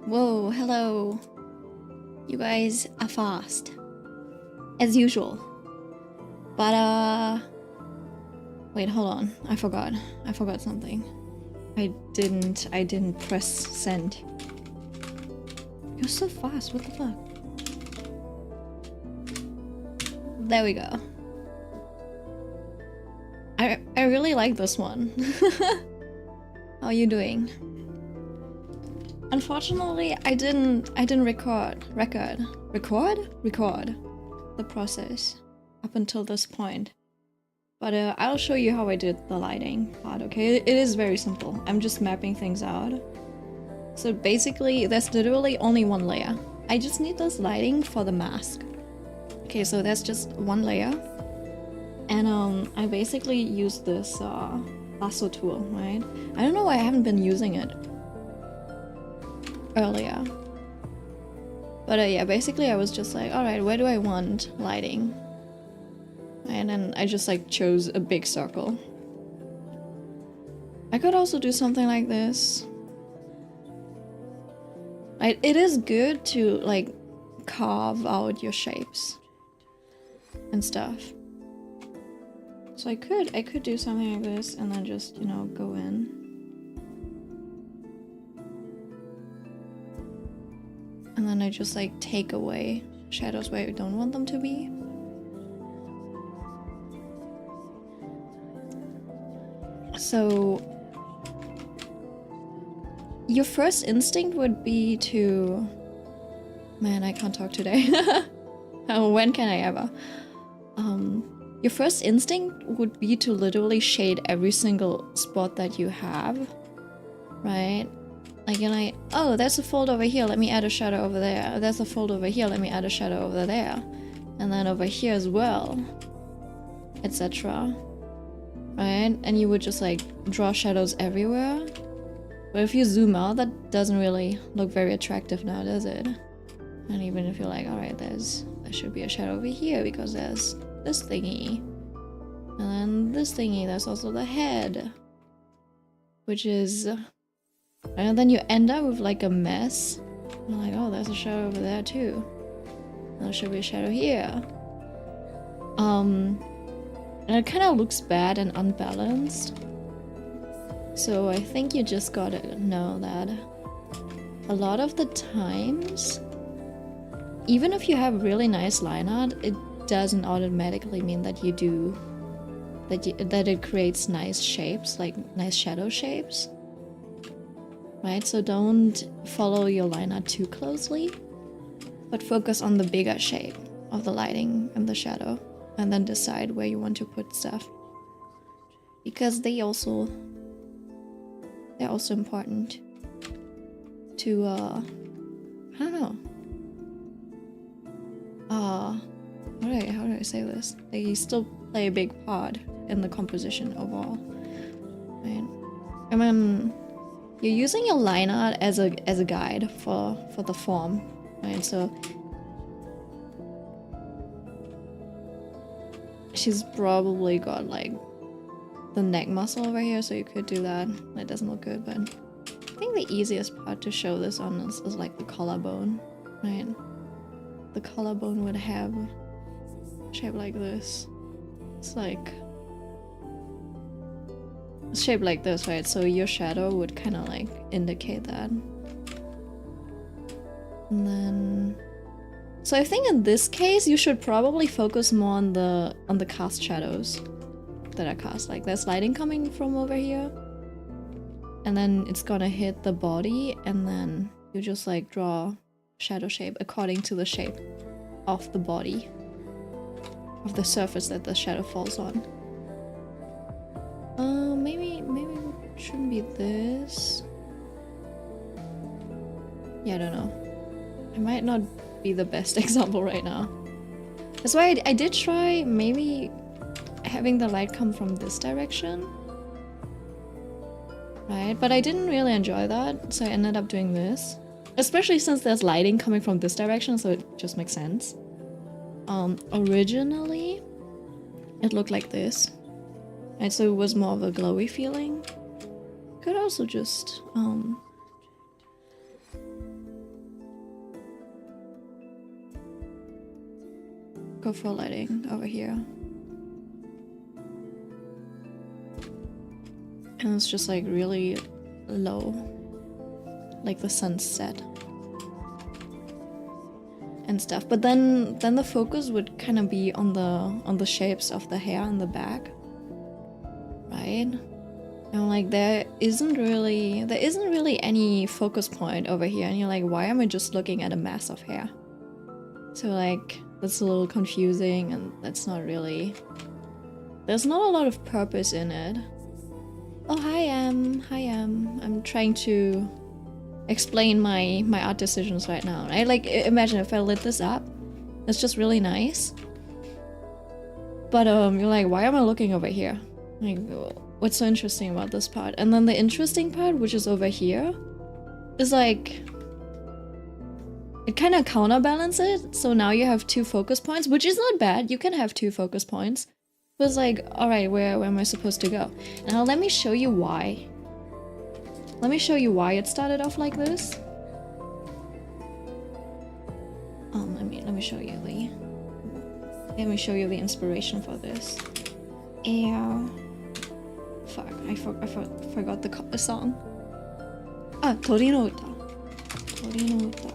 Whoa, hello. You guys are fast. As usual. But, wait, hold on. I forgot. I forgot something. I didn't press send. You're so fast, what the fuck? There we go. I really like this one. How are you doing? Unfortunately, I didn't record the process up until this point. But I'll show you how I did the lighting part, okay? It is very simple. I'm just mapping things out. So basically, there's literally only one layer. I just need this lighting for the mask. Okay, so that's just one layer. And I basically use this lasso tool, right? I don't know why I haven't been using it earlier. But yeah, basically I was just like, alright, where do I want lighting? And then I just like chose a big circle. I could also do something like this. It is good to like carve out your shapes and stuff. So I could do something like this and then just, you know, go in. And then I just like take away shadows where I don't want them to be. So your first instinct would be to... Man, I can't talk today. When can I ever? Your first instinct would be to literally shade every single spot that you have, right? Like you're like, oh, there's a fold over here, let me add a shadow over there. There's a fold over here, let me add a shadow over there. And then over here as well, etc. Right? And you would just like draw shadows everywhere. But if you zoom out, that doesn't really look very attractive now, does it? And even if you're like, alright, there should be a shadow over here because there's this thingy. And then this thingy, there's also the head. Which is... And then you end up with like a mess. You're like, oh, there's a shadow over there too. And there should be a shadow here. And it kind of looks bad and unbalanced. So I think you just gotta know that a lot of the times, even if you have really nice line art, it doesn't automatically mean that you do that it creates nice shapes, like nice shadow shapes. Right? So don't follow your line art too closely, but focus on the bigger shape of the lighting and the shadow, and then decide where you want to put stuff. Because they're also important to I don't know. How do I say this? They still play a big part in the composition overall. Right? I mean, you're using your line art as a guide for the form, right? So she's probably got like the neck muscle over here, so you could do that. It doesn't look good, but I think the easiest part to show this on is like the collarbone, right? The collarbone would have a shape like this. It's like shaped like this, right? So your shadow would kind of like indicate that. And then, so I think in this case you should probably focus more on the cast shadows that are cast. Like there's lighting coming from over here, and then it's gonna hit the body, and then you just like draw shadow shape according to the shape of the body, of the surface that the shadow falls on. Maybe it shouldn't be this. Yeah, I don't know. It might not be the best example right now. That's why I did try maybe having the light come from this direction. Right, but I didn't really enjoy that, so I ended up doing this. Especially since there's lighting coming from this direction, so it just makes sense. Originally, it looked like this. And so it was more of a glowy feeling. Could also just go for lighting over here. And it's just like really low, like the sunset and stuff. But then the focus would kind of be on the shapes of the hair in the back, right? And like there isn't really any focus point over here, and you're like, why am I just looking at a mass of hair? So like that's a little confusing, and that's not really, there's not a lot of purpose in it. Oh, hi Em. I'm trying to explain my art decisions right now. I like, imagine if I lit this up. It's just really nice. But you're like, why am I looking over here? Like, what's so interesting about this part? And then the interesting part, which is over here, is like, it kind of counterbalances it. So now you have 2 focus points, which is not bad. You can have 2 focus points. But it's like, alright, where am I supposed to go? Now let me show you why. Let me show you why it started off like this. Let me show you the inspiration for this. Fuck, I forgot the song. Ah, Tori no Uta. Tori no Uta.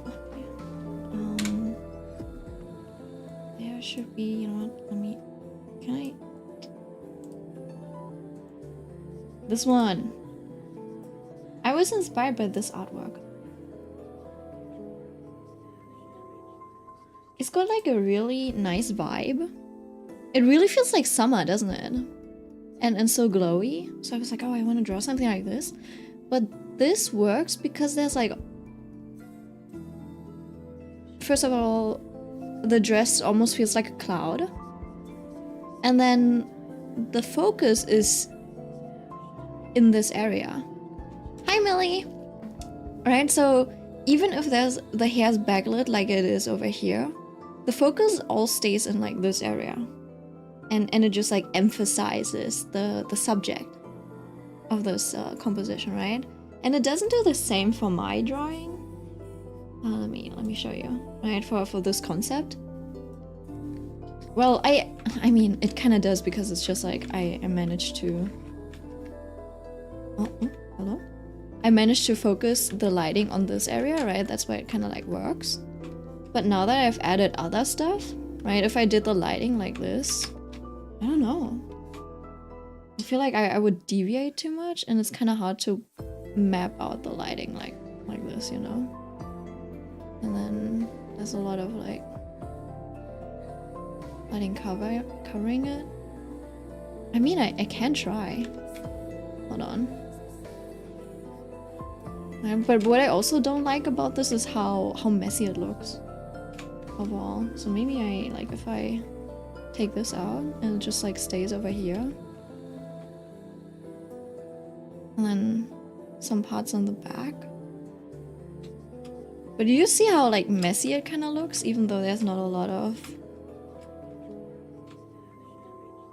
There should be, you know what, can I? This one. I was inspired by this artwork. It's got like a really nice vibe. It really feels like summer, doesn't it? And so glowy. So I was like, oh, I want to draw something like this. But this works because there's like... First of all, the dress almost feels like a cloud. And then the focus is in this area. Hi, Millie! Alright, so even if there's the hair's backlit like it is over here, the focus all stays in like this area. And it just like emphasizes the subject of this composition, right? And it doesn't do the same for my drawing. Let me show you, right? For this concept. Well, I mean, it kind of does because it's just like I managed to... Oh, hello? I managed to focus the lighting on this area, right? That's why it kind of like works. But now that I've added other stuff, right? If I did the lighting like this, I don't know. I feel like I would deviate too much, and it's kind of hard to map out the lighting like this, you know? And then there's a lot of like lighting covering it. I mean, I can try. Hold on. But what I also don't like about this is how messy it looks overall. So maybe if I take this out and it just like stays over here. And then some parts on the back. But do you see how like messy it kind of looks, even though there's not a lot of...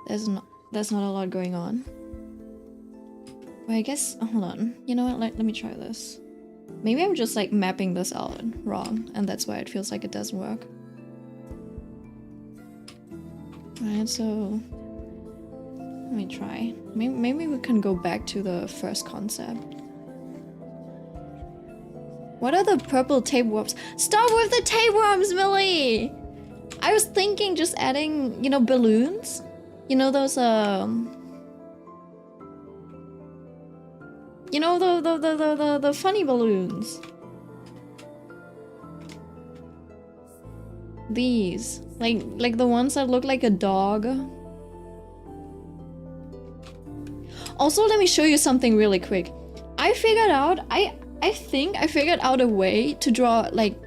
There's not a lot going on. Well, I guess, hold on. You know what, let me try this. Maybe I'm just like mapping this out wrong, and that's why it feels like it doesn't work. Alright, so... Let me try. Maybe we can go back to the first concept. What are the purple tapeworms? Stop with the tapeworms, Millie! I was thinking just adding, you know, balloons? You know those, you know, the funny balloons. These. Like the ones that look like a dog. Also, let me show you something really quick. I figured out, I think I figured out a way to draw like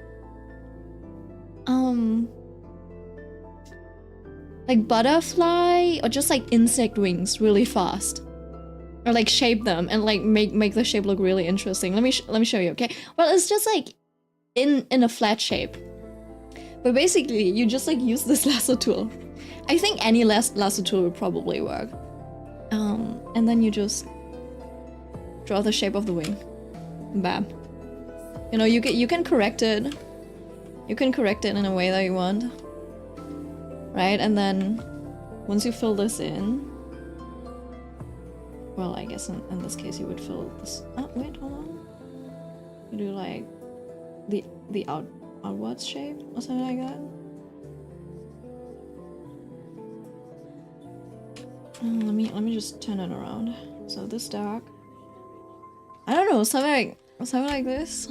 butterfly or just like insect wings really fast. Or like shape them and like make the shape look really interesting. Let me show you, okay? Well, it's just like in a flat shape. But basically, you just like use this lasso tool. I think any lasso tool would probably work. And then you just draw the shape of the wing. Bam. You know, you can correct it. You can correct it in a way that you want. right? And then once you fill this in, well, I guess in this case you would fill this. Oh wait, hold on. You do like the outwards shape or something like that. Let me just turn it around. So this dark. I don't know, something like this.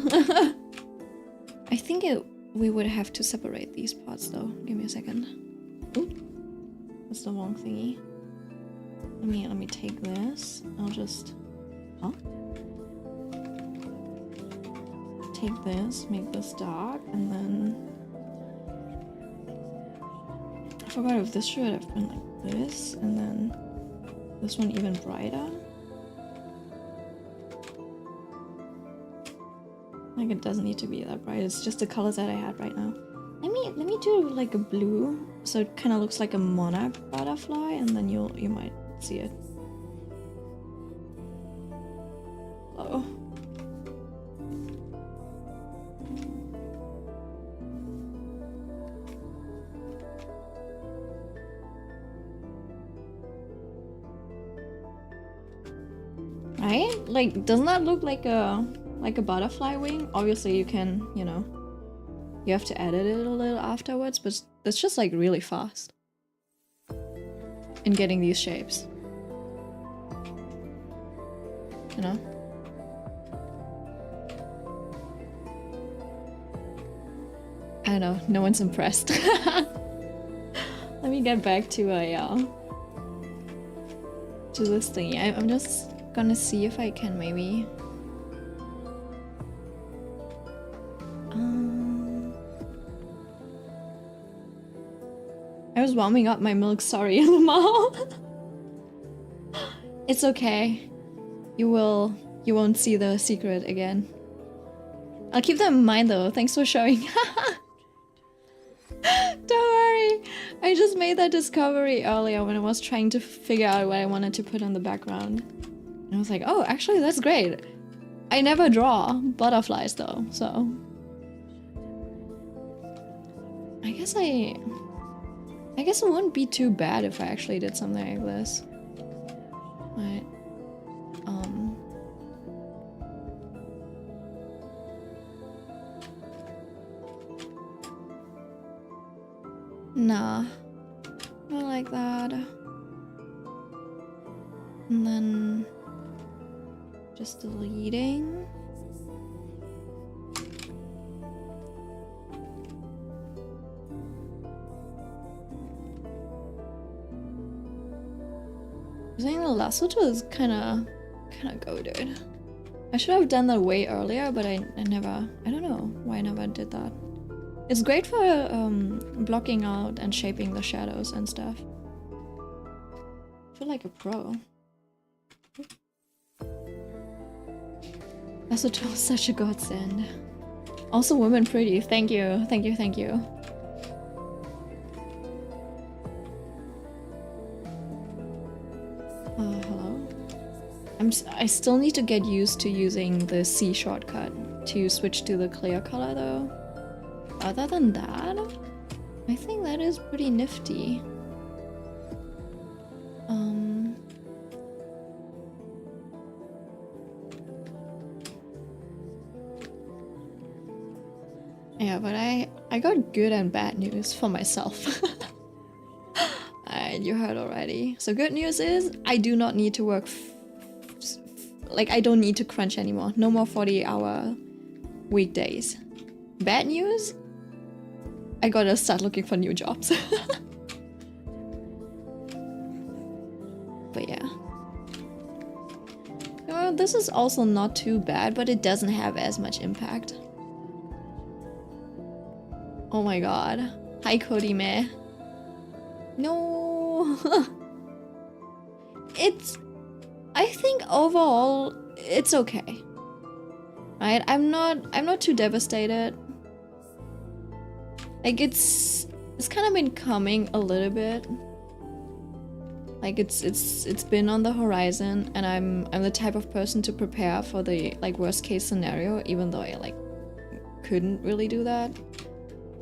I think we would have to separate these parts though. Give me a second. Ooh, that's the wrong thingy. Let me take this. I'll just take this, make this dark, and then I forgot if this should have been like this, and then this one even brighter. Like it doesn't need to be that bright. It's just the colors that I had right now. Let me do like a blue, so it kind of looks like a monarch butterfly, and then you might see it. Oh. Right? Like, doesn't that look like a butterfly wing? Obviously you can, you know, you have to edit it a little afterwards, but it's just like really fast in getting these shapes. You know? I don't know, no one's impressed. Let me get back to this thingy. I'm just gonna see if I can maybe I was warming up my milk, sorry, Lamau. It's okay. You won't see the secret again. I'll keep that in mind though. Thanks for showing. Don't worry. I just made that discovery earlier when I was trying to figure out what I wanted to put on the background. And I was like, oh, actually that's great. I never draw butterflies though, so I guess it wouldn't be too bad if I actually did something like this. Right. Nah. Not like that. And then just deleting. I think the lasso tool is kinda goated. I should have done that way earlier, but I don't know why I never did that. It's great for blocking out and shaping the shadows and stuff. I feel like a pro. Lasso tool is such a godsend. Also women pretty, thank you, thank you, thank you. Hello? I still need to get used to using the C shortcut to switch to the clear color though. Other than that, I think that is pretty nifty. Yeah, but I got good and bad news for myself. And you heard already. So good news is I do not need to work like I don't need to crunch anymore. No more 40-hour weekdays. Bad news? I gotta start looking for new jobs. But yeah. Well, this is also not too bad, but it doesn't have as much impact. Oh my god. Hi Cody meh. No. I think overall it's okay. Right? I'm not too devastated. Like it's kind of been coming a little bit. Like it's been on the horizon, and I'm the type of person to prepare for the like worst case scenario, even though I like couldn't really do that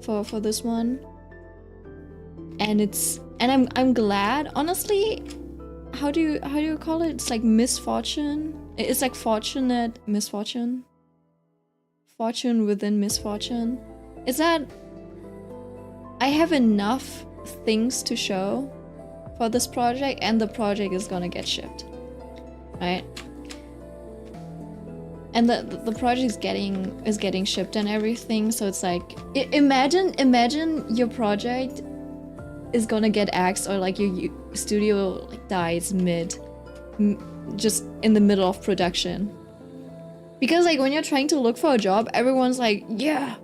for this one. and I'm glad, honestly. How do you call it? It's like misfortune. It's like fortunate misfortune. Fortune within misfortune. Is that I have enough things to show for this project, and the project is gonna get shipped, right? And the project is getting shipped and everything, so it's like imagine your project is gonna get axed, or like your studio like dies just in the middle of production. Because like when you're trying to look for a job, everyone's like, yeah,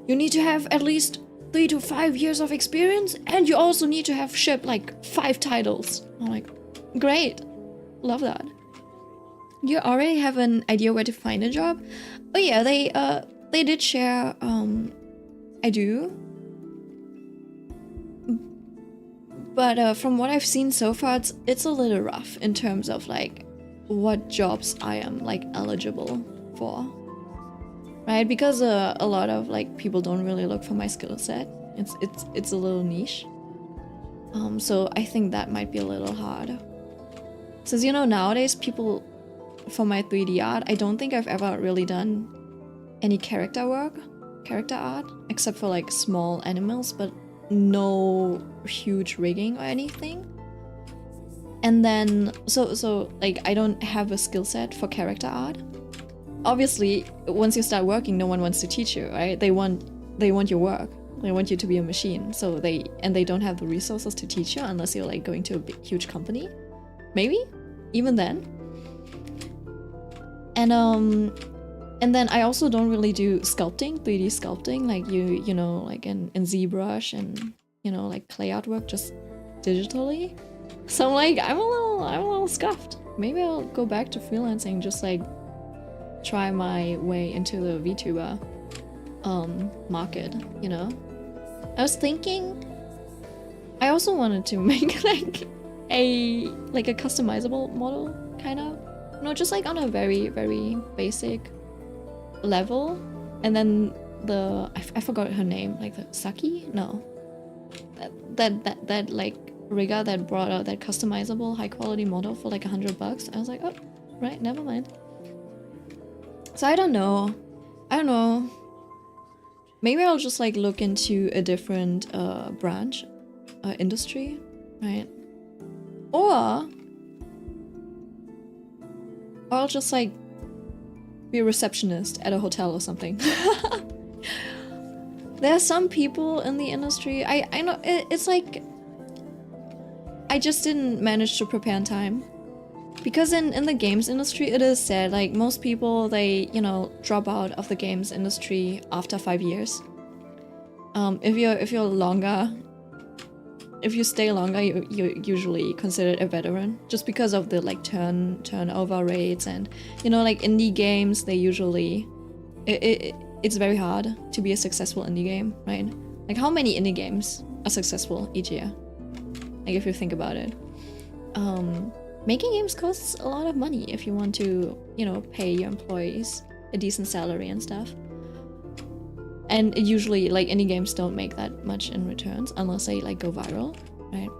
you need to have at least 3 to 5 years of experience, and you also need to have shipped like 5 titles. I'm like, great, love that. You already have an idea where to find a job? Oh yeah, they did share I do. But from what I've seen so far, it's a little rough in terms of like what jobs I am like eligible for, right? Because a lot of like people don't really look for my skill set. It's a little niche. So I think that might be a little hard. Since you know nowadays people, for my 3D art, I don't think I've ever really done any character art, except for like small animals, but no huge rigging or anything. And then so like I don't have a skill set for character art. Obviously, once you start working, no one wants to teach you, right? They want your work. They want you to be a machine. So they don't have the resources to teach you unless you're like going to a big, huge company. Maybe even then. And then I also don't really do sculpting, 3D sculpting, like you know, like in ZBrush and you know, like clay artwork just digitally. So I'm like, I'm a little scuffed. Maybe I'll go back to freelancing, just like try my way into the VTuber market, you know? I was thinking I also wanted to make like a customizable model, kind of. No, just like on a very, very basic level. And then I forgot her name, like the Saki? No. That like rigger that brought out that customizable high quality model for like $100. I was like, oh, right, never mind. So I don't know. Maybe I'll just like look into a different branch, industry, right? Or I'll just like be a receptionist at a hotel or something. There are some people in the industry, I know, it's like I just didn't manage to prepare in time. Because in the games industry, it is said like most people, they, you know, drop out of the games industry after 5 years. If you're longer, if you stay longer, you're usually considered a veteran, just because of the like turnover rates. And you know, like indie games, they usually it's very hard to be a successful indie game, right? Like how many indie games are successful each year? Like if you think about it, making games costs a lot of money if you want to, you know, pay your employees a decent salary and stuff. And usually, like, indie games don't make that much in returns unless they, like, go viral, right?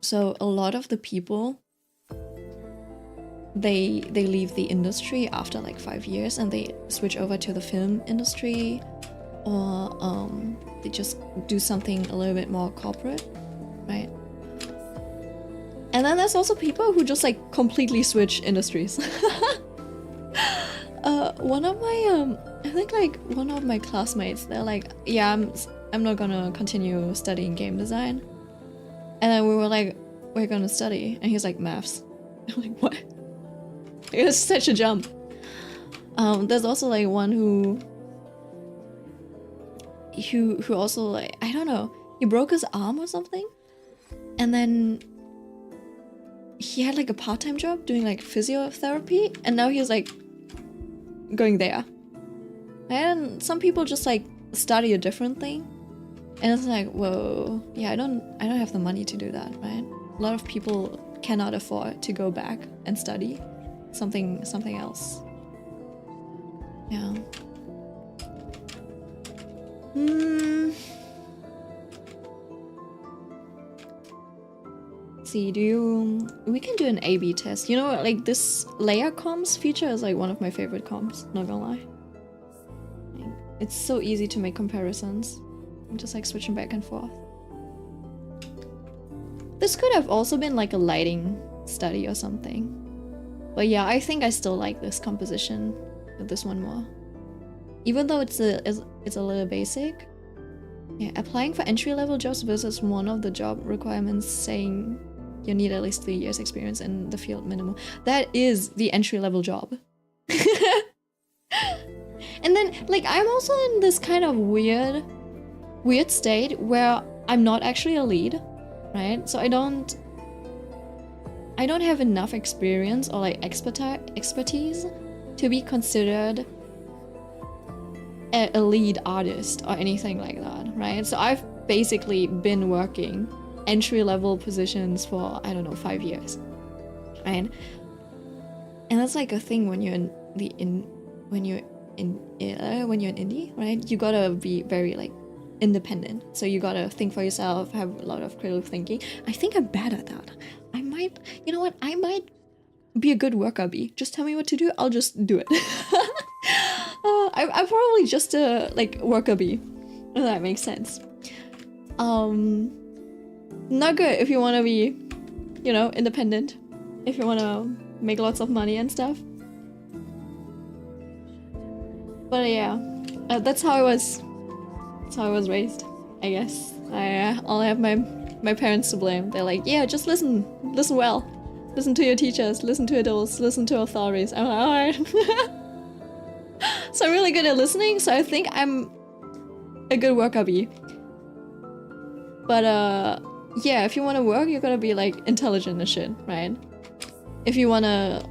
So a lot of the people, they leave the industry after, like, 5 years and they switch over to the film industry, or they just do something a little bit more corporate, right? And then there's also people who just, like, completely switch industries. One of my, I think like one of my classmates, they're like, yeah, I'm not gonna continue studying game design. And then we were like, we're gonna study. And he's like, maths. I'm like, what? It was such a jump. There's also like one who also like, I don't know, he broke his arm or something. And then he had like a part-time job doing like physiotherapy. And now he's like, going there. And some people just like study a different thing, and it's like, whoa, yeah, I don't have the money to do that, right? A lot of people cannot afford to go back and study something else. Yeah. see, we can do an A/B test. You know, like this layer comps feature is like one of my favorite comps, not gonna lie. Like, it's so easy to make comparisons. I'm just like switching back and forth. This could have also been like a lighting study or something. But yeah, I think I still like this composition of this one more. Even though it's a little basic. Yeah, applying for entry-level jobs versus one of the job requirements saying you need at least 3 years experience in the field minimum. That is the entry-level job. And then, like, I'm also in this kind of weird state where I'm not actually a lead, right? So I don't have enough experience or like expertise to be considered a lead artist or anything like that, right? So I've basically been working entry-level positions for, I don't know, 5 years, right? And that's like a thing when you're when you're in indie, right? You gotta be very like independent. So you gotta think for yourself, have a lot of critical thinking. I think I'm bad at that. I might, you know what? I might be a good worker bee. Just tell me what to do, I'll just do it. I'm probably just a like worker bee, if that makes sense. Not good if you want to be, you know, independent, if you want to make lots of money and stuff. But yeah, that's how I was raised, I guess. I'll have my parents to blame. They're like, yeah, just listen well, listen to your teachers, listen to adults, listen to authorities. I'm like, alright. So I'm really good at listening, so I think I'm a good worker bee. But yeah, if you want to work, you gotta be like intelligent and shit, right? If you want to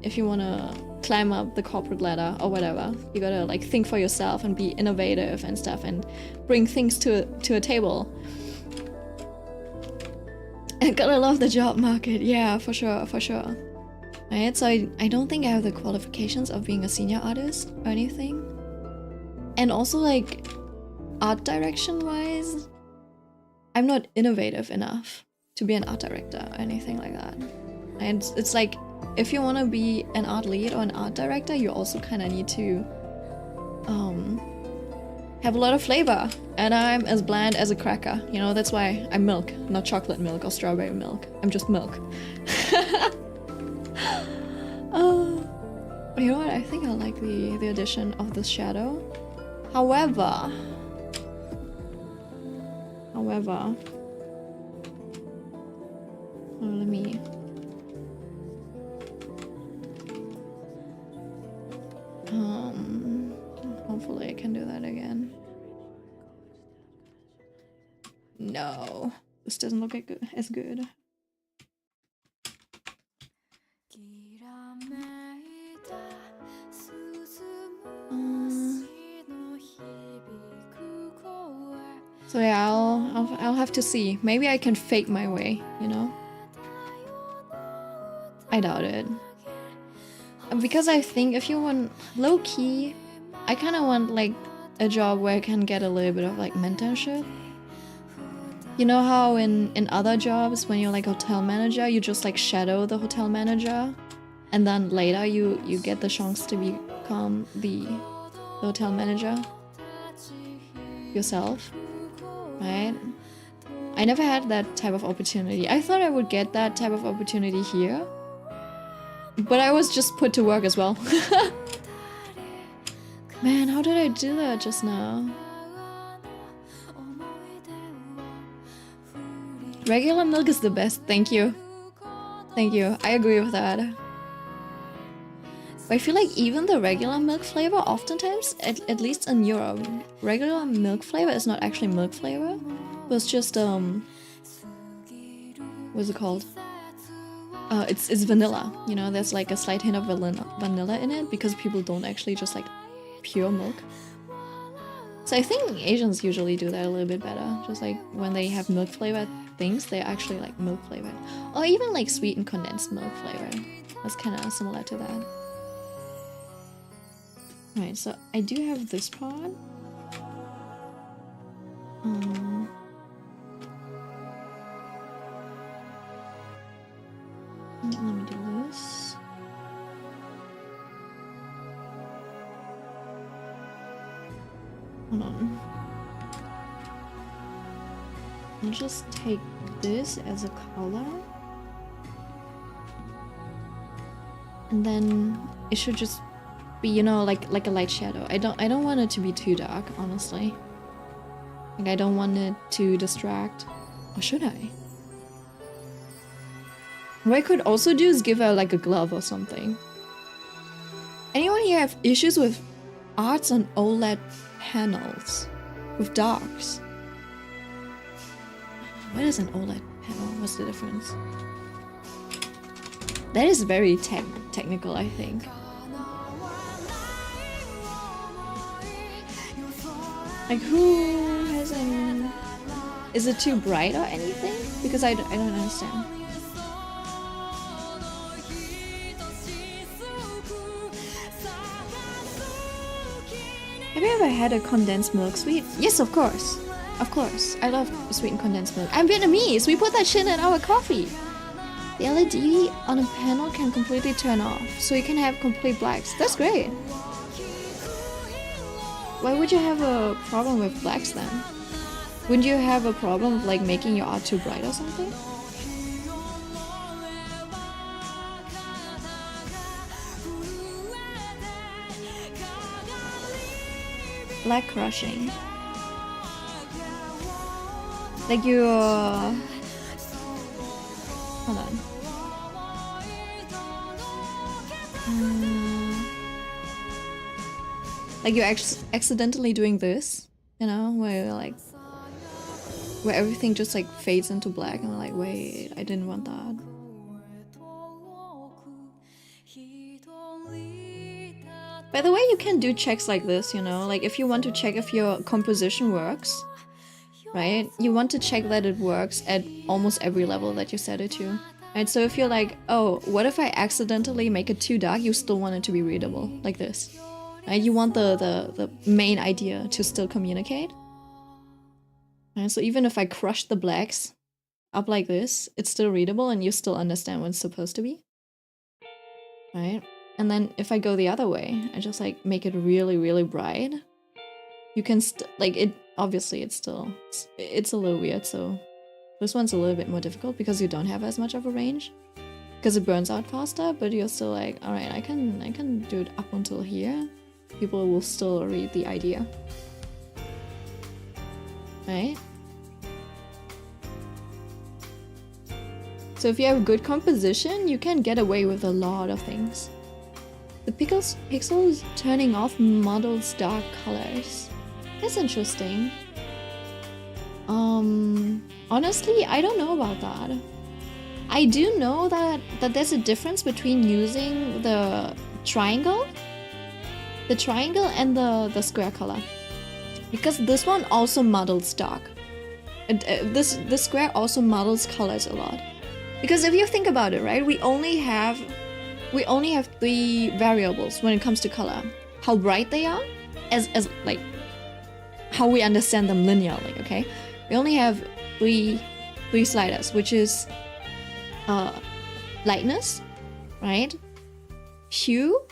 if you want to climb up the corporate ladder or whatever, you gotta like think for yourself and be innovative and stuff and bring things to a table. And gotta love the job market, yeah, for sure. Right, so I don't think I have the qualifications of being a senior artist or anything. And also like art direction wise, I'm not innovative enough to be an art director or anything like that. And it's like, if you want to be an art lead or an art director, you also kind of need to have a lot of flavor. And I'm as bland as a cracker, you know, that's why I'm milk, not chocolate milk or strawberry milk. I'm just milk. You know what? I think I like the addition of the shadow. However, let me. Hopefully I can do that again. No, this doesn't look as good. So yeah, I'll have to see. Maybe I can fake my way, you know? I doubt it. Because I think if you want low-key, I kind of want like a job where I can get a little bit of like mentorship. You know how in other jobs, when you're like a hotel manager, you just like shadow the hotel manager, and then later you get the chance to become the hotel manager yourself, right? I never had that type of opportunity. I thought I would get that type of opportunity here, but I was just put to work as well. Man, how did I do that just now? Regular milk is the best. Thank you. Thank you. I agree with that. But I feel like even the regular milk flavor, oftentimes, at least in Europe, regular milk flavor is not actually milk flavor, but it's just, what's it called? It's vanilla, you know, there's like a slight hint of vanilla in it because people don't actually just like pure milk. So I think Asians usually do that a little bit better, just like when they have milk flavored things, they're actually like milk flavored. Or even like sweet and condensed milk flavor. That's kind of similar to that. Right, so I do have this part. Let me do this. Hold on. I'll just take this as a color. And then it should just be, you know, like a light shadow. I don't want it to be too dark, honestly. Like, I don't want it to distract. Or should I? What I could also do is give her like a glove or something. Anyone here have issues with arts on OLED panels? With darks? What is an OLED panel? What's the difference? That is very technical, I think. Like, who has an... Is it too bright or anything? Because I don't understand. Have you ever had a condensed milk sweet? Yes, of course. Of course. I love sweetened condensed milk. I'm Vietnamese! We put that shit in our coffee! The LED on a panel can completely turn off, so you can have complete blacks. That's great! Why would you have a problem with blacks then? Wouldn't you have a problem with like making your art too bright or something? Black crushing. Like you're... Hold on. Like you're accidentally doing this, you know, where like... Where everything just like fades into black and we're like, wait, I didn't want that. By the way, you can do checks like this, you know, like if you want to check if your composition works, right? You want to check that it works at almost every level that you set it to. Right? So if you're like, oh, what if I accidentally make it too dark? You still want it to be readable, like this. Right? You want the main idea to still communicate. Right? So even if I crush the blacks up like this, it's still readable and you still understand what it's supposed to be. Right? And then if I go the other way, I just like make it really, really bright. You can like it, obviously it's still, it's a little weird. So this one's a little bit more difficult because you don't have as much of a range because it burns out faster, but you're still like, all right, I can do it up until here. People will still read the idea. Right? So if you have good composition, you can get away with a lot of things. The pixels turning off models dark colors. That's interesting. Honestly, I don't know about that. I do know that there's a difference between using the triangle and the square color. Because this one also models dark. This square also models colors a lot. Because if you think about it, right, we only have 3 variables when it comes to color. How bright they are, as like how we understand them linearly, okay? We only have three sliders, which is lightness, right? Hue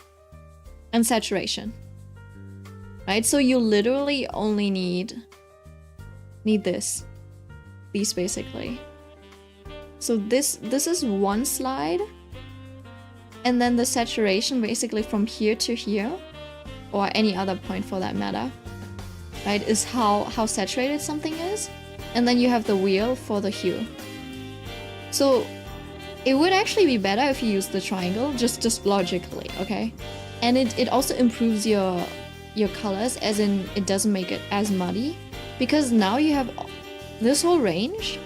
and saturation. Right? So you literally only need these basically. So this is one slide. And then the saturation basically from here to here, or any other point for that matter, right, is how saturated something is. And then you have the wheel for the hue. So it would actually be better if you use the triangle, just logically, okay? And it also improves your colors, as in it doesn't make it as muddy, because now you have this whole range.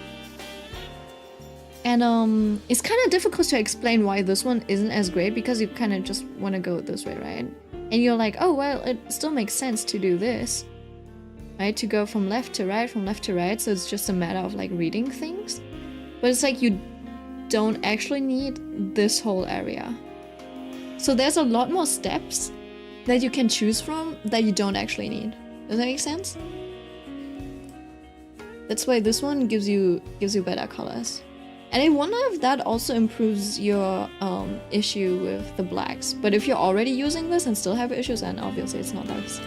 And it's kind of difficult to explain why this one isn't as great, because you kind of just want to go this way, right? And you're like, oh, well, it still makes sense to do this, right? To go from left to right, so it's just a matter of like reading things. But it's like you don't actually need this whole area. So there's a lot more steps that you can choose from that you don't actually need. Does that make sense? That's why this one gives you better colors. And I wonder if that also improves your issue with the blacks. But if you're already using this and still have issues, then obviously it's not nice.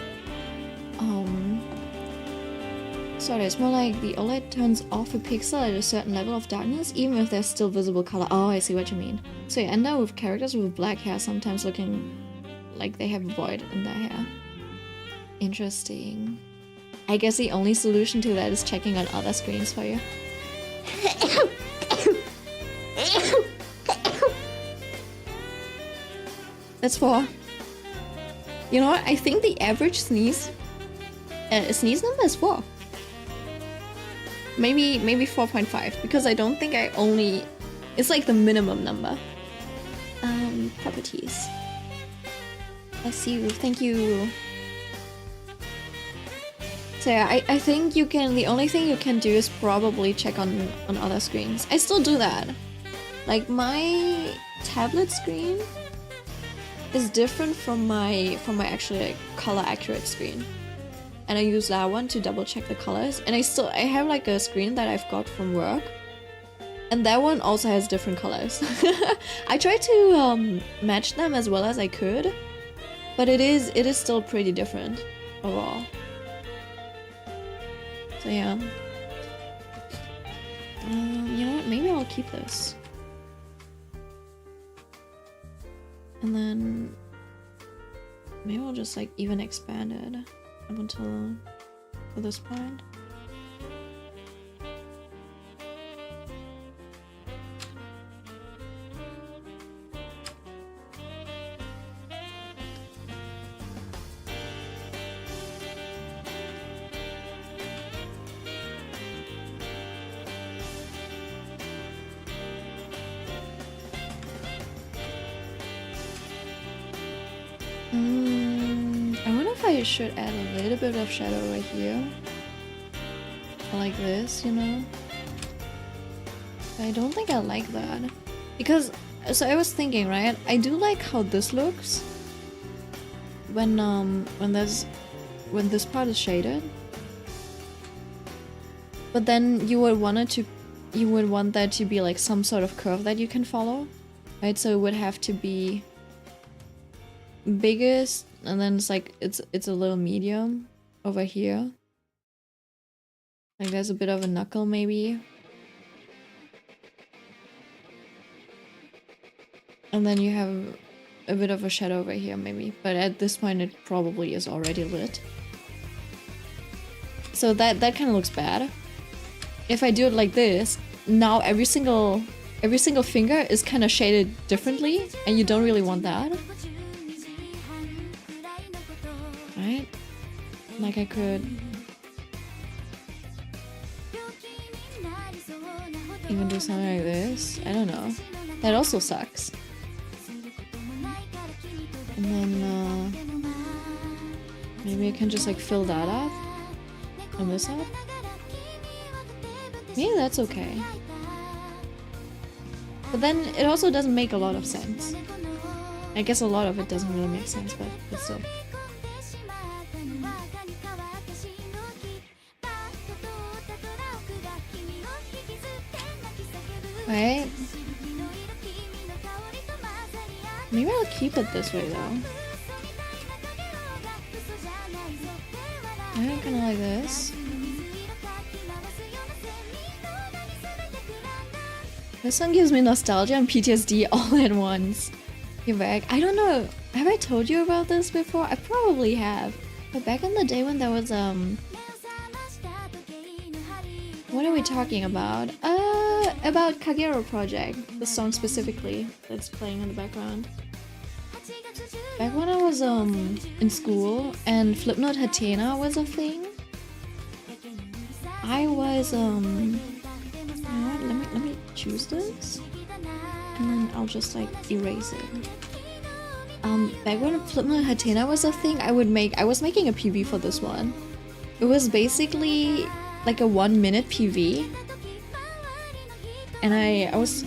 Sorry, it's more like the OLED turns off a pixel at a certain level of darkness, even if there's still visible color. Oh, I see what you mean. So you end up with characters with black hair sometimes looking like they have a void in their hair. Interesting. I guess the only solution to that is checking on other screens for you. That's 4. You know what? I think the average sneeze number is 4. Maybe 4.5, because I don't think it's like the minimum number. Properties. I see you. Thank you. So yeah, I think you can. The only thing you can do is probably check on other screens. I still do that. Like my tablet screen is different from my actually like, color accurate screen, and I use that one to double check the colors. And I have like a screen that I've got from work, and that one also has different colors. I tried to match them as well as I could, but it is still pretty different overall. So yeah. You know what? Maybe I'll keep this. And then maybe I'll just like even expand it up until to this point. I wonder if I should add a little bit of shadow right here. Like this, you know? I don't think I like that. Because, so I was thinking, right? I do like how this looks when this part is shaded. But then you would want that to be like some sort of curve that you can follow, right? So it would have to be biggest, and then it's like it's a little medium over here. Like there's a bit of a knuckle maybe. And then you have a bit of a shadow over here maybe. But at this point it probably is already lit. So that kind of looks bad. If I do it like this, now every single finger is kind of shaded differently, and you don't really want that. Right? Like I could even do something like this. I don't know. That also sucks. And then maybe I can just like fill that up and this up. Maybe that's okay. But then it also doesn't make a lot of sense. I guess a lot of it doesn't really make sense, but still. Right? Maybe I'll keep it this way though. I kind of like this. This one gives me nostalgia and PTSD all at once. You're back. I don't know. Have I told you about this before? I probably have. But back in the day when there was what are we talking about? About Kagero Project, the song specifically that's playing in the background. Back when I was in school and Flipnote Hatena was a thing, I was you know what, let me choose this and then I'll just like erase it. Back when Flipnote Hatena was a thing, I was making a PV for this one. It was basically like a 1 minute PV, and I was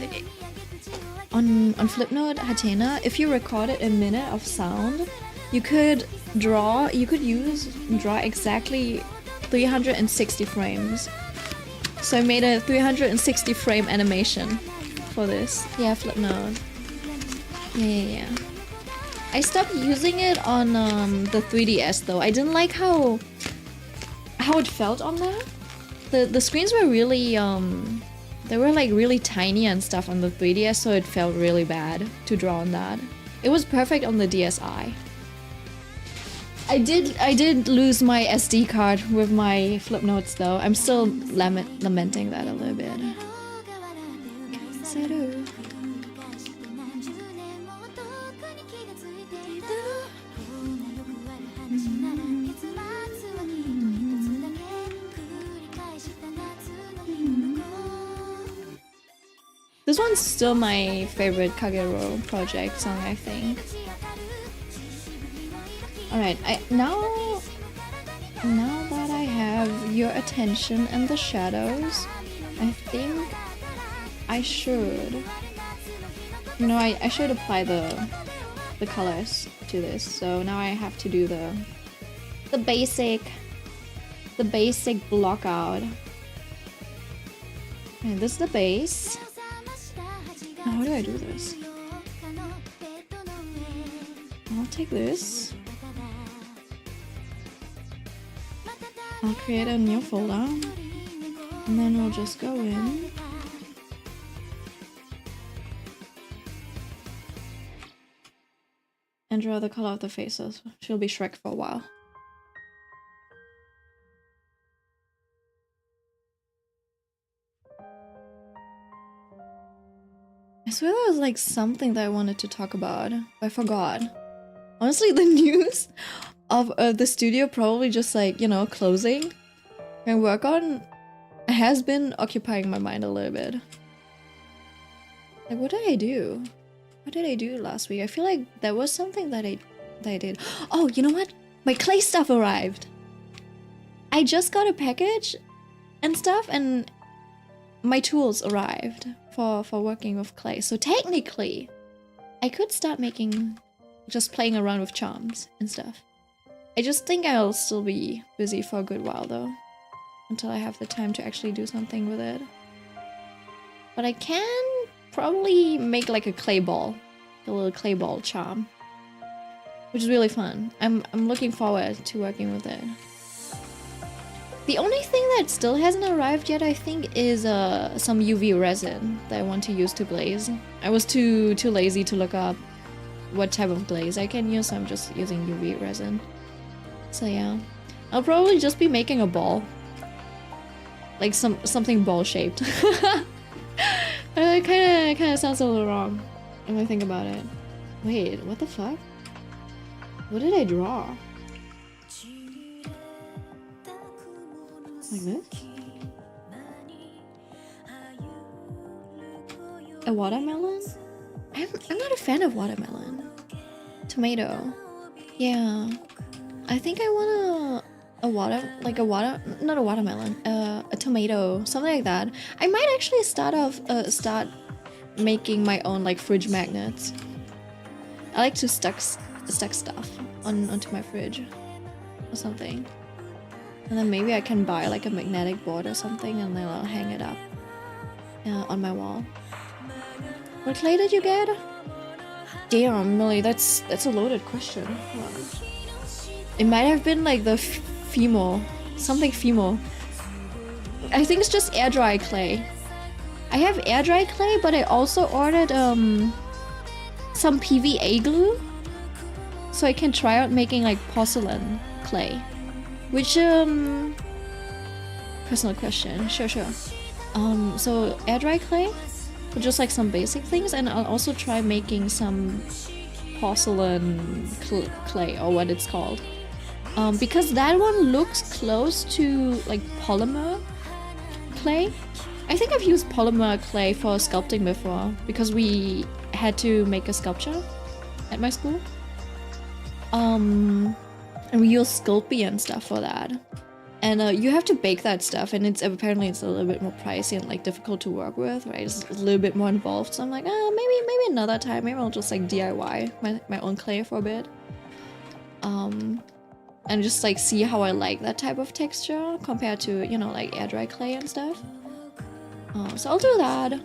on Flipnote Hatena. If you recorded a minute of sound, you could draw exactly 360 frames. So I made a 360 frame animation for this. Yeah, Flipnote. Yeah. I stopped using it on the 3DS though. I didn't like how it felt on that. The screens were really they were like really tiny and stuff on the 3DS, so it felt really bad to draw on that. It was perfect on the DSi. I did lose my SD card with my Flipnotes though. I'm still lamenting that a little bit. This one's still my favorite Kagero project song, I think. Alright, now that I have your attention and the shadows, I think I should... You know, I should apply the colors to this. So now I have to do the basic block out. And this is the base. Now how do I do this? I'll take this. I'll create a new folder, and then we'll just go in. And draw the color of the faces. She'll be Shrek for a while. I swear there was like something that I wanted to talk about, but I forgot. Honestly, the news of the studio probably just like, you know, closing and work on has been occupying my mind a little bit. Like, what did I do? What did I do last week? I feel like there was something that I did. Oh, you know what? My clay stuff arrived. I just got a package and stuff, and my tools arrived for working with clay. So technically, I could start making, just playing around with charms and stuff. I just think I'll still be busy for a good while though, until I have the time to actually do something with it. But I can probably make like a clay ball, a little clay ball charm, which is really fun. I'm looking forward to working with it. The only thing that still hasn't arrived yet, I think, is some UV resin that I want to use to glaze. I was too lazy to look up what type of glaze I can use, so I'm just using UV resin. So yeah, I'll probably just be making a ball, like something ball shaped. It kind of sounds a little wrong when I think about it. Wait, what the fuck? What did I draw? Like this? A watermelon? I'm not a fan of watermelon. Tomato. Yeah. I think I want not a watermelon, a tomato, something like that. I might actually start making my own like fridge magnets. I like to stuck stuff onto my fridge or something. And then maybe I can buy like a magnetic board or something, and then I'll hang it up on my wall. What clay did you get? Damn, Millie, that's a loaded question. Wow. It might have been like the Fimo, something Fimo. I think it's just air dry clay. I have air dry clay, but I also ordered some PVA glue, so I can try out making like porcelain clay. Which personal question. Sure. So air dry clay for just like some basic things, and I'll also try making some porcelain clay, or what it's called. Because that one looks close to like polymer clay. I think I've used polymer clay for sculpting before, because we had to make a sculpture at my school. And we use Sculpey and stuff for that. And you have to bake that stuff, and apparently it's a little bit more pricey and like difficult to work with, right? It's a little bit more involved. So I'm like, maybe another time. Maybe I'll just like DIY my own clay for a bit. And just like see how I like that type of texture compared to, you know, like air dry clay and stuff. So I'll do that.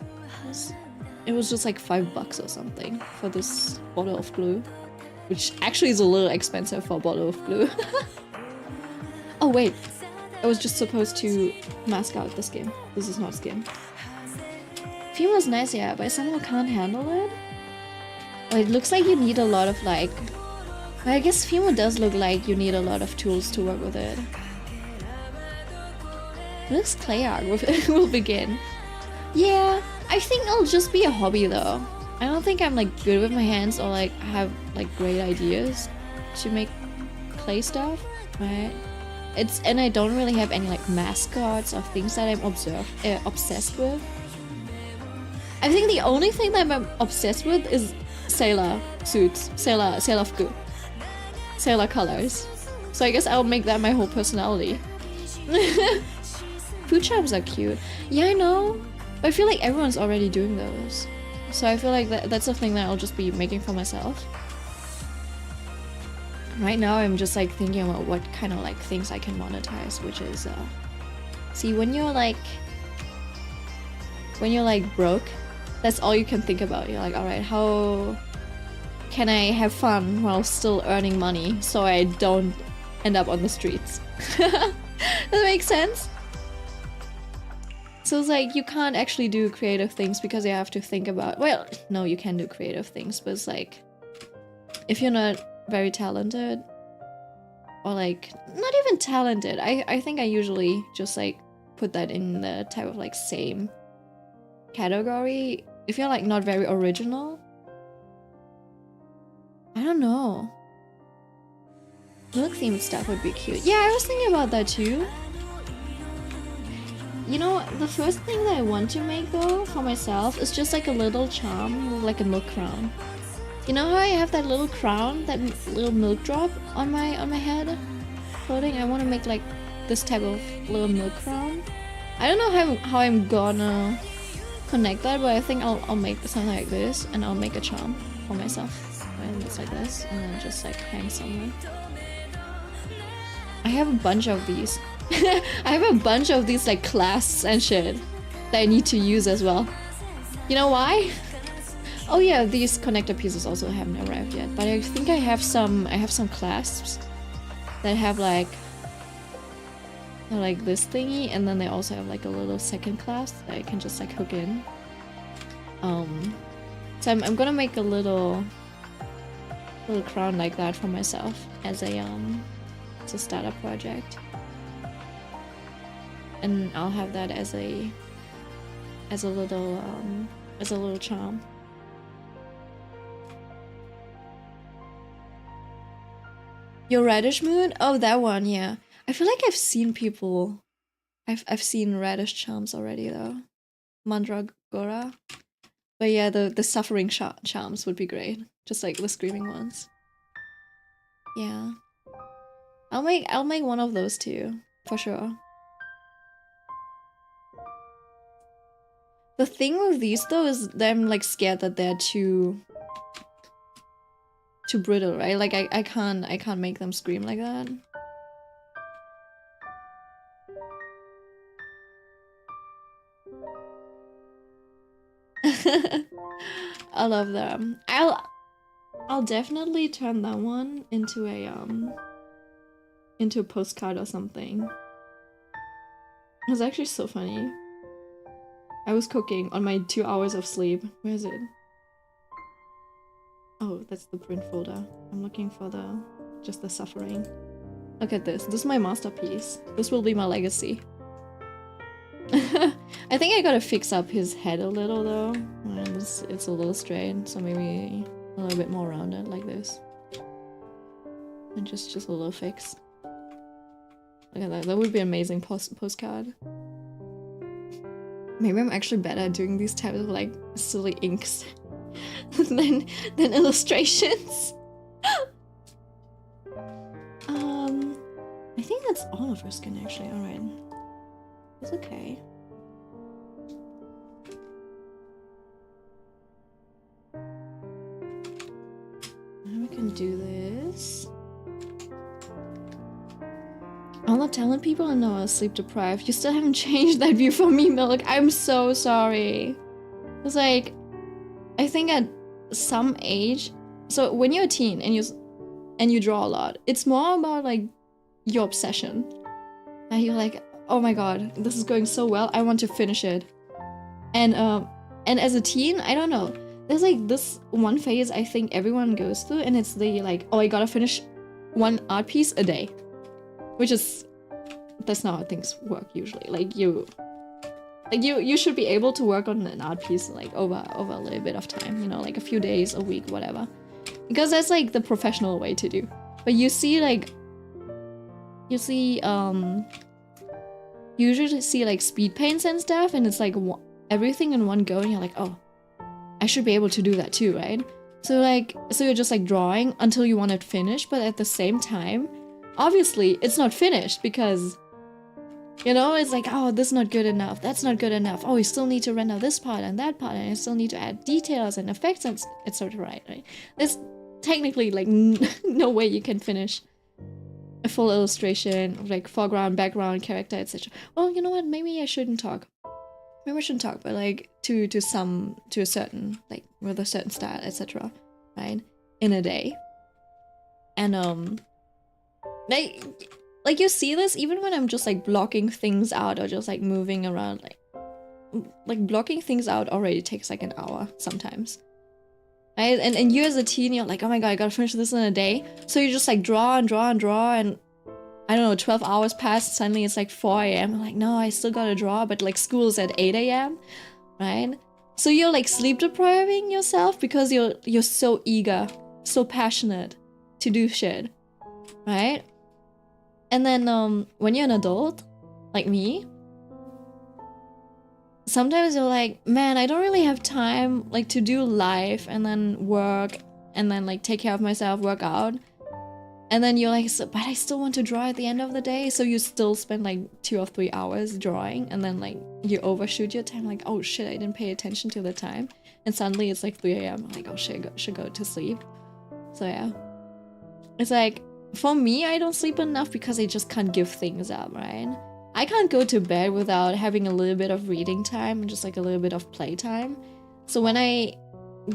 It was just like $5 or something for this bottle of glue, which actually is a little expensive for a bottle of glue. Oh wait, I was just supposed to mask out the skin. This is not skin. Fima's nice, yeah, but I somehow can't handle it. Oh, it looks like you need a lot of like... I guess Fimo does look like you need a lot of tools to work with it. Looks clay art will begin. Yeah, I think it'll just be a hobby though. I don't think I'm like good with my hands or like have like great ideas to make clay stuff, right? And I don't really have any like mascots or things that I'm obsessed with. I think the only thing that I'm obsessed with is sailor suits, sailor colors. So I guess I'll make that my whole personality. Food charms are cute. Yeah, I know. But I feel like everyone's already doing those. So I feel like that's a thing that I'll just be making for myself. Right now I'm just like thinking about what kind of like things I can monetize, which is see, when you're like broke, that's all you can think about. You're like, alright, how can I have fun while still earning money so I don't end up on the streets? Does that make sense? So it's like you can't actually do creative things because you have to think about, well, no, you can do creative things, but it's like if you're not very talented or like not even talented, I think I usually just like put that in the type of like same category. If you're like not very original, I don't know. Milk themed stuff would be cute. Yeah, I was thinking about that too. You know, the first thing that I want to make though for myself is just like a little charm with like a milk crown. You know how I have that little crown, that little milk drop on my head floating? I want to make like this type of little milk crown. I don't know how I'm gonna connect that, but I think I'll make something like this and I'll make a charm for myself. And it's like this and then just like hang somewhere. I have a bunch of these. I have a bunch of these like clasps and shit that I need to use as well. You know why? Oh yeah, these connector pieces also haven't arrived yet, but I think I have some clasps that have like this thingy, and then they also have like a little second clasp that I can just like hook in. So I'm gonna make a little crown like that for myself as a startup project. And I'll have that as a little charm. Your radish moon? Oh, that one, yeah. I feel like I've seen people. I've seen radish charms already though. Mandragora. But yeah, the suffering charms would be great. Just like the screaming ones. Yeah. I'll make one of those too, for sure. The thing with these though is that I'm like scared that they're too brittle, right? Like I can't make them scream like that. I love them. I'll definitely turn that one into a postcard or something. It was actually so funny. I was cooking on my 2 hours of sleep. Where is it? Oh, that's the print folder. I'm looking for just the suffering. Look at this. This is my masterpiece. This will be my legacy. I think I gotta fix up his head a little though. It's a little straight, so maybe a little bit more rounded like this. And just a little fix. Look at that. That would be an amazing postcard. Maybe I'm actually better at doing these types of like silly inks than illustrations. I think that's all of her skin actually. Alright. It's okay. Now we can do this. On the talented people I know are sleep deprived. You still haven't changed that view for me, Milk. I'm so sorry. It's like, I think at some age, so when you're a teen and you draw a lot, it's more about like your obsession. And you're like, oh my god, this is going so well, I want to finish it. And as a teen, I don't know, there's like this one phase I think everyone goes through, and it's the like, oh, I gotta finish one art piece a day. Which is, that's not how things work usually. Like you should be able to work on an art piece like over a little bit of time, you know, like a few days, a week, whatever. Because that's like the professional way to do. But you usually see like speed paints and stuff, and it's like everything in one go, and you're like, oh, I should be able to do that too, right? So you're just like drawing until you want it finished, but at the same time, obviously it's not finished because, you know, it's like, oh, this is not good enough, that's not good enough, oh, we still need to render this part and that part, and I still need to add details and effects and etc. Right? There's technically like no way you can finish a full illustration of like foreground, background, character, etc. Well, you know what, maybe I shouldn't talk. Maybe I shouldn't talk, but like to a certain, like with a certain style, etc. Right? In a day. And like you see this even when I'm just like blocking things out or just like moving around, like blocking things out already takes like an hour sometimes. Right? And you as a teen, you're like, oh my god, I gotta finish this in a day. So you just like draw and draw and draw, and I don't know, 12 hours pass, suddenly it's like 4 a.m. I'm like, no, I still gotta draw, but like school's at 8 a.m. Right? So you're like sleep depriving yourself because you're so eager, so passionate to do shit. Right? And then when you're an adult, like me, sometimes you're like, man, I don't really have time like to do life and then work and then like take care of myself, work out. And then you're like, but I still want to draw at the end of the day. So you still spend like 2 or 3 hours drawing, and then like you overshoot your time, like, oh shit, I didn't pay attention to the time. And suddenly it's like 3 a.m. I'm like, oh shit, I should go to sleep. So yeah. It's like, for me, I don't sleep enough because I just can't give things up, right? I can't go to bed without having a little bit of reading time and just like a little bit of playtime. So when I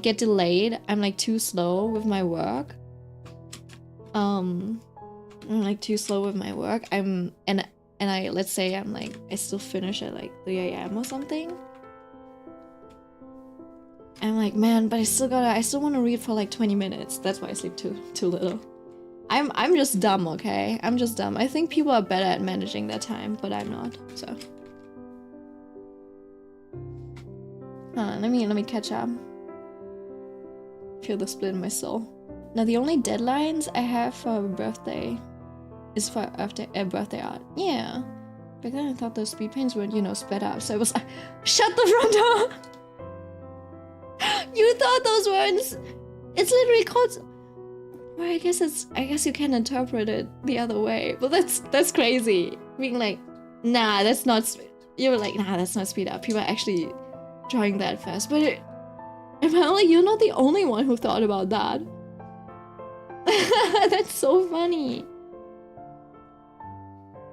get delayed, I'm like too slow with my work. I'm like too slow with my work. And I, let's say I'm like, I still finish at like 3 a.m. or something. I'm like, man, but I still want to read for like 20 minutes. That's why I sleep too little. I'm just dumb, okay? I'm just dumb. I think people are better at managing their time, but I'm not, so. Let me catch up. Feel the split in my soul. Now the only deadlines I have for a birthday is for birthday art. Yeah. Back then I thought those speed paints were, you know, sped up, so I was like, shut the front door! You thought those weren't... It's literally called... Well, I guess you can interpret it the other way, but that's crazy. Being like, nah, that's not. You were like, nah, that's not speed up. People are actually drawing that fast, but apparently you're not the only one who thought about that. That's so funny.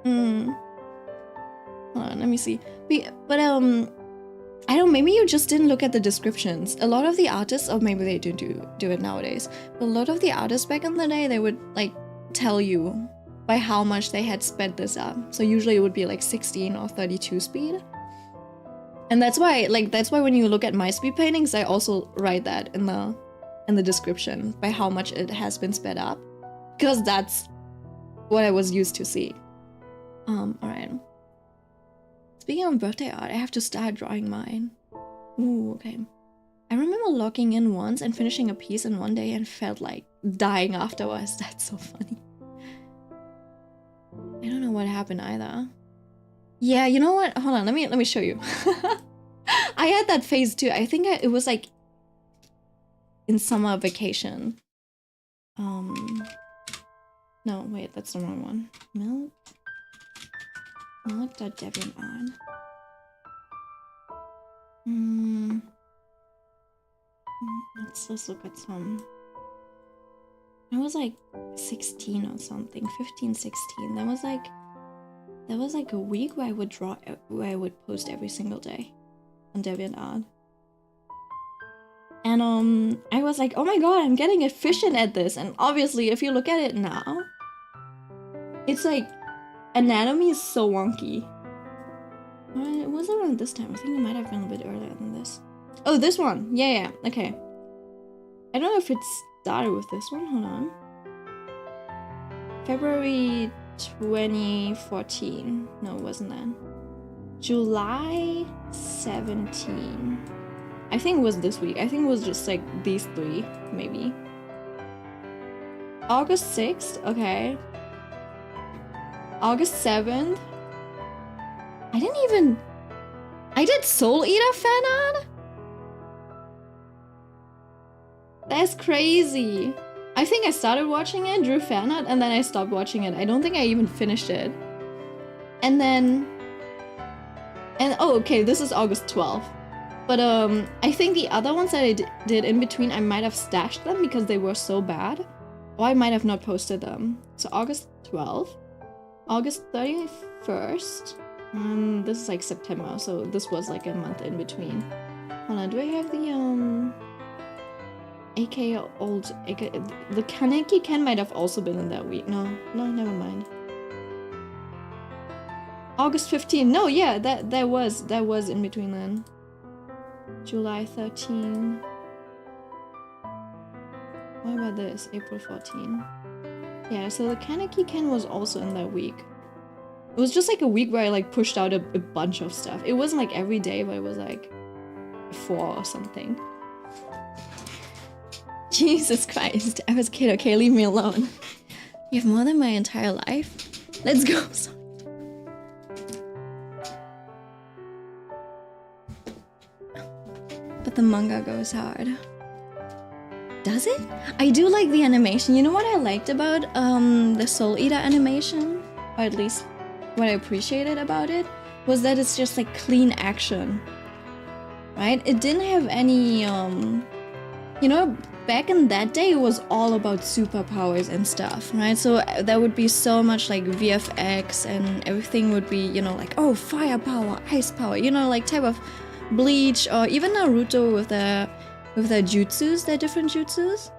Hold on, let me see. But I don't, maybe you just didn't look at the descriptions. A lot of the artists, or maybe they do it nowadays, but a lot of the artists back in the day, they would like tell you by how much they had sped this up. So usually it would be like 16 or 32 speed. And that's why when you look at my speed paintings, I also write that in the description by how much it has been sped up. Because that's what I was used to see. Alright. Speaking of birthday art, I have to start drawing mine. Ooh, okay. I remember logging in once and finishing a piece in one day and felt like dying afterwards. That's so funny. I don't know what happened either. Yeah, you know what? Hold on, let me show you. I had that phase too. I think it was like in summer vacation. No, wait, that's the wrong one. Milk.debian on. Let's look at some. I was like 16 or something, 15, 16. That was like there was like a week where I would post every single day on DeviantArt. And I was like, oh my god, I'm getting efficient at this. And obviously, if you look at it now, it's like, anatomy is so wonky. It was around this time. I think it might have been a bit earlier than this. Oh, this one. Yeah, okay. I don't know if it started with this one. Hold on. February 2014. No, it wasn't then. July 17. I think it was this week. I think it was just like these three, maybe. August 6th. Okay. August 7th. I did Soul Eater fan art? That's crazy. I think I started watching it, drew fan art, and then I stopped watching it. I don't think I even finished it. And oh, okay, this is August 12th. But I think the other ones that I did in between, I might have stashed them because they were so bad. Or I might have not posted them. So August 12th. August 31st. This is like September, so this was like a month in between. Hold on, do I have the the Kaneki Ken might have also been in that week. No, never mind. August 15. No, yeah, that was in between then. July 13. What about this? April 14. Yeah, so the Kaneki Ken was also in that week. It was just like a week where I like pushed out a bunch of stuff. It wasn't like every day, but it was like 4 or something. Jesus Christ, I was a kid, okay, leave me alone. You have more than my entire life? Let's go. But the manga goes hard. Does it? I do like the animation. You know what I liked about the Soul Eater animation? Or at least what I appreciated about it was that it's just like clean action, right? It didn't have any, you know, back in that day it was all about superpowers and stuff, right? So there would be so much like VFX and everything would be, you know, like, oh, fire power, ice power, you know, like type of Bleach or even Naruto with their jutsus, their different jutsus.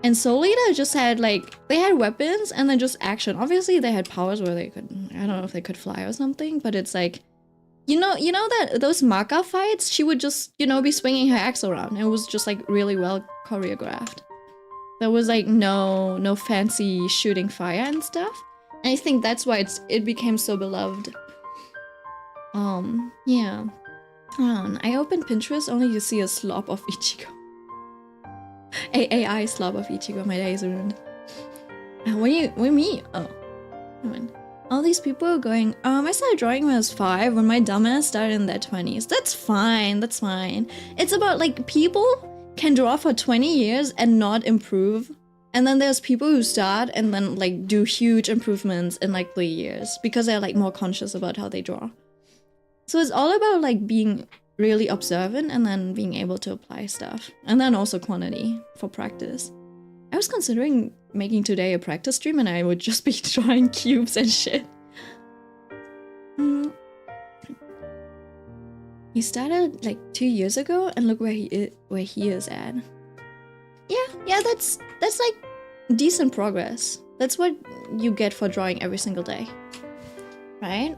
And Soul Eater just had like, they had weapons and then just action. Obviously they had powers where they could, I don't know if they could fly or something, but it's like, you know that those Maka fights, she would just, you know, be swinging her axe around. It was just like really well choreographed. There was like no fancy shooting fire and stuff. And I think that's why it became so beloved. Yeah. I opened Pinterest only to see a slop of Ichigo. AI slop of Ichigo. My day is ruined. What do you mean? Oh, come on. All these people are going, I started drawing when I was 5, when my dumbass started in their 20s. That's fine, that's fine. It's about like, people can draw for 20 years and not improve. And then there's people who start and then like do huge improvements in like 3 years because they're like more conscious about how they draw. So it's all about like being really observant and then being able to apply stuff. And then also quantity for practice. I was considering making today a practice stream and I would just be drawing cubes and shit. He started like 2 years ago and look where he is at. Yeah, that's like decent progress. That's what you get for drawing every single day. Right?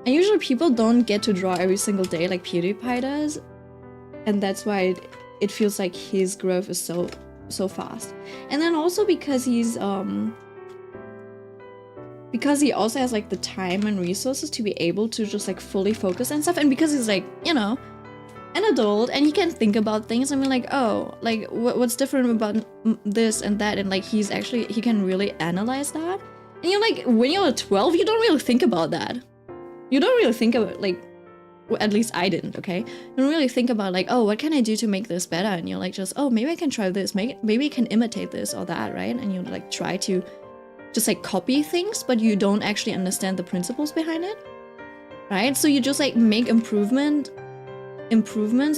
And usually people don't get to draw every single day like PewDiePie does. And that's why it feels like his growth is so fast. And then also because he's because he also has like the time and resources to be able to just like fully focus and stuff, and because he's like, you know, an adult and he can think about things. I mean, like, oh, like what's different about this and that, and like he can really analyze that. And you're like, when you're 12, you don't really think about that. You don't really think about like, well, at least I didn't, okay? You don't really think about like, oh, what can I do to make this better? And you're like, just, oh, maybe I can try this, maybe I can imitate this or that, right? And you like try to just like copy things, but you don't actually understand the principles behind it, right? So you just like make improvements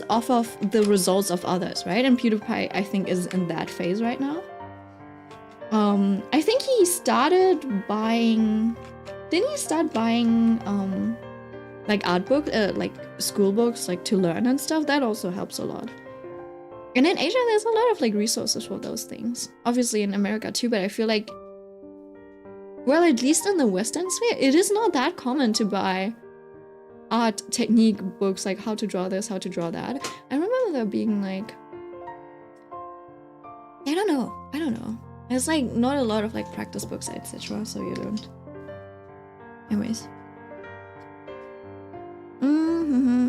off of the results of others, right? And PewDiePie, I think, is in that phase right now. I think he started buying. Didn't he start buying like art books, like school books, like to learn and stuff? That also helps a lot. And in Asia, there's a lot of like resources for those things. Obviously in America too, but I feel like, well, at least in the Western sphere, it is not that common to buy art technique books, like how to draw this, how to draw that. I remember there being like, I don't know. There's like not a lot of like practice books, etc. So you don't. Anyways.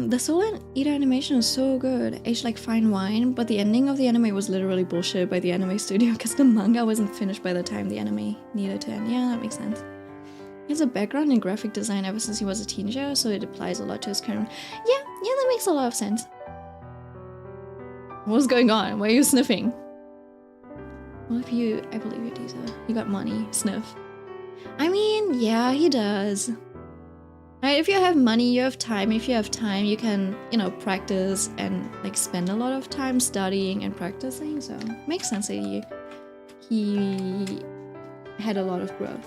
The Soul Eater animation is so good, aged like fine wine, but the ending of the anime was literally bullshit by the anime studio because the manga wasn't finished by the time the anime needed to end. Yeah, that makes sense. He has a background in graphic design ever since he was a teenager, so it applies a lot to his current. Yeah, that makes a lot of sense. What's going on? Why are you sniffing? Well, if you, I believe you, Disa. You got money, sniff. I mean, yeah, he does. Right, if you have money, you have time. If you have time, you can, you know, practice and like spend a lot of time studying and practicing. So it makes sense that he had a lot of growth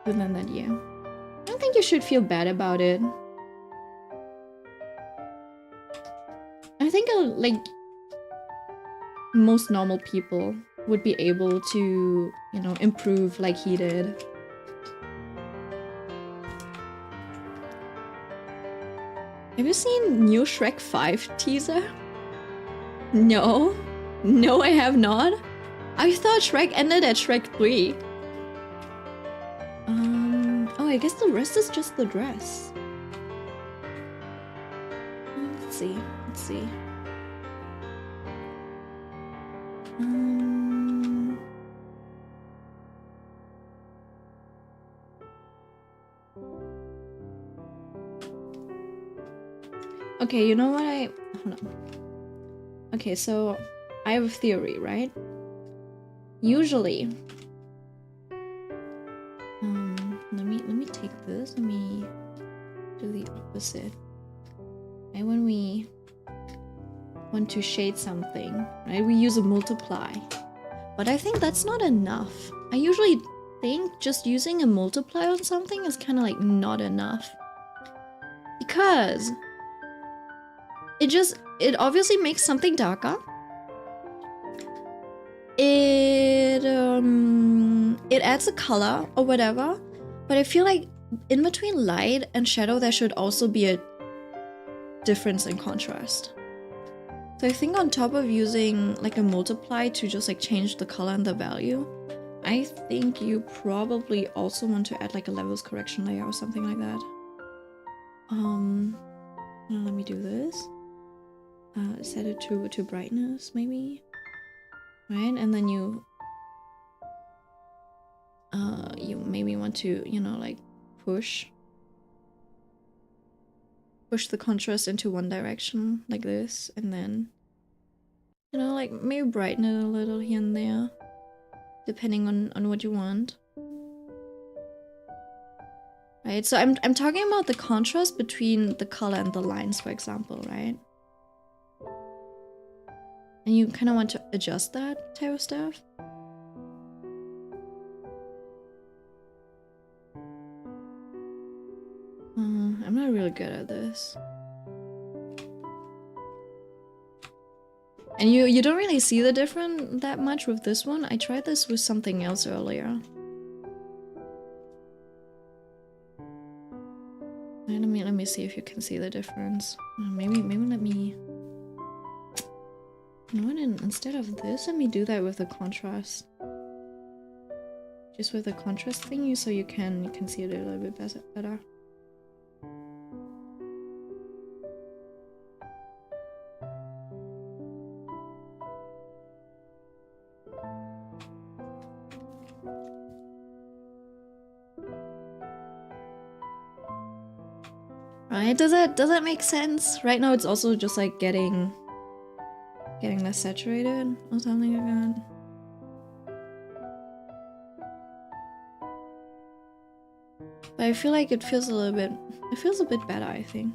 within that year. I don't think you should feel bad about it. I think like most normal people would be able to, you know, improve like he did. Have you seen new Shrek 5 teaser? No. No, I have not. I thought Shrek ended at Shrek 3. Oh, I guess the rest is just the dress. Let's see. Okay, you know what hold on. Okay, so I have a theory, right? Usually, let me take this. Let me do the opposite. And when we want to shade something, right, we use a multiply. But I think that's not enough. I usually think just using a multiply on something is kind of like not enough. Because it obviously makes something darker. It adds a color or whatever, but I feel like in between light and shadow there should also be a difference in contrast. So I think on top of using like a multiply to just like change the color and the value, I think you probably also want to add like a levels correction layer or something like that. Let me do this. Set it to brightness maybe, right? And then you maybe want to, you know, like push the contrast into one direction like this, and then, you know, like maybe brighten it a little here and there depending on what you want, right? So I'm talking about the contrast between the color and the lines, for example, right? And you kind of want to adjust that type of stuff. I'm not really good at this. And you don't really see the difference that much with this one. I tried this with something else earlier. Right, let me see if you can see the difference. Maybe let me. You know what? Instead of this, let me do that with the contrast. Just with the contrast thingy, so you can see it a little bit better. Right? Does that make sense? Right now, it's also just like getting less saturated or something like that. But I feel like it feels a bit better, I think.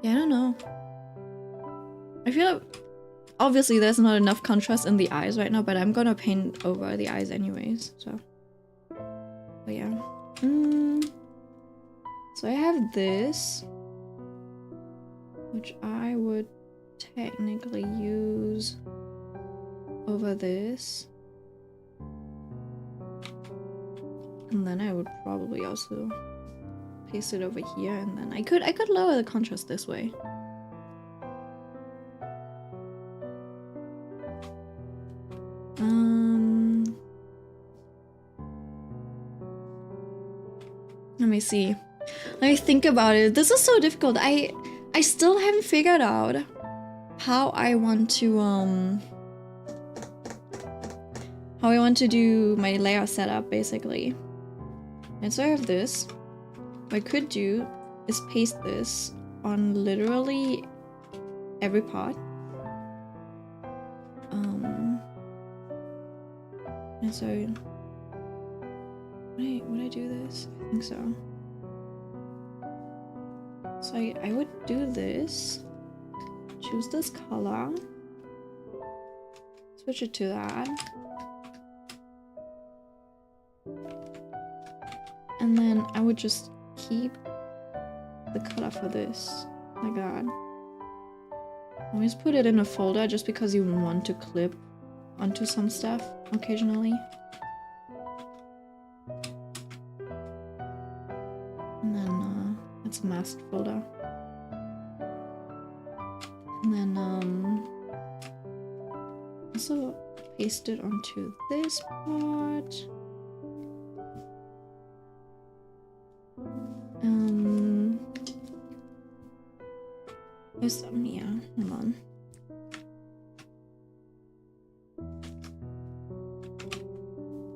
Yeah, I don't know. I feel obviously there's not enough contrast in the eyes right now, but I'm gonna paint over the eyes anyways, so. But yeah. So I have this, which I would technically use over this. And then I would probably also paste it over here, and then I could lower the contrast this way. Let me see. Let me think about it. This is so difficult. I still haven't figured out how I want to do my layer setup basically. And so I have this. What I could do is paste this on literally every part. And so would I do this? I think so. So I would do this. Choose this color. Switch it to that. And then I would just keep the color for this, like that. Always put it in a folder just because you want to clip onto some stuff occasionally. And then it's a masked folder. And then also paste it onto this part. There's some here. Hold on.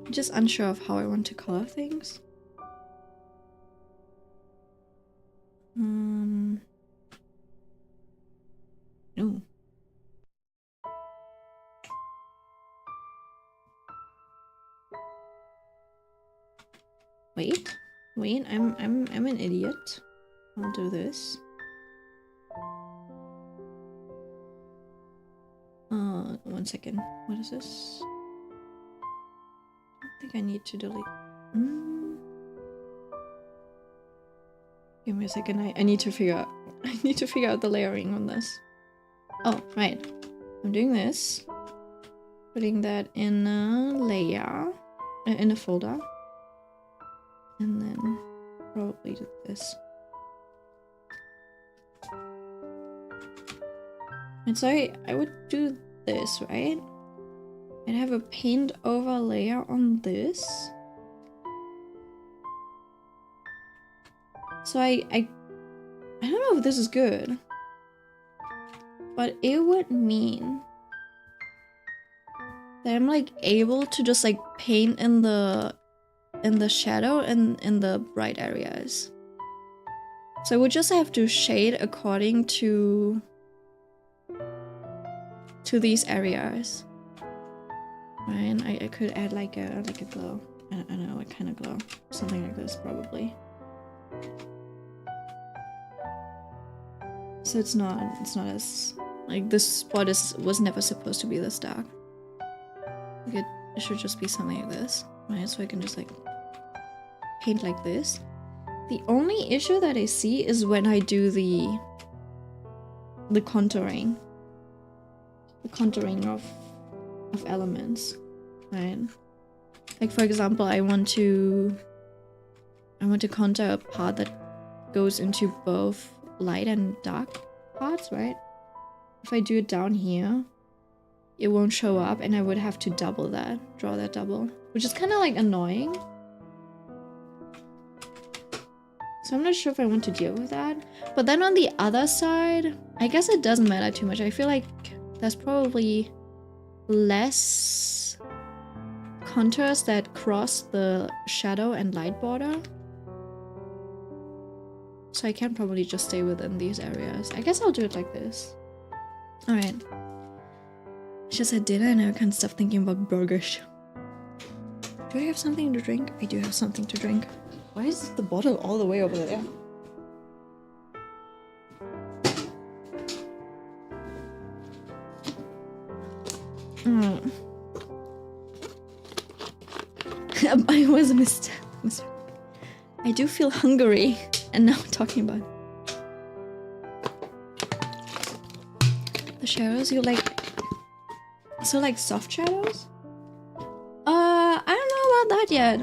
I'm just unsure of how I want to color things. No. Wait, I'm an idiot. I'll do this. 1 second. What is this? I think I need to delete. Give me a second. I need to figure out. I need to figure out the layering on this. Oh, right. I'm doing this. Putting that in a layer, in a folder, and then probably do this. And so I would do this, right? I'd have a paint over layer on this. So I don't know if this is good, but it would mean that I'm like able to just like paint in the shadow and in the bright areas. So I would just have to shade according to these areas. Right? I could add like a glow. I don't know what kind of glow. Something like this probably. So it's not as like this spot was never supposed to be this dark. Like it should just be something like this, right? So I can just like paint like this. The only issue that I see is when I do the contouring. The contouring of elements, right? Like for example, I want to contour a part that goes into both light and dark parts, right? If I do it down here, it won't show up, and I would have to double that, draw that double, which is kind of like annoying. So I'm not sure if I want to deal with that. But then on the other side, I guess it doesn't matter too much. I feel like there's probably less contours that cross the shadow and light border. So I can probably just stay within these areas. I guess I'll do it like this. Alright. Just had dinner and I can't stop thinking about burgers. Do I have something to drink? I do have something to drink. Why is the bottle all the way over there? Mm. I was a mistake. I do feel hungry, and now talking about the shadows. You like so like soft shadows? I don't know about that yet.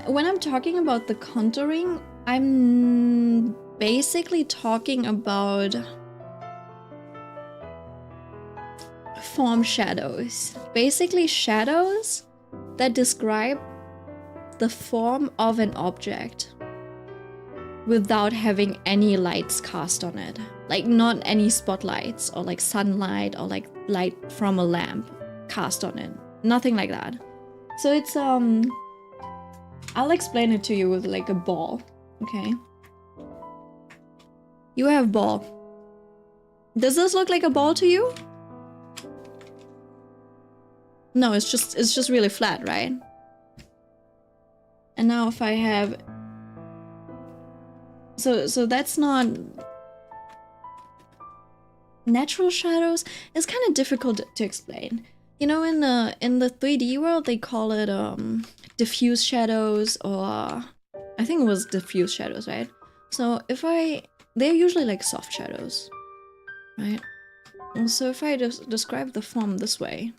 When I'm talking about the contouring, I'm basically talking about form shadows. Basically shadows that describe the form of an object without having any lights cast on it. Like not any spotlights or like sunlight or like light from a lamp cast on it. Nothing like that. So it's I'll explain it to you with like a ball, okay? You have ball. Does this look like a ball to you? No, it's just really flat, right? And now if I have so that's not natural shadows. It's kind of difficult to explain. You know, in the 3D world they call it diffuse shadows, or I think it was diffuse shadows, right? So they're usually like soft shadows, right? And so if I just describe the form this way,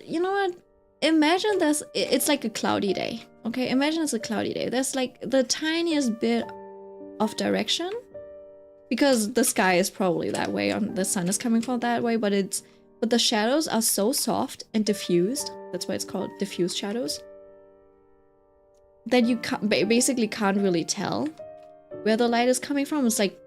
you know what? Imagine it's like a cloudy day, okay? Imagine it's a cloudy day. There's like the tiniest bit of direction, because the sky is probably that way, the sun is coming from that way, but the shadows are so soft and diffused, that's why it's called diffuse shadows, that you basically can't really tell where the light is coming from. It's like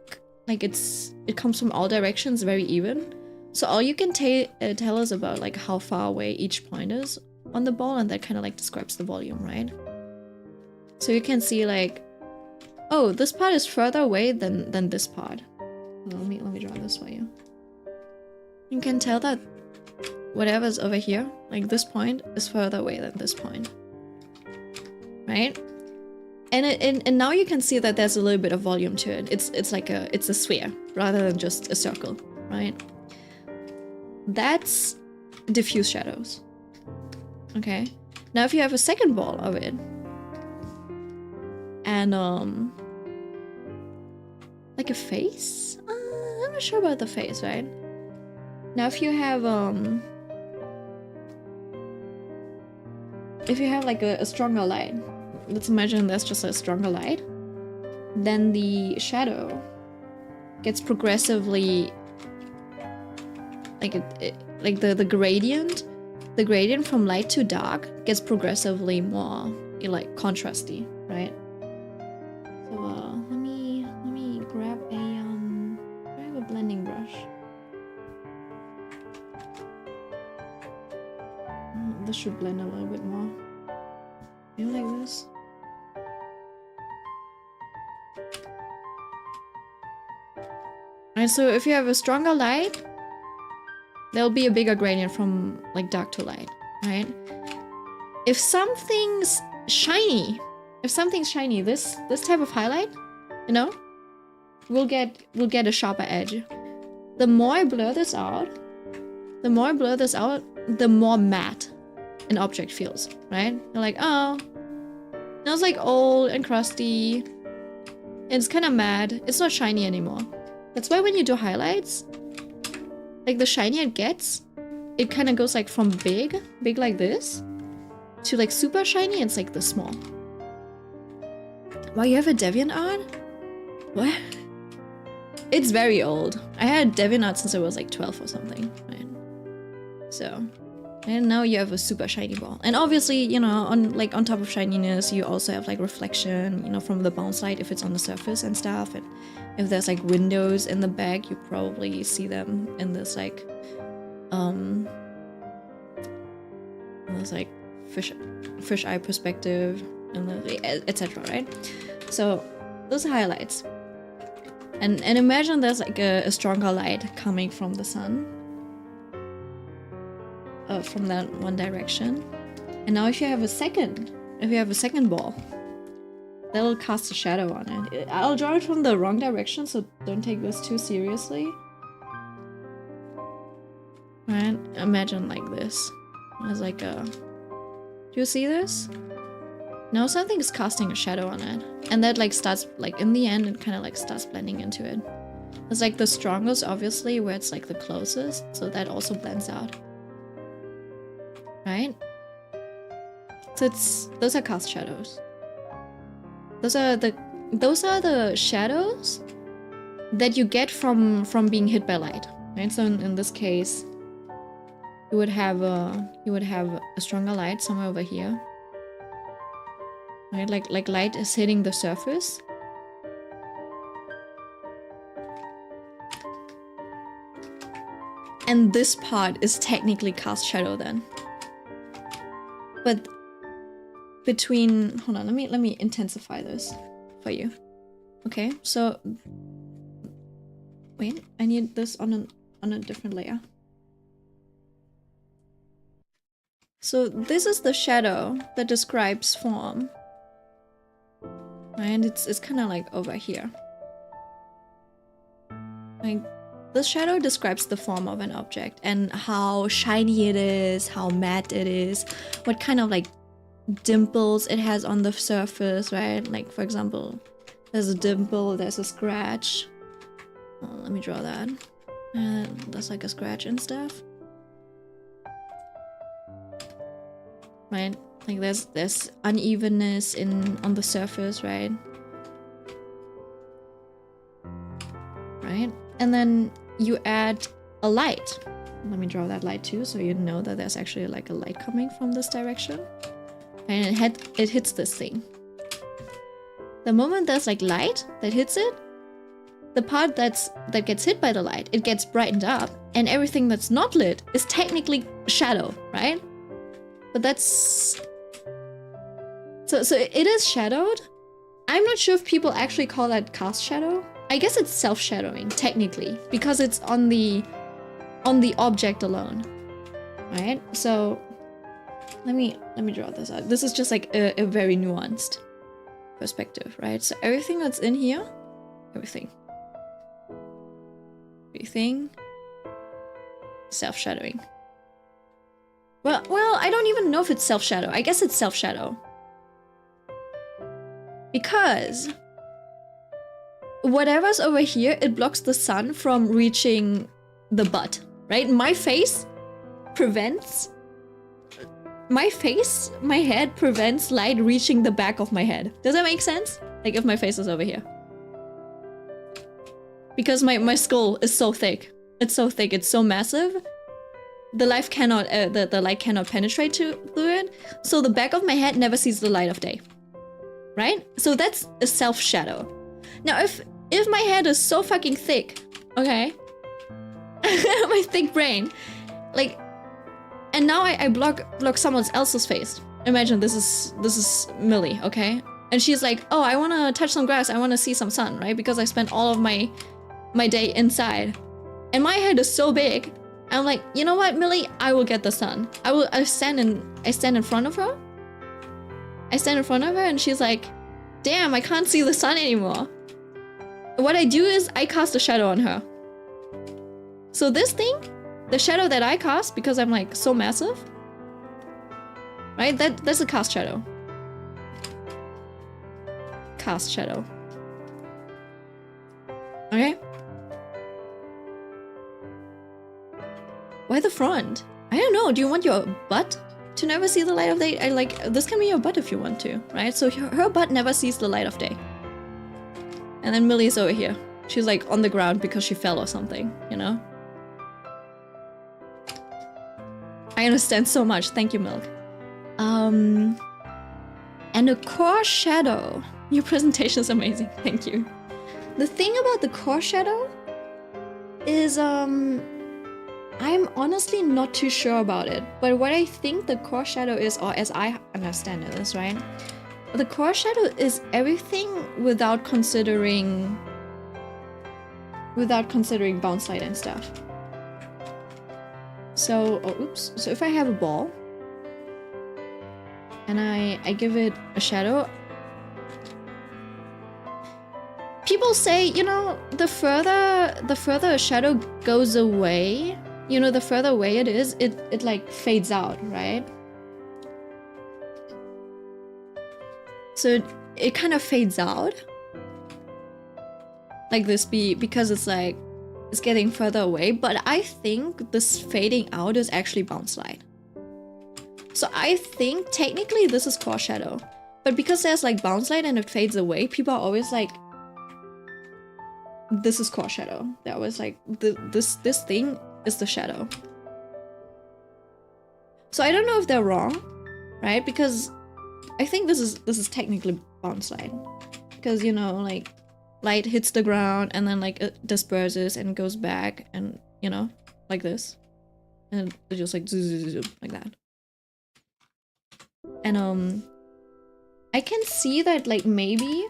it comes from all directions, very even. So all you can tell us about like how far away each point is on the ball, and that kind of like describes the volume, right? So you can see like, oh, this part is further away than this part. Let me draw this for you. You can tell that whatever's over here, like this point, is further away than this point, right? And now you can see that there's a little bit of volume to it. It's like it's a sphere rather than just a circle, right? That's diffuse shadows. Okay. Now if you have a second ball of it, and like a face? I'm not sure about the face, right? Now if you have like a stronger light, let's imagine there's just a stronger light, then the shadow gets progressively like the gradient from light to dark gets progressively more like contrasty, right? So let me grab a blending brush. This should blend a little bit more. You like this? Alright, so if you have a stronger light, there'll be a bigger gradient from like dark to light, right? If something's shiny, this type of highlight, you know, we'll get a sharper edge. The more I blur this out, the more matte an object feels, right? You're like, oh, now it's like old and crusty. It's kind of matte. It's not shiny anymore. That's why when you do highlights, like the shinier it gets, it kind of goes like from big like this, to like super shiny, it's like this small. Wow, you have a DeviantArt? What? It's very old. I had DeviantArt since I was like 12 or something, right? So, and now you have a super shiny ball. And obviously, you know, on top of shininess, you also have like reflection, you know, from the bounce light if it's on the surface and stuff. And if there's like windows in the back, you probably see them in this like fish eye perspective, and etc. Right? So those highlights. And imagine there's like a stronger light coming from the sun, from that one direction. And now if you have a second ball that'll cast a shadow on it. I'll draw it from the wrong direction, so don't take this too seriously. Right? Imagine like this. As like a... Do you see this? Now something is casting a shadow on it. And that like starts, like in the end, it kind of like starts blending into it. It's like the strongest, obviously, where it's like the closest. So that also blends out. Right? So it's... Those are cast shadows. Those are the shadows that you get from being hit by light. Right? So in this case, you would have a stronger light somewhere over here. Right? Like light is hitting the surface. And this part is technically cast shadow then. But between, hold on, let me intensify this for you. Okay, so wait, I need this on a different layer. So this is the shadow that describes form. And it's kind of like over here. Like, the shadow describes the form of an object and how shiny it is, how matte it is, what kind of like dimples it has on the surface, right? Like, for example, there's a dimple, there's a scratch. Let me draw that. And there's like a scratch and stuff. Right? Like there's unevenness on the surface, right? Right? And then you add a light. Let me draw that light too, so you know that there's actually like a light coming from this direction. And it hits this thing. The moment there's like light that hits it, the part that gets hit by the light, it gets brightened up, and everything that's not lit is technically shadow, right? But that's... So it is shadowed. I'm not sure if people actually call that cast shadow. I guess it's self-shadowing, technically, because it's on the object alone, right? So let me draw this out. This is just like a very nuanced perspective, right? So everything that's in here, everything, self-shadowing. Well, I don't even know if it's self-shadow. I guess it's self-shadow. Because whatever's over here, it blocks the sun from reaching the butt, right? My head prevents light reaching the back of my head. Does that make sense? Like if my face is over here. Because my skull is so thick. It's so thick, it's so massive. The light cannot penetrate through it. So the back of my head never sees the light of day. Right? So that's a self-shadow. Now if my head is so fucking thick, okay? My thick brain, like, and now I block someone else's face. Imagine this is Millie, okay? And she's like, oh, I wanna touch some grass, I wanna see some sun, right? Because I spent all of my day inside. And my head is so big, I'm like, you know what, Millie? I will get the sun. I stand in front of her. And she's like, damn, I can't see the sun anymore. What I do is I cast a shadow on her. So this thing, the shadow that I cast, because I'm like so massive, right? That's a cast shadow. Cast shadow. Okay? Why the front? I don't know. Do you want your butt to never see the light of day? This can be your butt if you want to, right? So her butt never sees the light of day. And then Millie's over here. She's like on the ground because she fell or something, you know? I understand so much. Thank you, Milk. And a core shadow. Your presentation is amazing. Thank you. The thing about the core shadow is, I'm honestly not too sure about it. But what I think the core shadow is, or as I understand it is, right? The core shadow is everything without considering bounce light and stuff. So, oops. So if I have a ball and I give it a shadow, People say, you know, the further a shadow goes away, you know, the further away it is, it like fades out, right? So it kind of fades out like this because it's like it's getting further away. But I think this fading out is actually bounce light. So I think technically this is core shadow, but because there's like bounce light and it fades away, people are always like, this is core shadow. They're always like, this thing is the shadow. So I don't know if they're wrong, right? Because I think this is technically bounce light, because, you know, like light hits the ground and then like it disperses and goes back, and, you know, like this, and it just like like that. And I can see that, like, maybe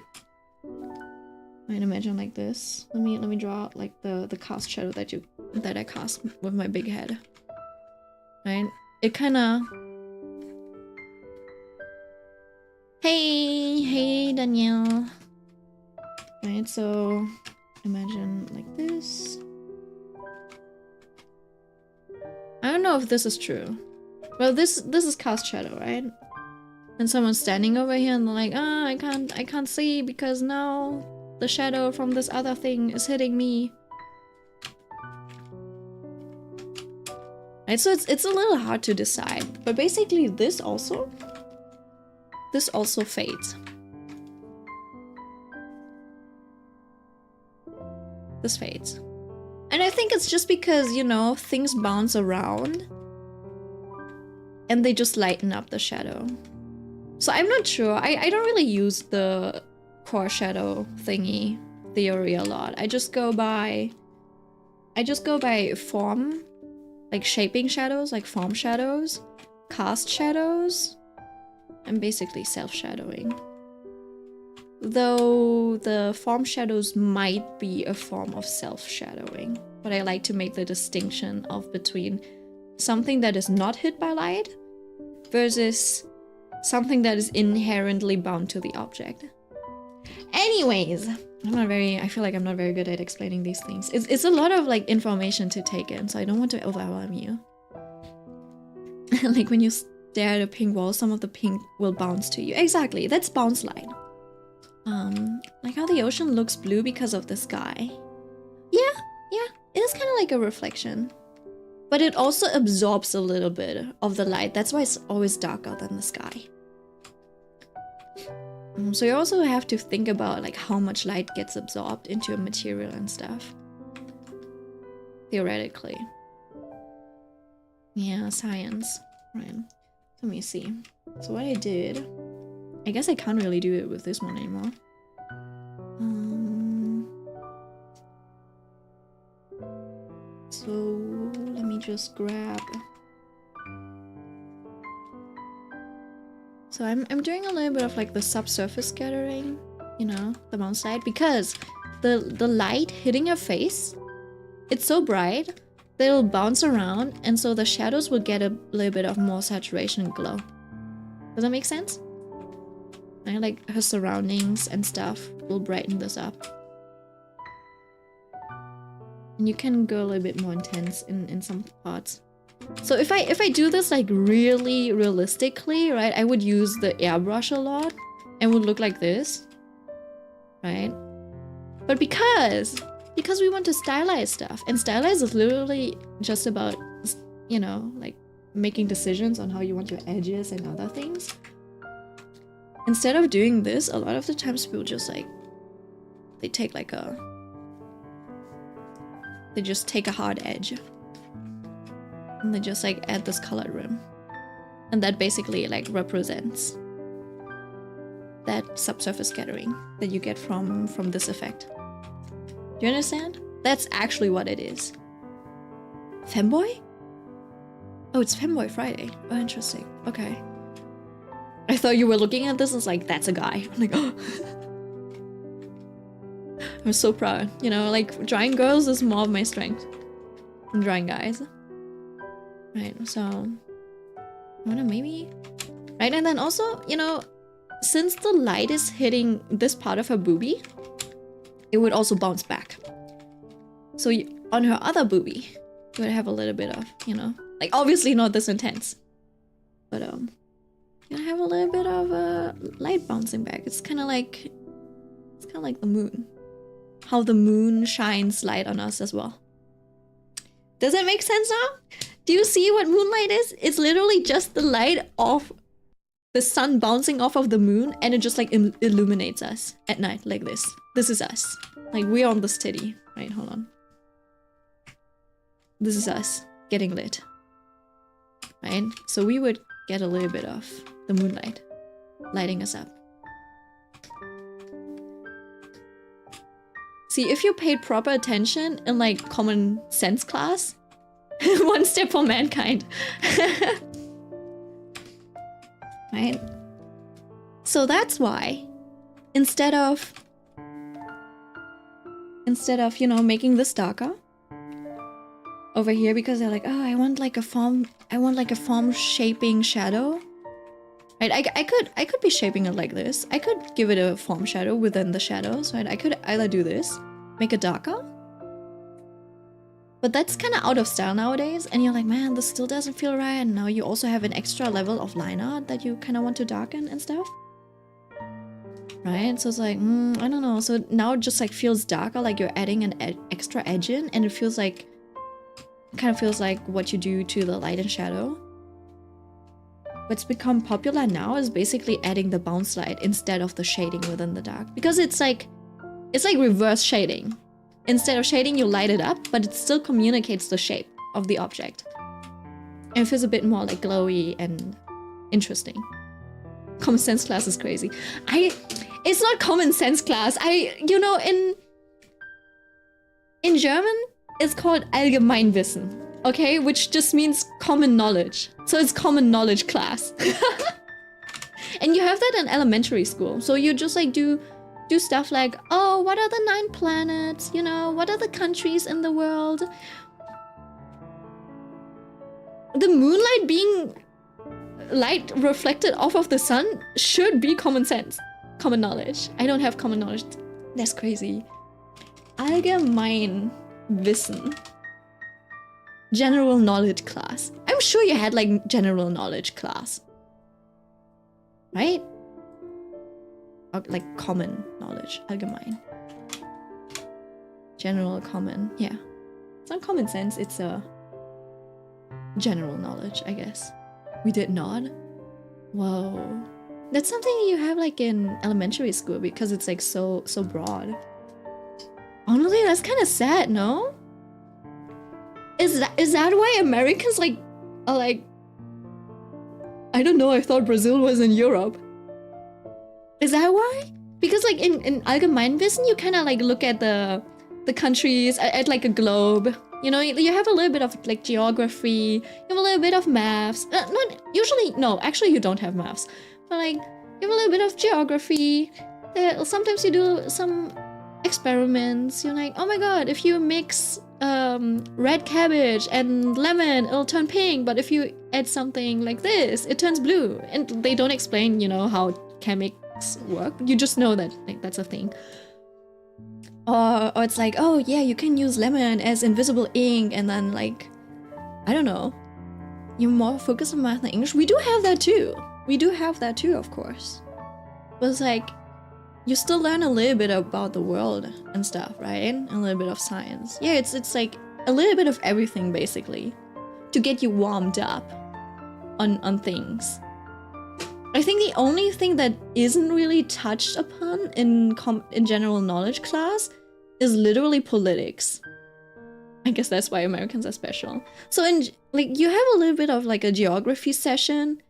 I imagine like this. Let me draw like the cast shadow that I cast with my big head. Right? It kind of. Hey Danielle. Right, so imagine like this. I don't know if this is true. Well, this is cast shadow, right? And someone's standing over here and they're like, I can't see because now the shadow from this other thing is hitting me. Right, so it's a little hard to decide. But basically this also fades. This fades. And I think it's just because, you know, things bounce around and they just lighten up the shadow. So I'm not sure. I don't really use the core shadow thingy theory a lot. I just go by form, like shaping shadows, like form shadows, cast shadows, and basically self-shadowing. Though the form shadows might be a form of self-shadowing, but I like to make the distinction of between something that is not hit by light versus something that is inherently bound to the object. Anyways, I feel like I'm not very good at explaining these things. It's a lot of like information to take in, so I don't want to overwhelm you. Like when you stare at a pink wall, some of the pink will bounce to you. Exactly, that's bounce light. Like how the ocean looks blue because of the sky. Yeah, it is kind of like a reflection. But it also absorbs a little bit of the light. That's why it's always darker than the sky. So you also have to think about like how much light gets absorbed into a material and stuff. Theoretically. Yeah, science. Right. Let me see. So what I did... I guess I can't really do it with this one anymore. So let me just grab. So I'm doing a little bit of like the subsurface scattering, you know, the bounce light, because the light hitting your face, it's so bright that it'll bounce around, and so the shadows will get a little bit of more saturation and glow. Does that make sense? Right? Like her surroundings and stuff will brighten this up. And you can go a little bit more intense in some parts. So if I do this like really realistically, right, I would use the airbrush a lot and would look like this, right? But because we want to stylize stuff, and stylize is literally just about, you know, like making decisions on how you want your edges and other things. Instead of doing this, a lot of the times people just like, they just take a hard edge and they just like add this colored rim, and that basically like represents that subsurface scattering that you get from this effect. Do you understand? That's actually what it is. Femboy? Oh, it's Femboy Friday. Oh, interesting. Okay. I thought you were looking at this as like, that's a guy. I'm like, oh. I'm so proud. You know, like drawing girls is more of my strength than drawing guys. Right, so I wanna maybe... Right, and then also, you know, since the light is hitting this part of her boobie, it would also bounce back. So on her other boobie, you would have a little bit of, you know, like obviously not this intense, but you have a little bit of light bouncing back. It's kind of like the moon, how the moon shines light on us as well. Does that make sense now? Do you see what moonlight is? It's literally just the light of the sun bouncing off of the moon, and it just like illuminates us at night like this. This is us. Like we're on this titty. Right, hold on. This is us getting lit. Right? So we would get a little bit of the moonlight lighting us up. See, if you paid proper attention in like common sense class, one step for mankind. Right? So that's why instead of, you know, making this darker over here, because they're like, oh, I want like a form shaping shadow. Right? I could be shaping it like this. I could give it a form shadow within the shadows, right? I could either do this, make it darker. But that's kind of out of style nowadays, and you're like, man, this still doesn't feel right. And now you also have an extra level of line art that you kind of want to darken and stuff. Right? So it's like, I don't know. So now it just like feels darker, like you're adding an extra edge in, and it feels like, kind of feels like what you do to the light and shadow. What's become popular now is basically adding the bounce light instead of the shading within the dark, because it's like reverse shading. Instead of shading, you light it up, but it still communicates the shape of the object. And it feels a bit more like glowy and interesting. Common sense class is crazy. It's not common sense class. You know, in German, it's called Allgemeinwissen. Okay, which just means common knowledge. So it's common knowledge class. And you have that in elementary school. So you just like do stuff like, oh, what are the 9 planets? You know, what are the countries in the world? The moonlight being light reflected off of the sun should be common sense. Common knowledge. I don't have common knowledge. That's crazy. Allgemeinwissen. General knowledge class. I'm sure you had like general knowledge class. Right? Or, like common knowledge. Allgemein. General common. Yeah. It's not common sense, it's a general knowledge, I guess. We did not? Whoa. That's something you have like in elementary school because it's like so broad. Honestly, that's kind of sad, no? Is that why Americans like are like, I don't know, I thought Brazil was in Europe. Is that why? Because like in Allgemeinwissen, you kind of like look at the countries at like a globe. You know, you have a little bit of like geography, you have a little bit of maths. Not usually, no, actually you don't have maths. But like, you have a little bit of geography. Sometimes you do some experiments. You're like, oh my god, if you mix red cabbage and lemon, it'll turn pink. But if you add something like this, it turns blue. And they don't explain, you know, how chemics work. You just know that like that's a thing. Or it's like, oh yeah, you can use lemon as invisible ink, and then like, I don't know. You're more focused on math and English. We do have that too. We do have that too, of course. But it's like, you still learn a little bit about the world and stuff, right? A little bit of science. Yeah, it's like a little bit of everything basically to get you warmed up on things. I think the only thing that isn't really touched upon in general knowledge class is literally politics. I guess that's why Americans are special. So like you have a little bit of like a geography section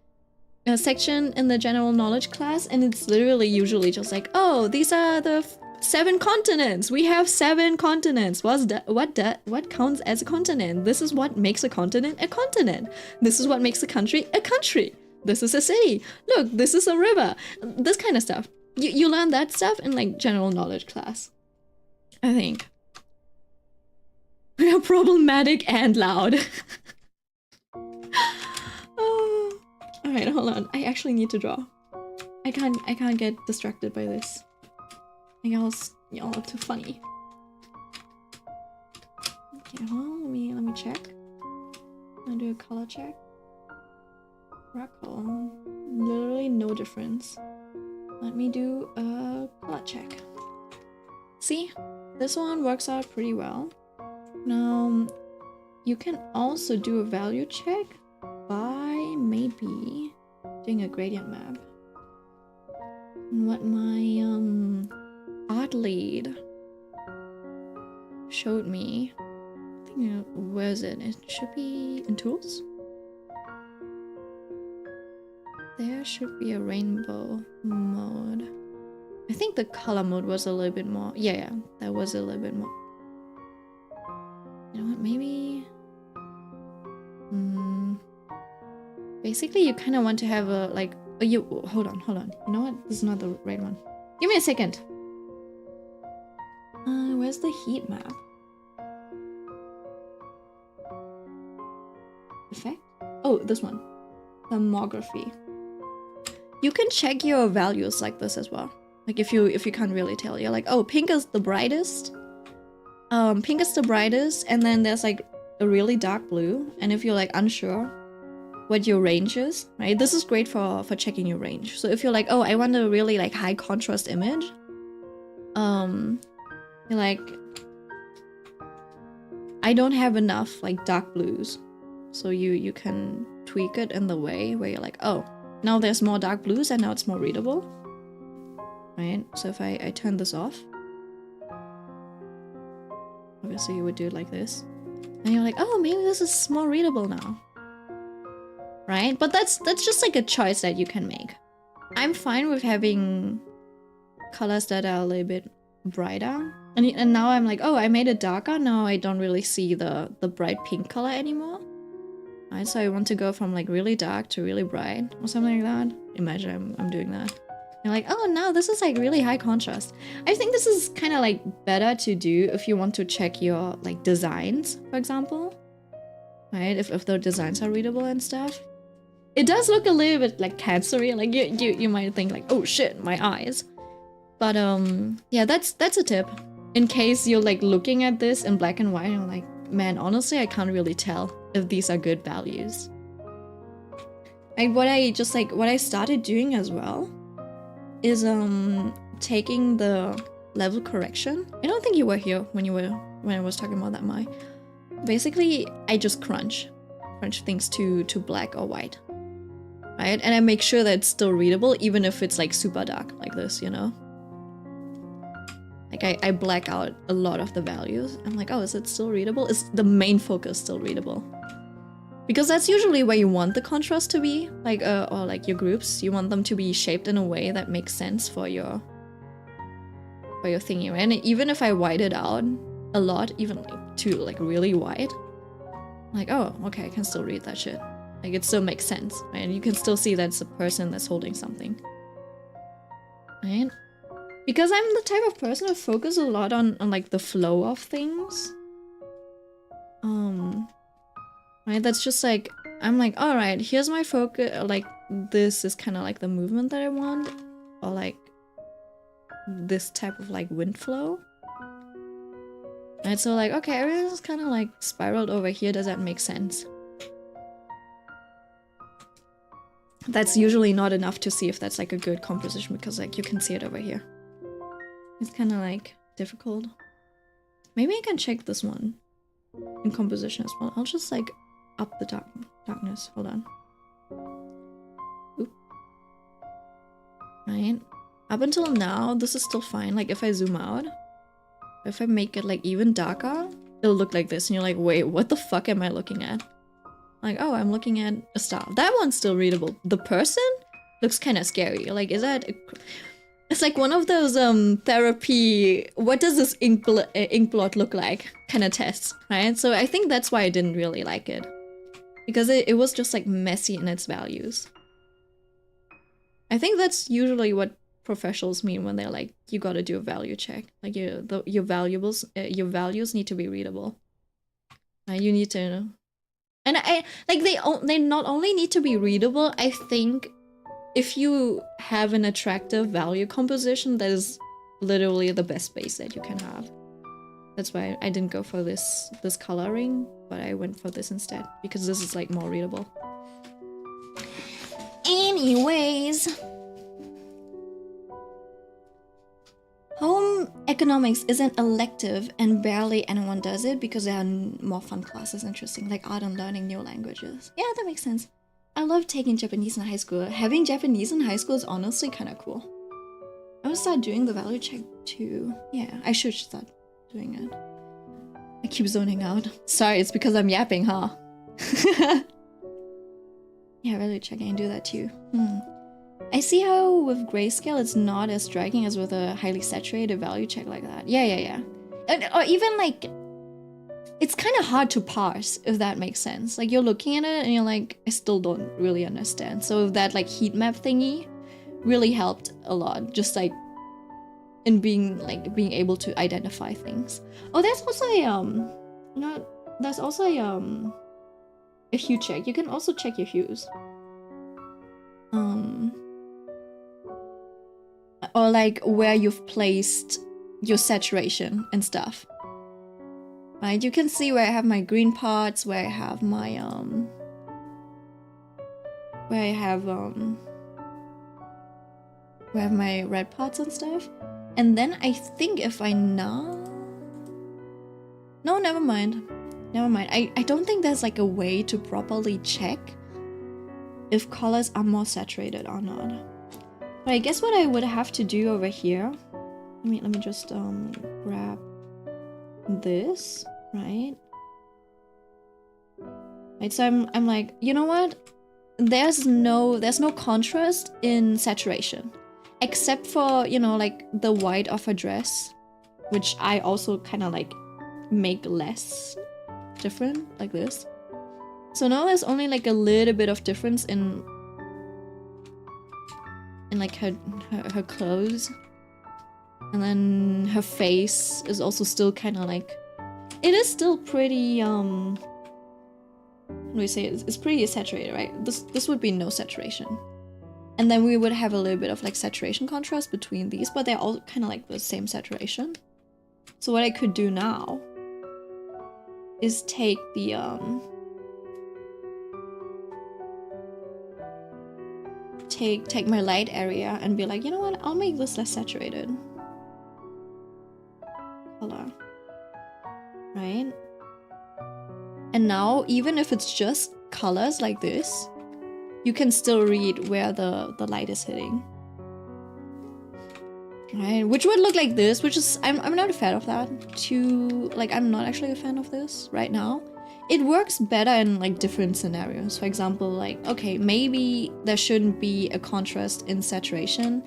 in the general knowledge class, and it's literally usually just like, oh, these are the 7 continents. We have 7 continents. What counts as a continent? This is what makes a continent a continent. This is what makes a country a country. This is a city. Look, this is a river. This kind of stuff. You learn that stuff in like general knowledge class, I think. We are problematic and loud. Oh. Alright, hold on. I actually need to draw. I can't get distracted by this. Y'all are too funny. Okay, well, let me check. I'll do a color check. Rockle. Literally no difference. Let me do a color check. See? This one works out pretty well. Now, you can also do a value check by maybe doing a gradient map. And what my art lead showed me, I think, where is it? It should be in tools. There should be a rainbow mode. I think the color mode was a little bit more. Yeah, that was a little bit more. You know what? Maybe. Basically, you kind of want to have a like. Oh, hold on. You know what? This is not the right one. Give me a second. Where's the heat map? Effect? Oh, this one. Thermography. You can check your values like this as well. Like if you can't really tell, you're like, oh, pink is the brightest. Pink is the brightest, and then there's like a really dark blue. And if you're like unsure what your range is, right? This is great for checking your range. So if you're like, oh, I want a really like high contrast image, you're like, I don't have enough like dark blues. So you can tweak it in the way where you're like, oh, now there's more dark blues and now it's more readable. Right? So if I turn this off, obviously you would do it like this. And you're like, oh, maybe this is more readable now. Right? But that's just like a choice that you can make. I'm fine with having colors that are a little bit brighter. And now I'm like, oh, I made it darker. Now I don't really see the bright pink color anymore. Right? So I want to go from like really dark to really bright or something like that. Imagine I'm doing that. You're like, oh, no, this is like really high contrast. I think this is kind of like better to do if you want to check your like designs, for example. Right? If the designs are readable and stuff. It does look a little bit like cancery. Like you might think like, oh shit, my eyes. But yeah, that's a tip. In case you're like looking at this in black and white and you're like, man, honestly, I can't really tell if these are good values. Like what I started doing as well is taking the level correction. I don't think you were here when I was talking about that, Mai. Basically, I just crunch things to black or white. Right? And I make sure that it's still readable, even if it's like super dark like this, you know? Like I black out a lot of the values. I'm like, oh, is it still readable? Is the main focus still readable? Because that's usually where you want the contrast to be, like or like your groups. You want them to be shaped in a way that makes sense for your thingy, right? And even if I white it out a lot, even like to like really white, I'm like, oh, okay, I can still read that shit. Like it still makes sense, right? And you can still see that's a person that's holding something, right? Because I'm the type of person who focuses a lot on like the flow of things. Right? That's just like, I'm like, all right, here's my focus. Like this is kind of like the movement that I want, or like this type of like wind flow. And so like, okay, everything's kind of like spiraled over here. Does that make sense? That's usually not enough to see if that's like a good composition because like you can see it over here. It's kind of like difficult. Maybe I can check this one in composition as well. I'll just like up the darkness. Hold on. Oop. Right. Up until now, this is still fine. Like if I zoom out, if I make it like even darker, it'll look like this. And you're like, wait, what the fuck am I looking at? Like, oh, I'm looking at a star. That one's still readable. The person looks kind of scary. Like, is that... It's like one of those therapy, what does this ink blot look like kind of tests, right? So I think that's why I didn't really like it. Because it was just like messy in its values. I think that's usually what professionals mean when they're like, you gotta do a value check. Like your values need to be readable. You need to... And they not only need to be readable, I think if you have an attractive value composition that is literally the best base that you can have. That's why I didn't go for this coloring, but I went for this instead, because this is like more readable. Anyways, home economics is an elective and barely anyone does it because there are more fun classes interesting, like art and learning new languages. Yeah, that makes sense. I love taking Japanese in high school. Having Japanese in high school is honestly kind of cool. I would start doing the value check too. Yeah, I should start doing it. I keep zoning out. Sorry, it's because I'm yapping, huh? Yeah, value check, I can do that too. I see how with grayscale it's not as striking as with a highly saturated value check like that. Yeah. Or even like, it's kind of hard to parse, if that makes sense. Like you're looking at it and you're like, I still don't really understand. So that like heat map thingy really helped a lot. Just like in being able to identify things. Oh, there's also a there's also a hue check. You can also check your hues. Or like where you've placed your saturation and stuff. Right, you can see where I have my green parts, where I have my where I have my red parts and stuff. And then I think if I no, never mind. I don't think there's like a way to properly check if colors are more saturated or not. But I guess what I would have to do over here, let me just grab this, right? Right, so I'm like, you know what? There's no contrast in saturation. Except for, you know, like the white of her dress, which I also kind of like make less different, like this. So now there's only like a little bit of difference in like her clothes. And then her face is also still kind of like, it is still pretty, how do we say it? It's pretty saturated, right? This would be no saturation. And then we would have a little bit of like saturation contrast between these, but they're all kind of like the same saturation. So what I could do now is take the take my light area and be like, you know what, I'll make this less saturated color, right? And now even if it's just colors like this, you can still read where the light is hitting, right? Which would look like this, which is I'm not a fan of that. I'm not actually a fan of this right now. It works better in like different scenarios. For example, like, okay, maybe there shouldn't be a contrast in saturation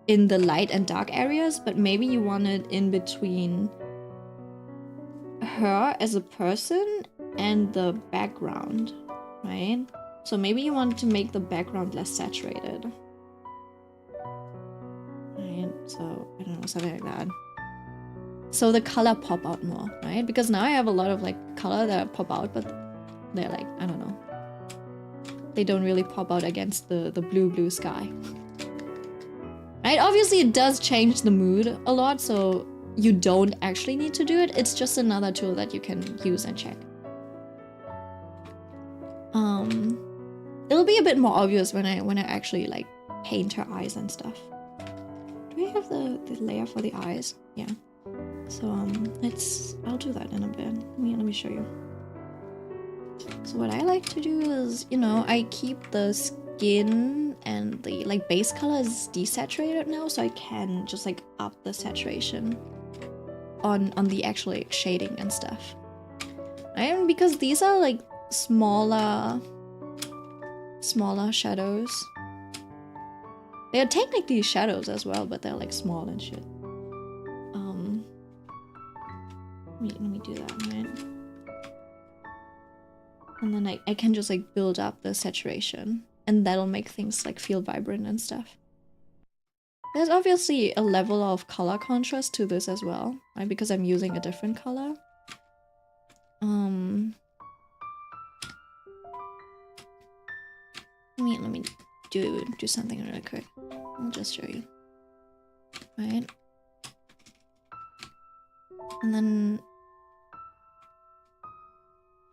in the light and dark areas, but maybe you want it in between her as a person and the background, right? So maybe you want to make the background less saturated. Right, so I don't know, something like that. So the color pop out more, right? Because now I have a lot of like color that pop out, but they're like, I don't know. They don't really pop out against the blue sky. Right, obviously it does change the mood a lot, so you don't actually need to do it. It's just another tool that you can use and check. It'll be a bit more obvious when I actually like paint her eyes and stuff. Do I have the layer for the eyes? Yeah. So I'll do that in a bit. Let me show you. So what I like to do is, you know, I keep the skin and the like base color is desaturated now, so I can just like up the saturation on the actual like, shading and stuff. And because these are like smaller shadows. They are technically shadows as well, but they're like small and shit. Let me do that, right? And then I can just like build up the saturation, and that'll make things like feel vibrant and stuff. There's obviously a level of color contrast to this as well, right? Because I'm using a different color. Let me do something really quick. I'll just show you. Right? And then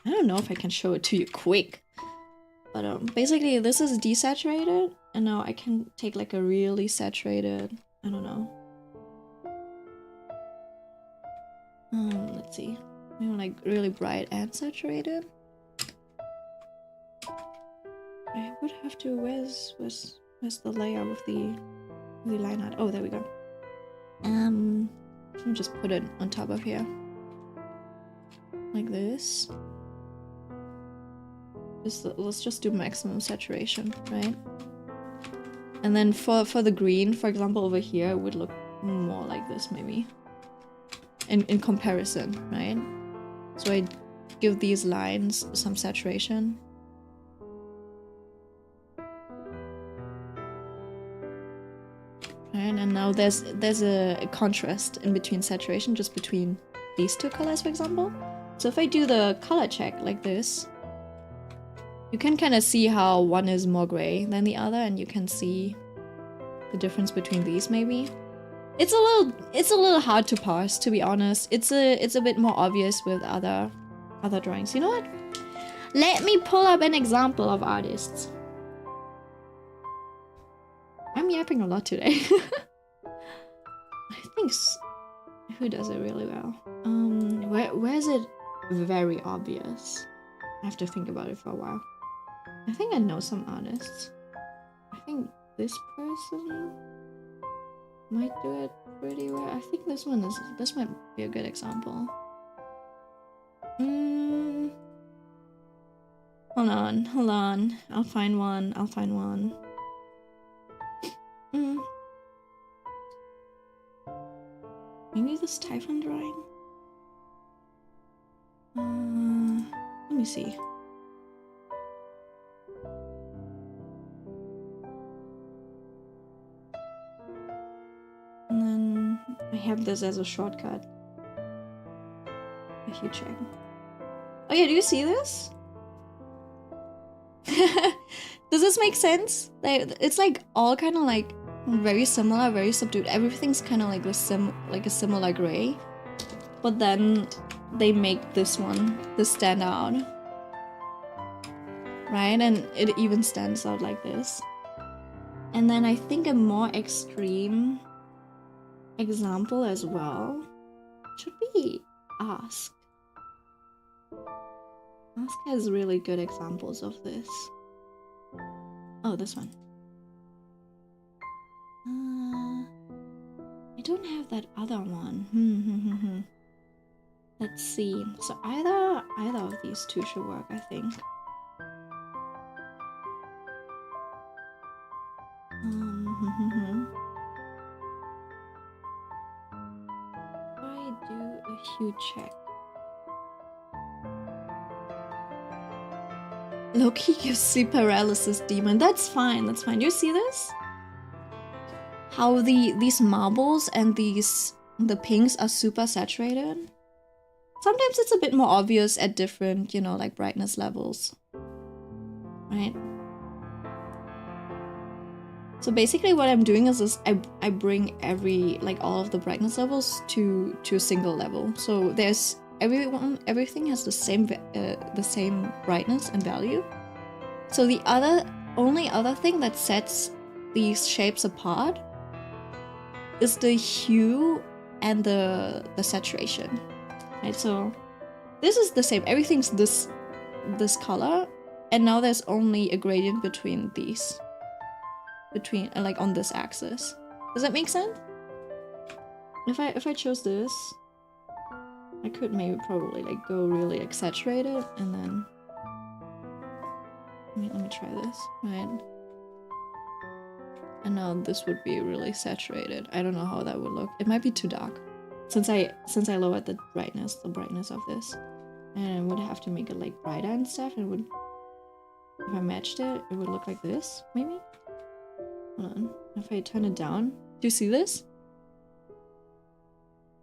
I don't know if I can show it to you quick, but basically this is desaturated, and now I can take like a really saturated, I don't know. Let's see, maybe like really bright and saturated. I would have to, where's the layer of the line art? Oh, there we go. Let me just put it on top of here. Like this. Let's just do maximum saturation, right? And then for the green, for example, over here, it would look more like this, maybe. In comparison, right? So I give these lines some saturation. Right, and now there's a contrast in between saturation, just between these two colors, for example. So if I do the color check like this, you can kind of see how one is more gray than the other, and you can see the difference between these maybe. It's a little hard to parse, to be honest. It's a bit more obvious with other drawings. You know what? Let me pull up an example of artists. I'm yapping a lot today. I think who does it really well? Where is it very obvious? I have to think about it for a while. I think I know some artists. I think this person might do it pretty well. I think this might be a good example. Hold on. I'll find one. Maybe this Typhon drawing? Let me see. And then I have this as a shortcut. If you check. Oh yeah, do you see this? Does this make sense? It's like all kind of like very similar, very subdued. Everything's kind of like a similar gray, but then they make this stand out, right? And it even stands out like this. And then I think a more extreme example as well should be Ask. Ask has really good examples of this. Oh, this one. I don't have that other one. Let's see. So either of these two should work, I think. If I do a hue check. Loki gives sleep paralysis demon. That's fine. You see this? How these marbles and the pinks are super saturated. Sometimes it's a bit more obvious at different, like brightness levels, right? So basically what I'm doing is I bring all of the brightness levels to a single level. So there's everything has the same brightness and value. So the only other thing that sets these shapes apart is the hue and the saturation, right? So this is the same. Everything's this color, and now there's only a gradient between these, like on this axis. Does that make sense? If I chose this, I could probably like go really saturated, and then let me try this, right? And now this would be really saturated. I don't know how that would look. It might be too dark, since I lowered the brightness of this, and I would have to make it like brighter and stuff. And if I matched it, it would look like this, maybe. Hold on. If I turn it down, do you see this?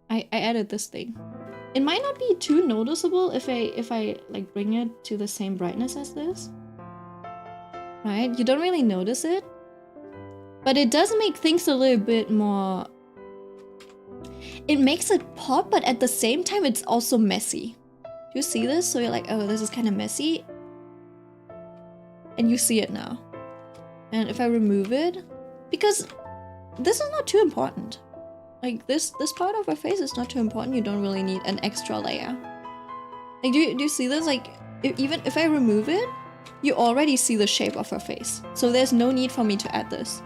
I added this thing. It might not be too noticeable if I like bring it to the same brightness as this, right? You don't really notice it. But it does make things a little bit more... it makes it pop, but at the same time, it's also messy. Do you see this? So you're like, oh, this is kind of messy. And you see it now. And if I remove it, because this is not too important. Like this part of her face is not too important. You don't really need an extra layer. Like, do you see this? Like, even if I remove it, you already see the shape of her face. So there's no need for me to add this.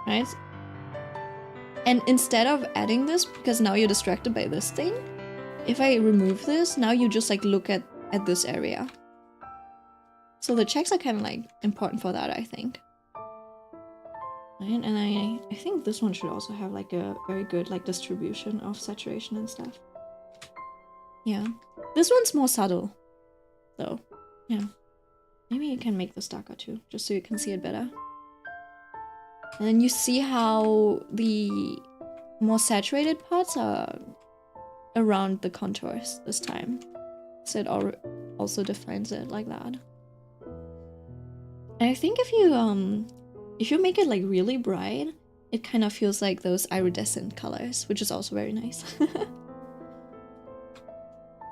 Right? And instead of adding this, because now you're distracted by this thing, if I remove this, now you just like look at this area. So the checks are kind of like important for that, I think. Right? And I think this one should also have like a very good like distribution of saturation and stuff. Yeah. This one's more subtle, though. Yeah. Maybe you can make this darker too, just so you can see it better. And then you see how the more saturated parts are around the contours this time. So it also defines it like that. And I think if you make it like really bright, it kind of feels like those iridescent colors, which is also very nice.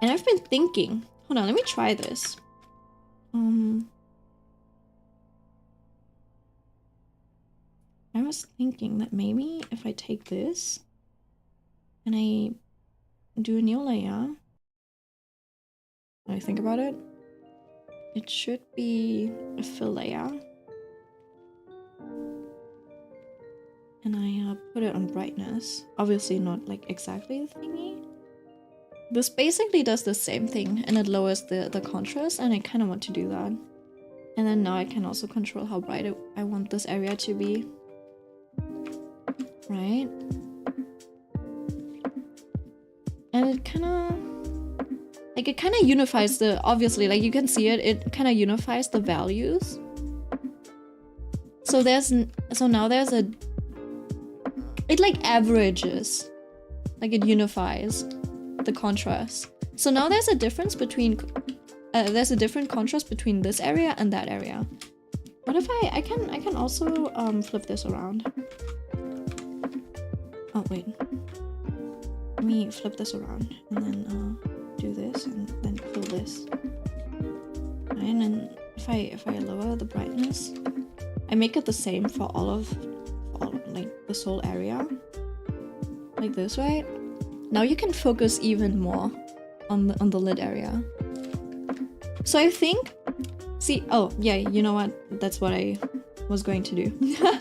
And I've been thinking, hold on, let me try this. I was thinking that maybe if I take this and I do a new layer, when I think about it, it should be a fill layer. And I put it on brightness. Obviously not like exactly the thingy. This basically does the same thing and it lowers the contrast, and I kind of want to do that. And then now I can also control how bright I want this area to be. Right? And it kind of unifies the, obviously, like you can see it kind of unifies the values. So now there's a, it like averages, like it unifies the contrast. So now there's a difference between, there's a different contrast between this area and that area. What if I can also flip this around? Oh wait, let me flip this around and then do this and then fill this. Right, and then if I lower the brightness, I make it the same for all like this whole area, like this, right? Now you can focus even more on the lid area. So I think, see, oh yeah, you know what? That's what I was going to do.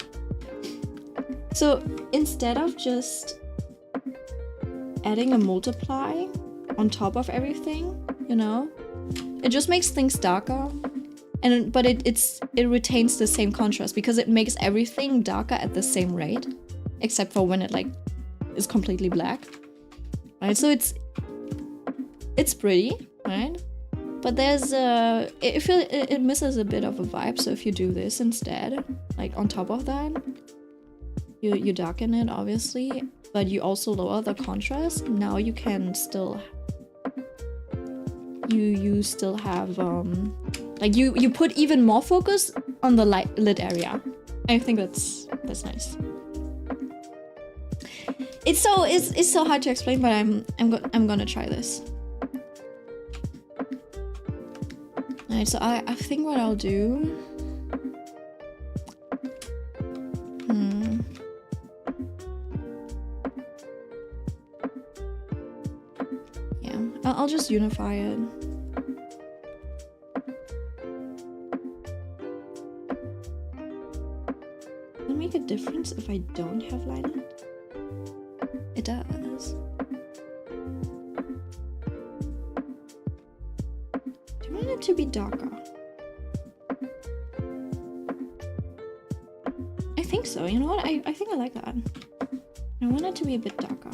So instead of just adding a multiply on top of everything, you know, it just makes things darker, but it retains the same contrast because it makes everything darker at the same rate, except for when it like is completely black, right? So it's pretty, right? But there's it misses a bit of a vibe. So if you do this instead, like on top of that, you darken it obviously, but you also lower the contrast. Now you can still you still have like you put even more focus on the lid area. I think that's nice. It's so hard to explain, but I'm gonna try this. Alright, so I think what I'll do. Yeah, I'll just unify it. Does it make a difference if I don't have line? It does. Do you want it to be darker? I think so. You know what? I think I like that. I want it to be a bit darker.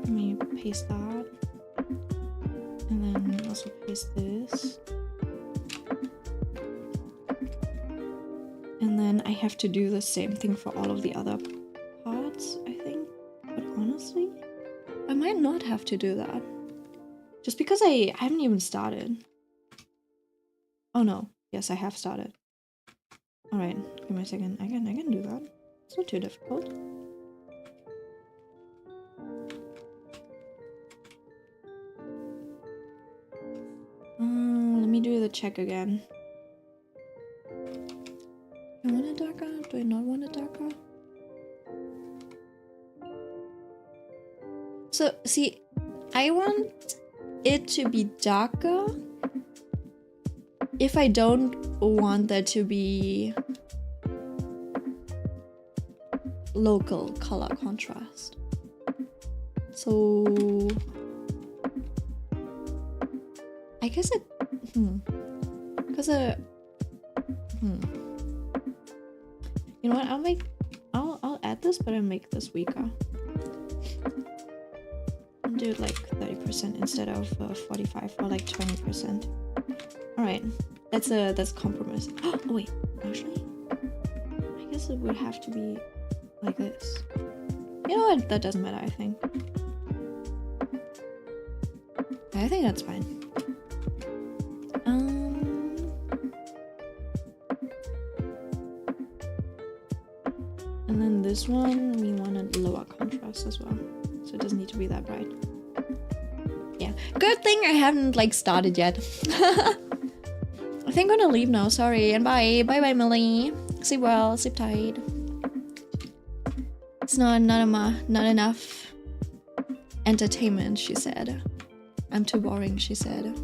Let me paste that. And then also paste this. And then I have to do the same thing for all of the other parts, I think. But honestly, I might not have to do that. Just because I haven't even started. Oh no. Yes, I have started. Alright, give me a second. I can do that. It's not too difficult. Let me do the check again. Do I want it darker? Do I not want it darker? So, see, I want it to be darker if I don't want there to be local color contrast. So I guess it because you know what, I'll add this, but I'll make this weaker. I'll do it like 30% instead of 45 or like 20%. Alright, that's a compromise. Oh wait, actually I guess it would have to be like this. You know what, that doesn't matter. I think that's fine. And then this one, we want a lower contrast as well, so it doesn't need to be that bright. Yeah, good thing I haven't like started yet. I think I'm gonna leave now, sorry, and bye bye Millie. Sleep well, sleep tight. It's not enough entertainment, she said. I'm too boring, she said.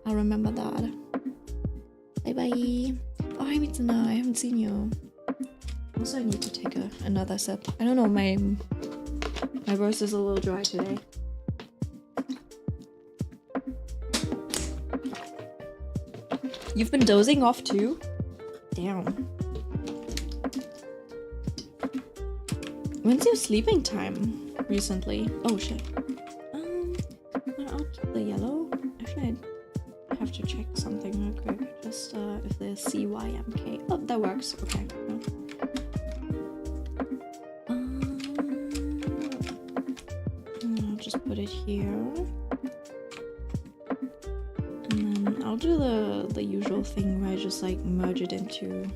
I'll remember that. Bye bye. Oh, hi Mitsuna, I haven't seen you. Also, I need to take another sip. I don't know, my voice is a little dry today. You've been dozing off too? Damn. When's your sleeping time recently? Oh shit. I'll keep the yellow. Actually, I have to check something real quick. Just if there's CYMK. Oh, that works. Okay. No. I'll just put it here. And then I'll do the usual thing where I just like merge it into.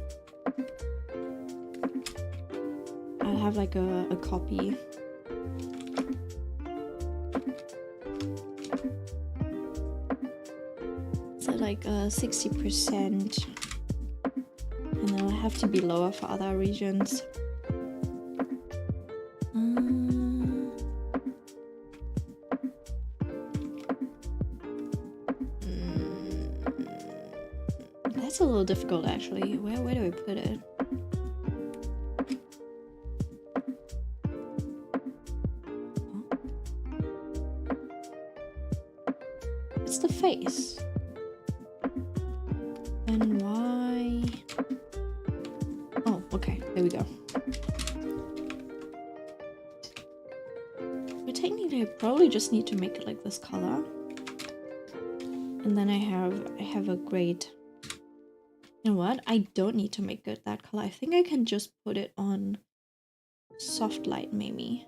I'll have like a copy. So like 60%, and then it'll have to be lower for other regions. That's a little difficult actually. Where do I put it? It's the face. Then why? Oh, okay, there we go. But technically I probably just need to make it like this color. And then I have a great. You know what? I don't need to make it that color. I think I can just put it on soft light maybe.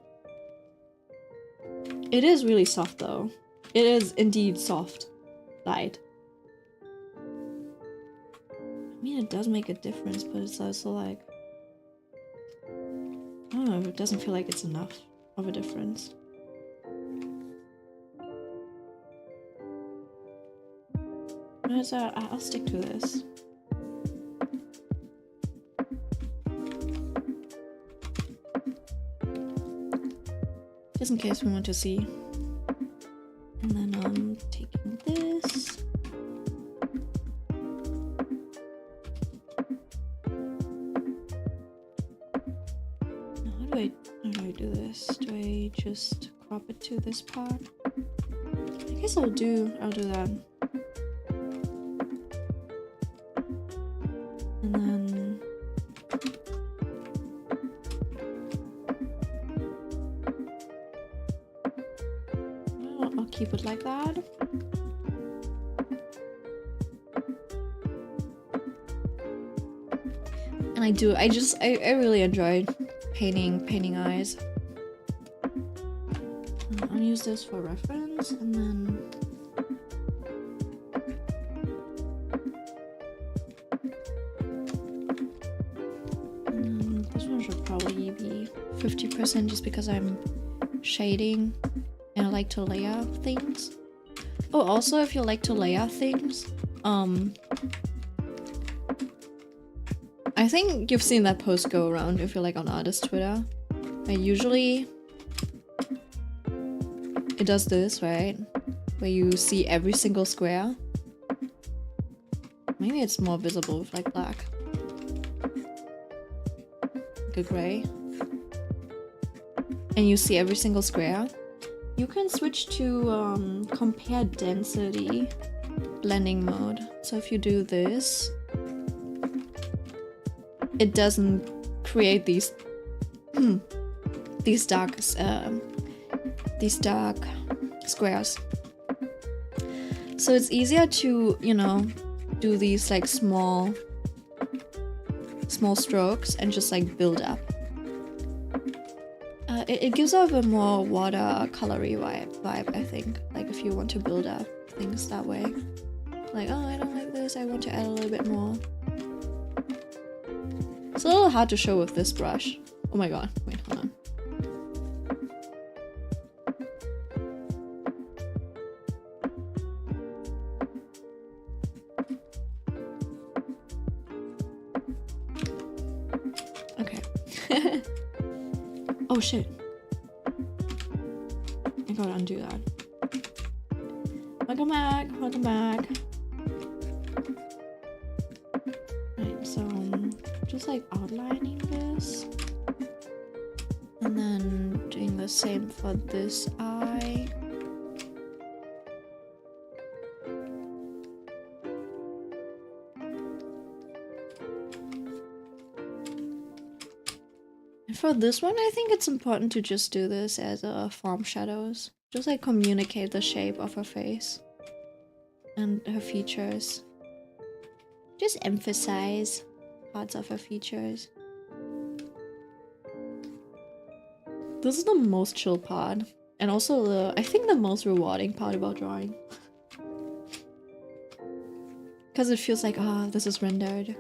It is really soft though. It is indeed soft light. I mean, it does make a difference, but it's also like, I don't know, it doesn't feel like it's enough of a difference. No, so I'll stick to this. Just in case we want to see. And then I'm taking this. How do I do this? Do I just crop it to this part? I guess I'll do that. And then I'll keep it like that. And I really enjoyed painting eyes. I'll use this for reference, and then this one should probably be 50% just because I'm shading and I like to layer things. Oh, also if you like to layer things, I think you've seen that post go around if you're like on artist Twitter. Usually it does this, right? Where you see every single square. Maybe it's more visible with like black. Like a gray. And you see every single square. You can switch to compare density blending mode. So if you do this, it doesn't create these these dark squares. So it's easier to, you know, do these like small strokes and just like build up. It gives off a more watercolory vibe, I think. Like if you want to build up things that way. Like, oh, I don't like this, I want to add a little bit more. It's a little hard to show with this brush. Oh my god, wait, hold on. Okay. Oh shit. I gotta undo that. Welcome back, welcome back. Right, so just like outlining this. And then doing the same for this eye. For this one, I think it's important to just do this as farm shadows. Just like communicate the shape of her face and her features. Just emphasize parts of her features. This is the most chill part, and also I think the most rewarding part about drawing. Because it feels like, ah, this is rendered.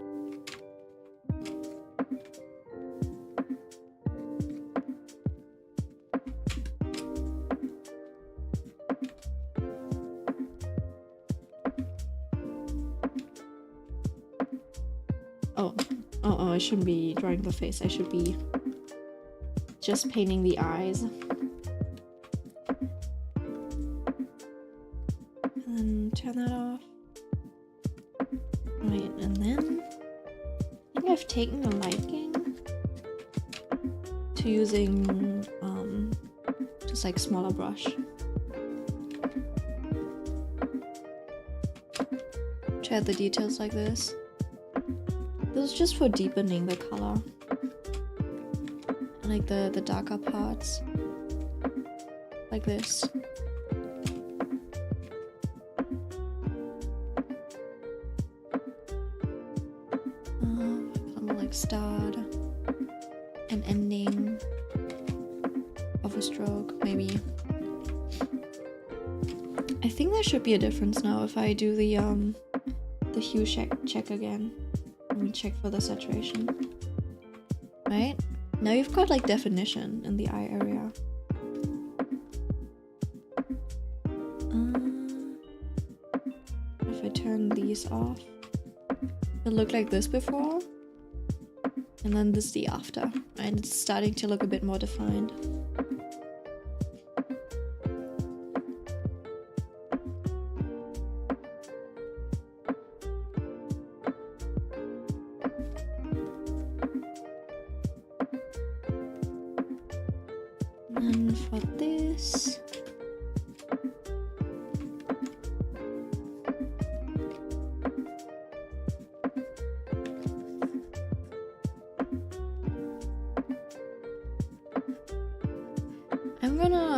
Oh, I shouldn't be drawing the face. I should be just painting the eyes. And then turn that off. Right, and then I think I've taken a liking to using just like smaller brush. To add the details like this. This is just for deepening the color. Like the darker parts. Like this. Like start and ending of a stroke, maybe. I think there should be a difference now if I do the hue check again. Let me check for the saturation. Right? Now you've got like definition in the eye area. If I turn these off, it looked like this before. And then this is the after. And it's starting to look a bit more defined. And for this,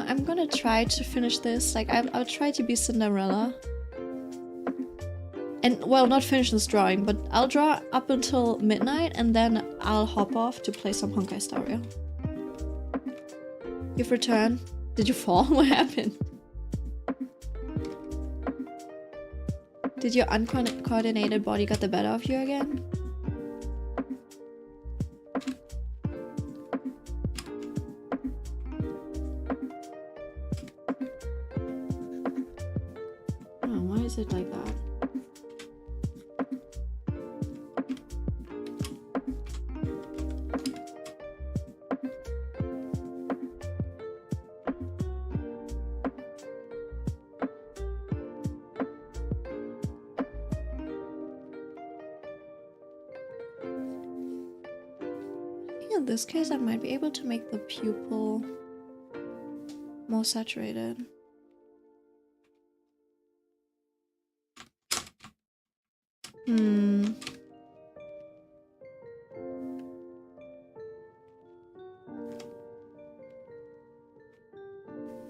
I'm gonna try to finish this. Like I'll try to be Cinderella. And well, not finish this drawing, but I'll draw up until midnight and then I'll hop off to play some Honkai Star Rail. You've returned. Did you fall? What happened? Did your uncoordinated body got the better of you again? Oh, why is it like that? In this case, I might be able to make the pupil more saturated.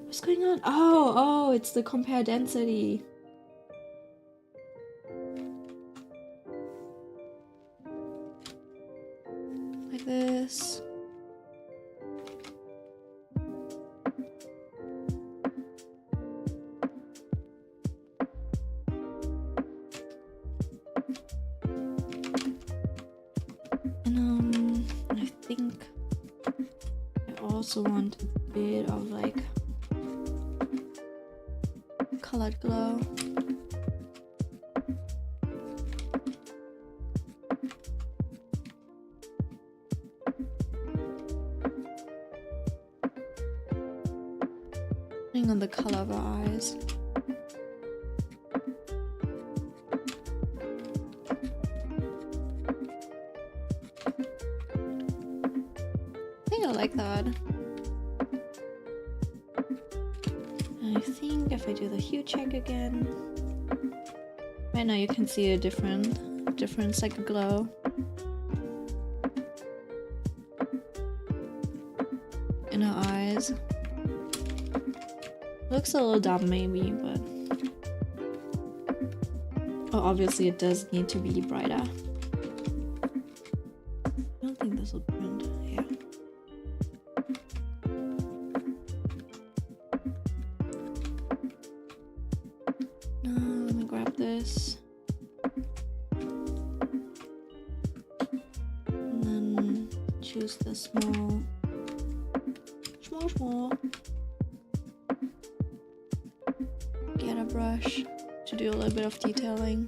What's going on? Oh, it's the compare density. Like this. And I think I also want a bit of like colored glow. Depending on the color of our eyes. I think I like that. I think if I do the hue check again, right now you can see a difference, like a glow. In her eyes. Looks a little dumb maybe, but... Oh, obviously it does need to be brighter. I don't think this will print, yeah. Now, let me grab this. And then choose the small. Get a brush to do a little bit of detailing.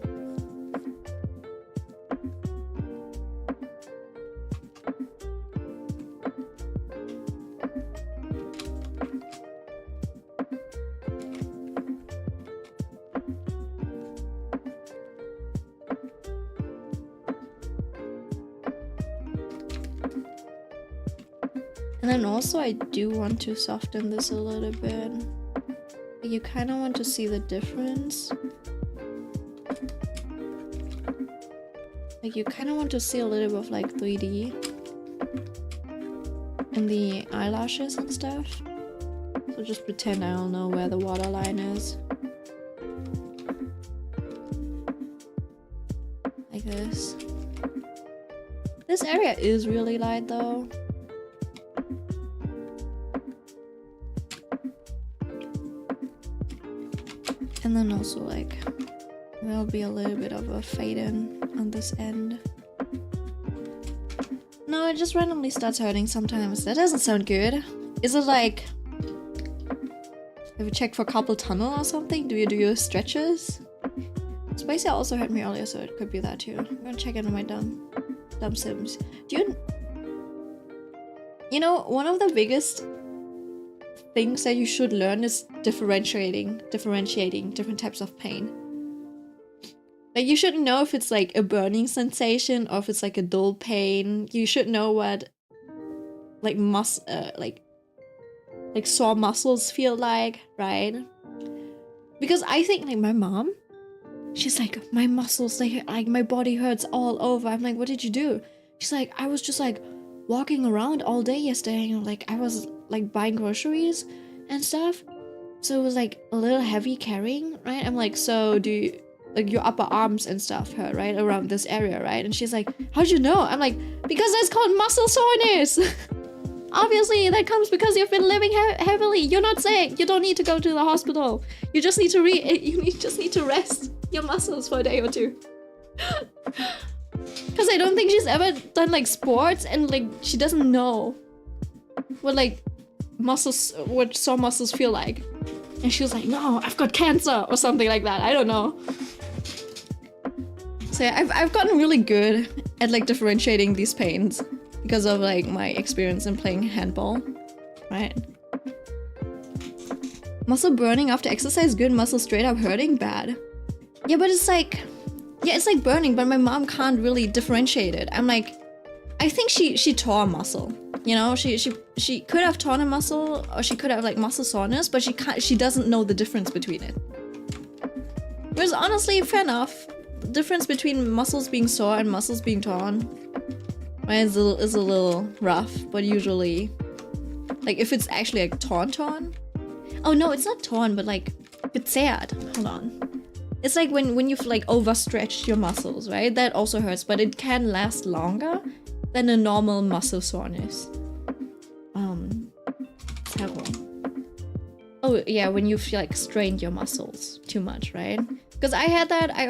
And then also I do want to soften this a little bit. You kind of want to see the difference. Like you kind of want to see a little bit of like 3D in the eyelashes and stuff. So just pretend I don't know where the waterline is. Like this. This area is really light though. And then also like there'll be a little bit of a fade in on this end. No, it just randomly starts hurting sometimes. That doesn't sound good. Is it like... Have you checked for carpal tunnel or something? Do you do your stretches? Spicy also hurt me earlier, so it could be that too. I'm gonna check it on my dumb sims. Do you... You know, one of the biggest things that you should learn is differentiating different types of pain. Like you should know if it's like a burning sensation or if it's like a dull pain. You should know what like like sore muscles feel like, right? Because I think like my mom, she's like, my muscles, like my body hurts all over. I'm like, what did you do? She's like, I was just like walking around all day yesterday and like I was like buying groceries and stuff, so it was like a little heavy carrying, right? I'm like, so do you, like your upper arms and stuff hurt, right, around this area, right? And she's like, how'd you know? I'm like, because that's called muscle soreness. Obviously, that comes because you've been living heavily. You're not sick. You don't need to go to the hospital. You just need to just need to rest your muscles for a day or two. Because I don't think she's ever done like sports, and like she doesn't know what like muscles, what sore muscles feel like. And she was like, no, I've got cancer or something like that. I don't know. So yeah, I've gotten really good at like differentiating these pains because of like my experience in playing handball, right? Muscle burning after exercise, good. Muscle straight up hurting, bad. Yeah, but it's like, yeah, it's like burning, but my mom can't really differentiate it. I'm like, I think she tore a muscle. You know, she could have torn a muscle, or she could have like muscle soreness, but she doesn't know the difference between it. Whereas honestly, fair enough. The difference between muscles being sore and muscles being torn, right, is a little rough, but usually, like if it's actually like torn. Oh no, it's not torn, but like gezerrt. Hold on. It's like when you've like overstretched your muscles, right? That also hurts, but it can last longer than a normal muscle soreness. Terrible. Oh yeah, when you've like strained your muscles too much, right? Because I had that. I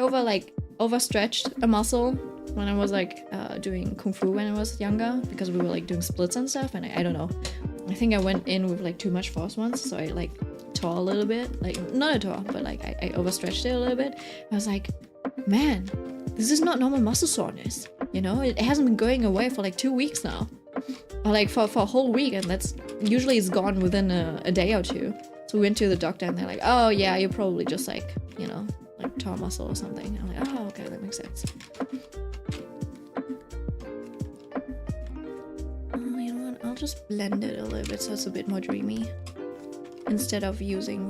overstretched a muscle when I was like doing kung fu when I was younger, because we were like doing splits and stuff, and I don't know. I think I went in with like too much force once, so I like tore a little bit. Like not a tore, but like I overstretched it a little bit. I was like, man, this is not normal muscle soreness. You know, it hasn't been going away for like 2 weeks now. Or like for a whole week, and that's usually it's gone within a day or two. So we went to the doctor and they're like, oh yeah, you're probably just like, you know, like tore muscle or something. I'm like, oh okay, that makes sense. Oh, you know what? I'll just blend it a little bit so it's a bit more dreamy, instead of using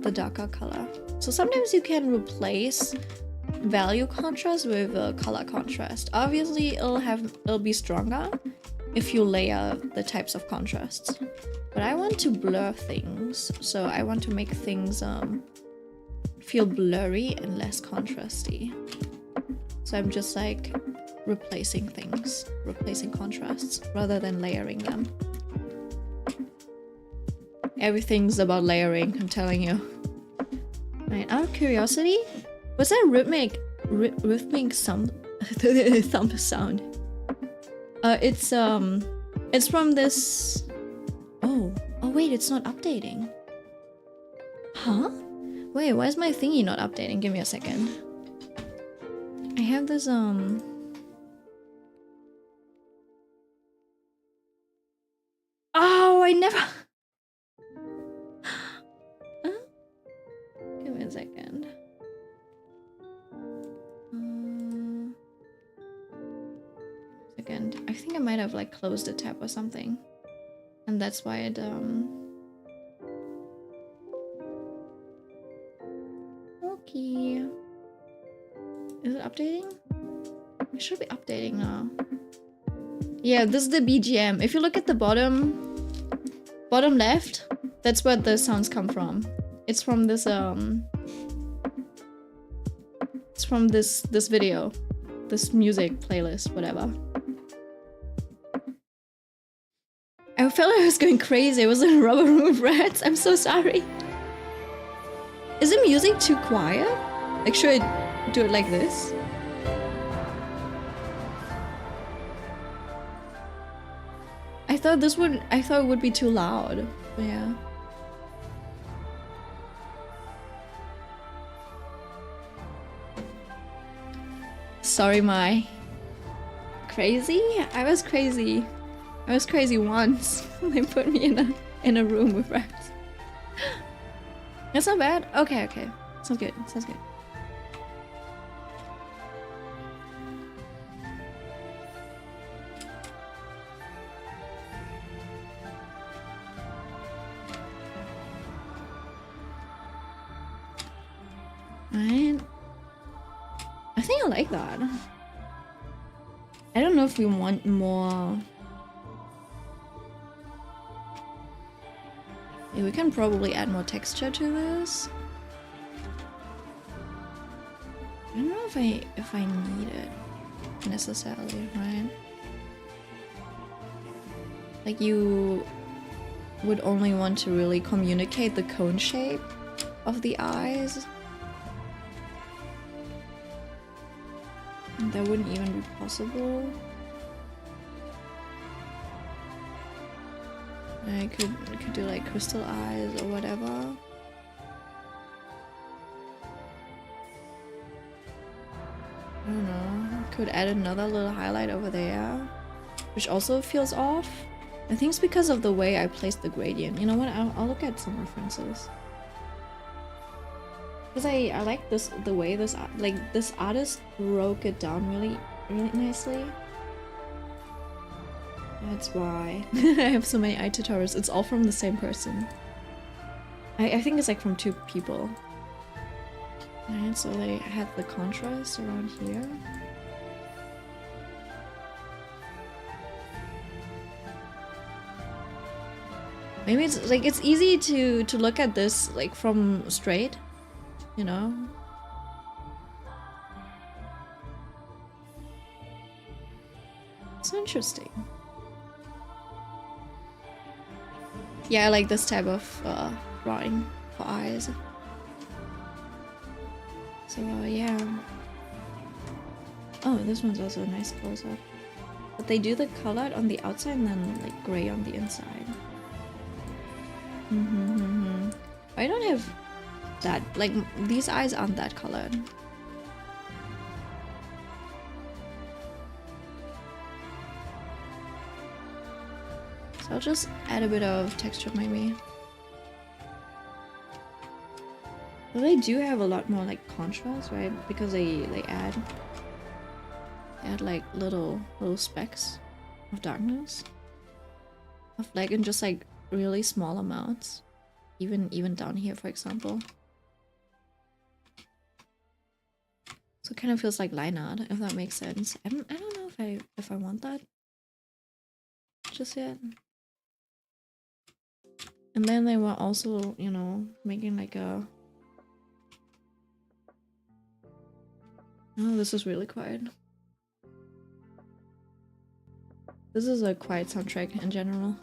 the darker color. So sometimes you can replace value contrast with a color contrast. Obviously it'll be stronger if you layer the types of contrasts, but I want to blur things, so I want to make things feel blurry and less contrasty. So I'm just like replacing contrasts rather than layering them. Everything's about layering, I'm telling you. Right, out of curiosity, was that rhythmic thump sound? It's from this. Oh wait, it's not updating. Huh? Wait, why is my thingy not updating? Give me a second. I have this Oh, I never. Huh? Give me a second. Second. I think I might have like closed the tab or something, and that's why it Okay. Is it updating? It should be updating now. Yeah, this is the BGM. If you look at the bottom left, that's where the sounds come from. It's from this it's from this video, this music playlist, whatever. I felt like I was going crazy. I was in a rubber room with rats. I'm so sorry. Is the music too quiet? Like, should I do it like this? I thought it would be too loud. But yeah. Sorry, Mai. Crazy? I was crazy. I was crazy once. They put me in a room with rats. That's not bad. Okay. Sounds good. Sounds good. Right. I think I like that. I don't know if we want more. Yeah, we can probably add more texture to this. I don't know if I need it necessarily, right? Like you would only want to really communicate the cone shape of the eyes. That wouldn't even be possible. I could do like crystal eyes or whatever. I don't know. Could add another little highlight over there, which also feels off. I think it's because of the way I placed the gradient. You know what? I'll look at some references. Because I like the way this artist broke it down really nicely. That's why I have so many eye tutorials. It's all from the same person. I think it's like from 2 people. Alright, so they had the contrast around here. Maybe it's like it's easy to look at this like from straight, you know? It's interesting. Yeah, I like this type of drawing for eyes. So yeah. Oh, this one's also a nice close-up. But they do the colored on the outside and then like gray on the inside. I don't have that, like these eyes aren't that colored. So I'll just add a bit of texture maybe. But they do have a lot more like contrast, right? Because they add like little specks of darkness. Of like in just like really small amounts. Even down here, for example. So it kind of feels like line art, if that makes sense. I don't know if I want that just yet. And then they were also, you know, making like a... Oh, this is really quiet. This is a quiet soundtrack in general.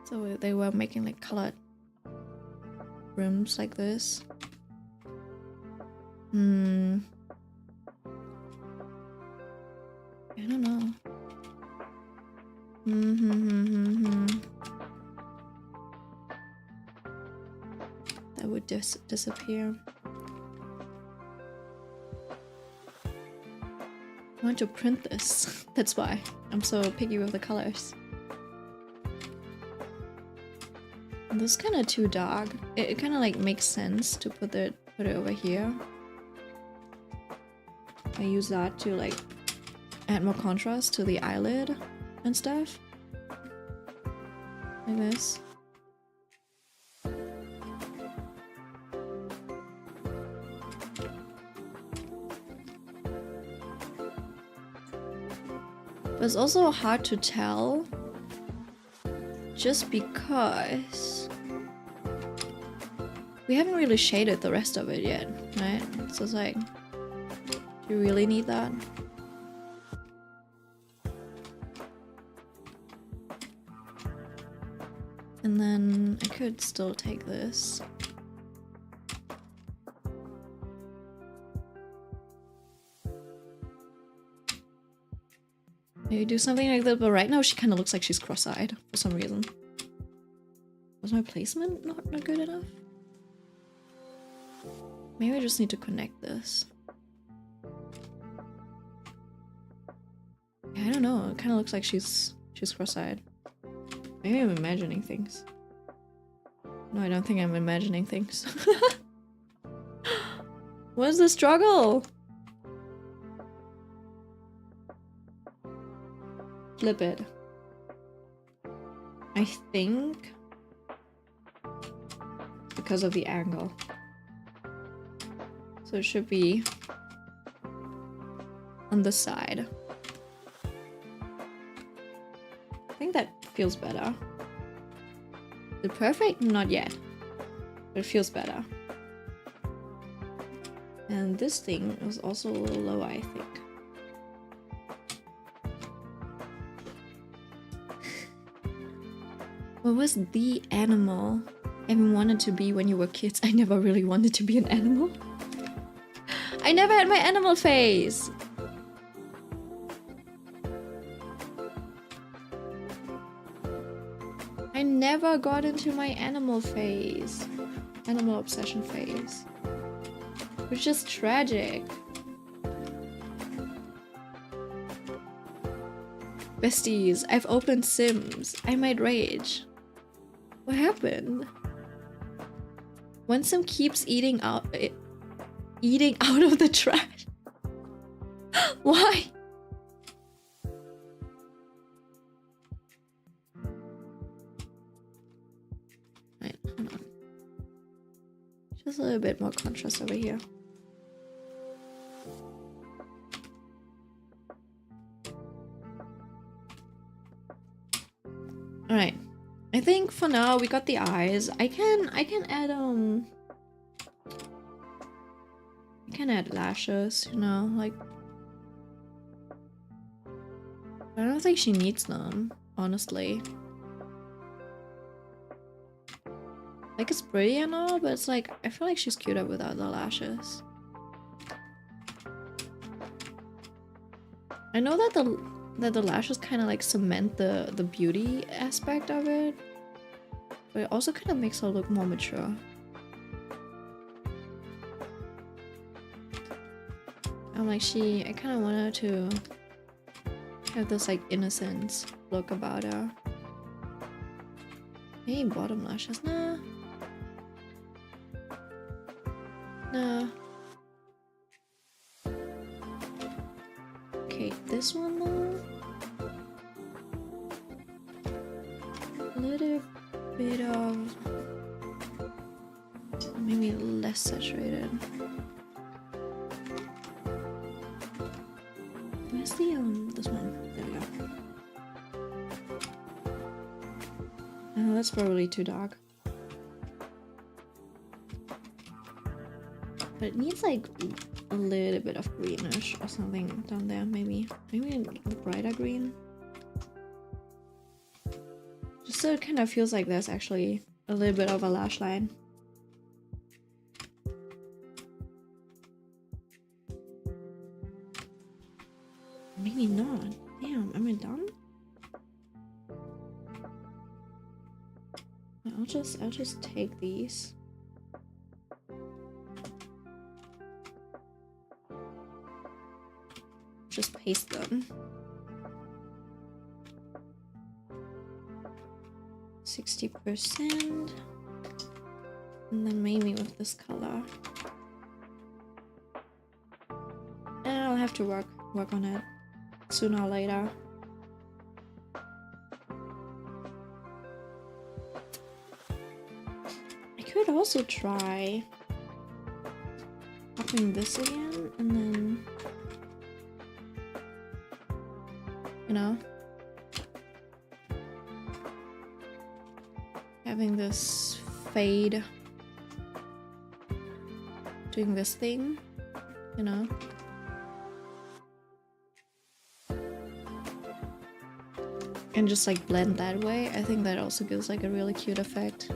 So they were making like colored rims like this. I don't know. That would disappear. I want to print this. That's why I'm so picky with the colors. And this is kind of too dark. It kind of like makes sense to put it over here. I use that to like add more contrast to the eyelid and stuff. Like this. But it's also hard to tell just because we haven't really shaded the rest of it yet, right? So it's like, do you really need that? And then I could still take this. Maybe do something like that, but right now she kind of looks like she's cross-eyed for some reason. Was my placement not good enough? Maybe I just need to connect this. Yeah, I don't know, it kind of looks like she's cross-eyed. Maybe I'm imagining things. No, I don't think I'm imagining things. What's the struggle? Flip it. I think because of the angle. So it should be on the side. I think that feels better. Is it perfect? Not yet. But it feels better. And this thing was also a little low, I think. What was the animal everyone wanted to be when you were kids? I never really wanted to be an animal. I never had my animal phase. I never got into my animal phase. Animal obsession phase. Which is tragic. Besties, I've opened Sims. I might rage. What happened? One Sim keeps eating out of the trash. Why? Right, hold on. Just a little bit more contrast over here. All right. I think for now we got the eyes. I can add I can add lashes, you know, like I don't think she needs them, honestly. Like it's pretty and all, but it's like I feel like she's cuter without the lashes. I know that the lashes kind of like cement the beauty aspect of it, but it also kind of makes her look more mature. I'm like I kind of want her to have this like innocence look about her. Hey, bottom lashes, nah. Nah. Okay, this one though. A little bit of maybe less saturated. Where's the this one? There we go. Oh, that's probably too dark. But it needs like a little bit of greenish or something down there, maybe the brighter green. Just so it kind of feels like there's actually a little bit of a lash line. Maybe not. Damn, am I done? I'll just take these. Just paste them. 60%. And then maybe with this color. And I'll have to work on it sooner or later. I could also try upping this again and then, you know, having this fade, doing this thing, you know. And just like blend that way. I think that also gives like a really cute effect.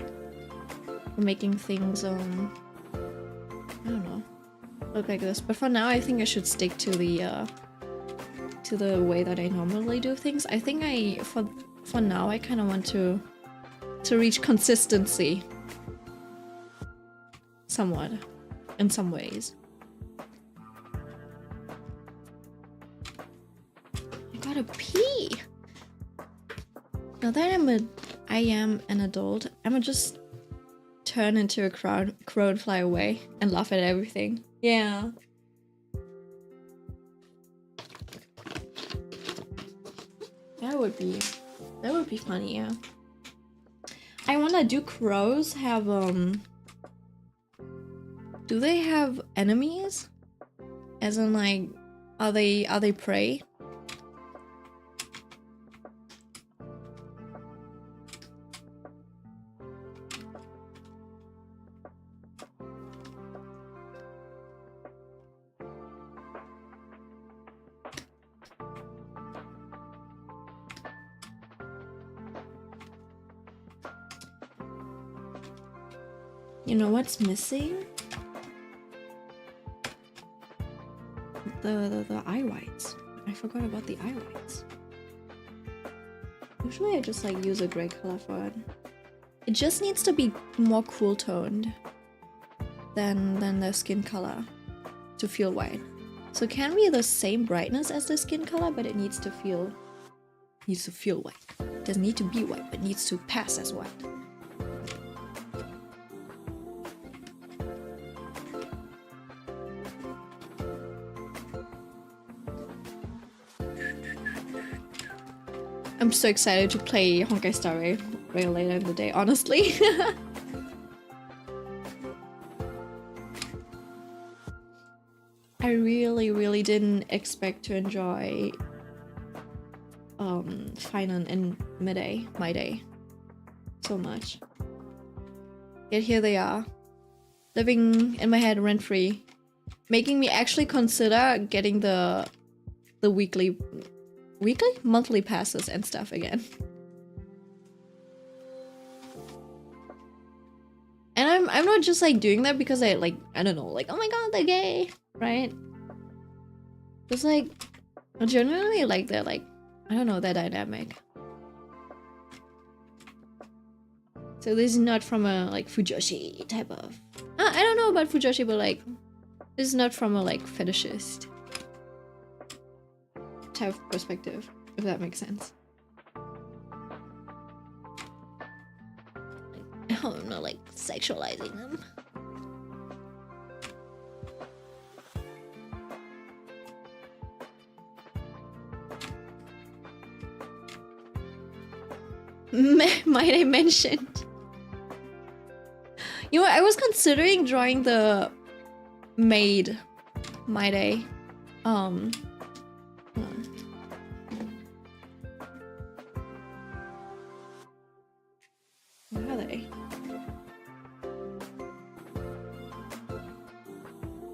For making things I don't know, look like this. But for now I think I should stick to the way that I normally do things. I think for now I kinda want to reach consistency. Somewhat. In some ways. I gotta pee! Now that I am an adult, I'ma just turn into a crow and fly away and laugh at everything. Yeah. That would be funny, yeah. I wonder, do crows have do they have enemies? As in like, are they prey? You know what's missing? The eye whites. I forgot about the eye whites. Usually I just like use a gray color for it. It just needs to be more cool toned than the skin color to feel white. So it can be the same brightness as the skin color, but it needs to feel white. It doesn't need to be white, but needs to pass as white. I'm so excited to play Honkai Star Rail later in the day, honestly. I really didn't expect to enjoy Fanart and My Day so much. Yet here they are, living in my head rent-free, making me actually consider getting the monthly passes and stuff again. And I'm not just like doing that because I don't know, like, oh my god, they're gay, right? It's like I genuinely like their I don't know, their dynamic. So this is not from a like Fujoshi type of I don't know about Fujoshi, but like this is not from a like fetishist type of perspective, if that makes sense. I'm not like sexualizing them. Might I mentioned? You know, I was considering drawing the maid My Day. Hold on. Where are they?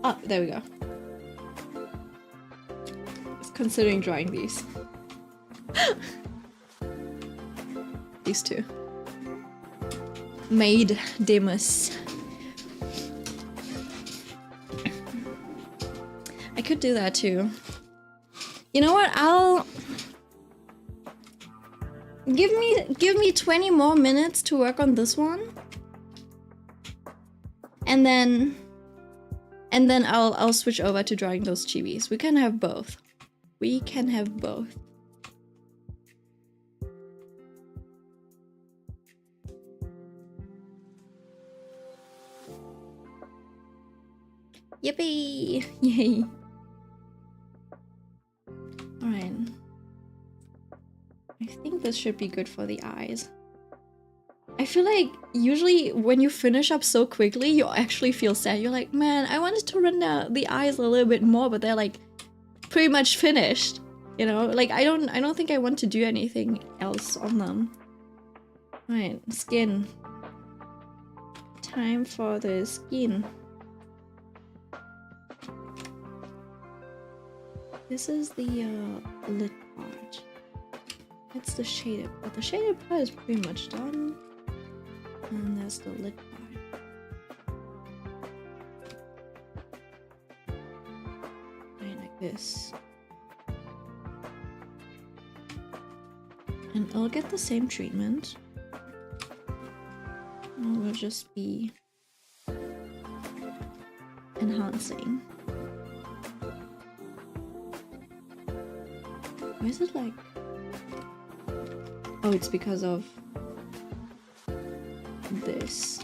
Ah, there we go. I was considering drawing these. These two. Maid Demus. I could do that too. You know what? I'll give me 20 more minutes to work on this one. And then I'll switch over to drawing those chibis. We can have both. We can have both. Yippee! Yay! Alright. I think this should be good for the eyes. I feel like usually when you finish up so quickly, you actually feel sad. You're like, man, I wanted to run out the eyes a little bit more, but they're like pretty much finished. You know, like I don't think I want to do anything else on them. Alright, skin. Time for the skin. This is the lid part. That's the shaded part. The shaded part is pretty much done. And there's the lid part. Right, like this. And I'll get the same treatment. And we'll just be enhancing. Why is it like... Oh, it's because of this.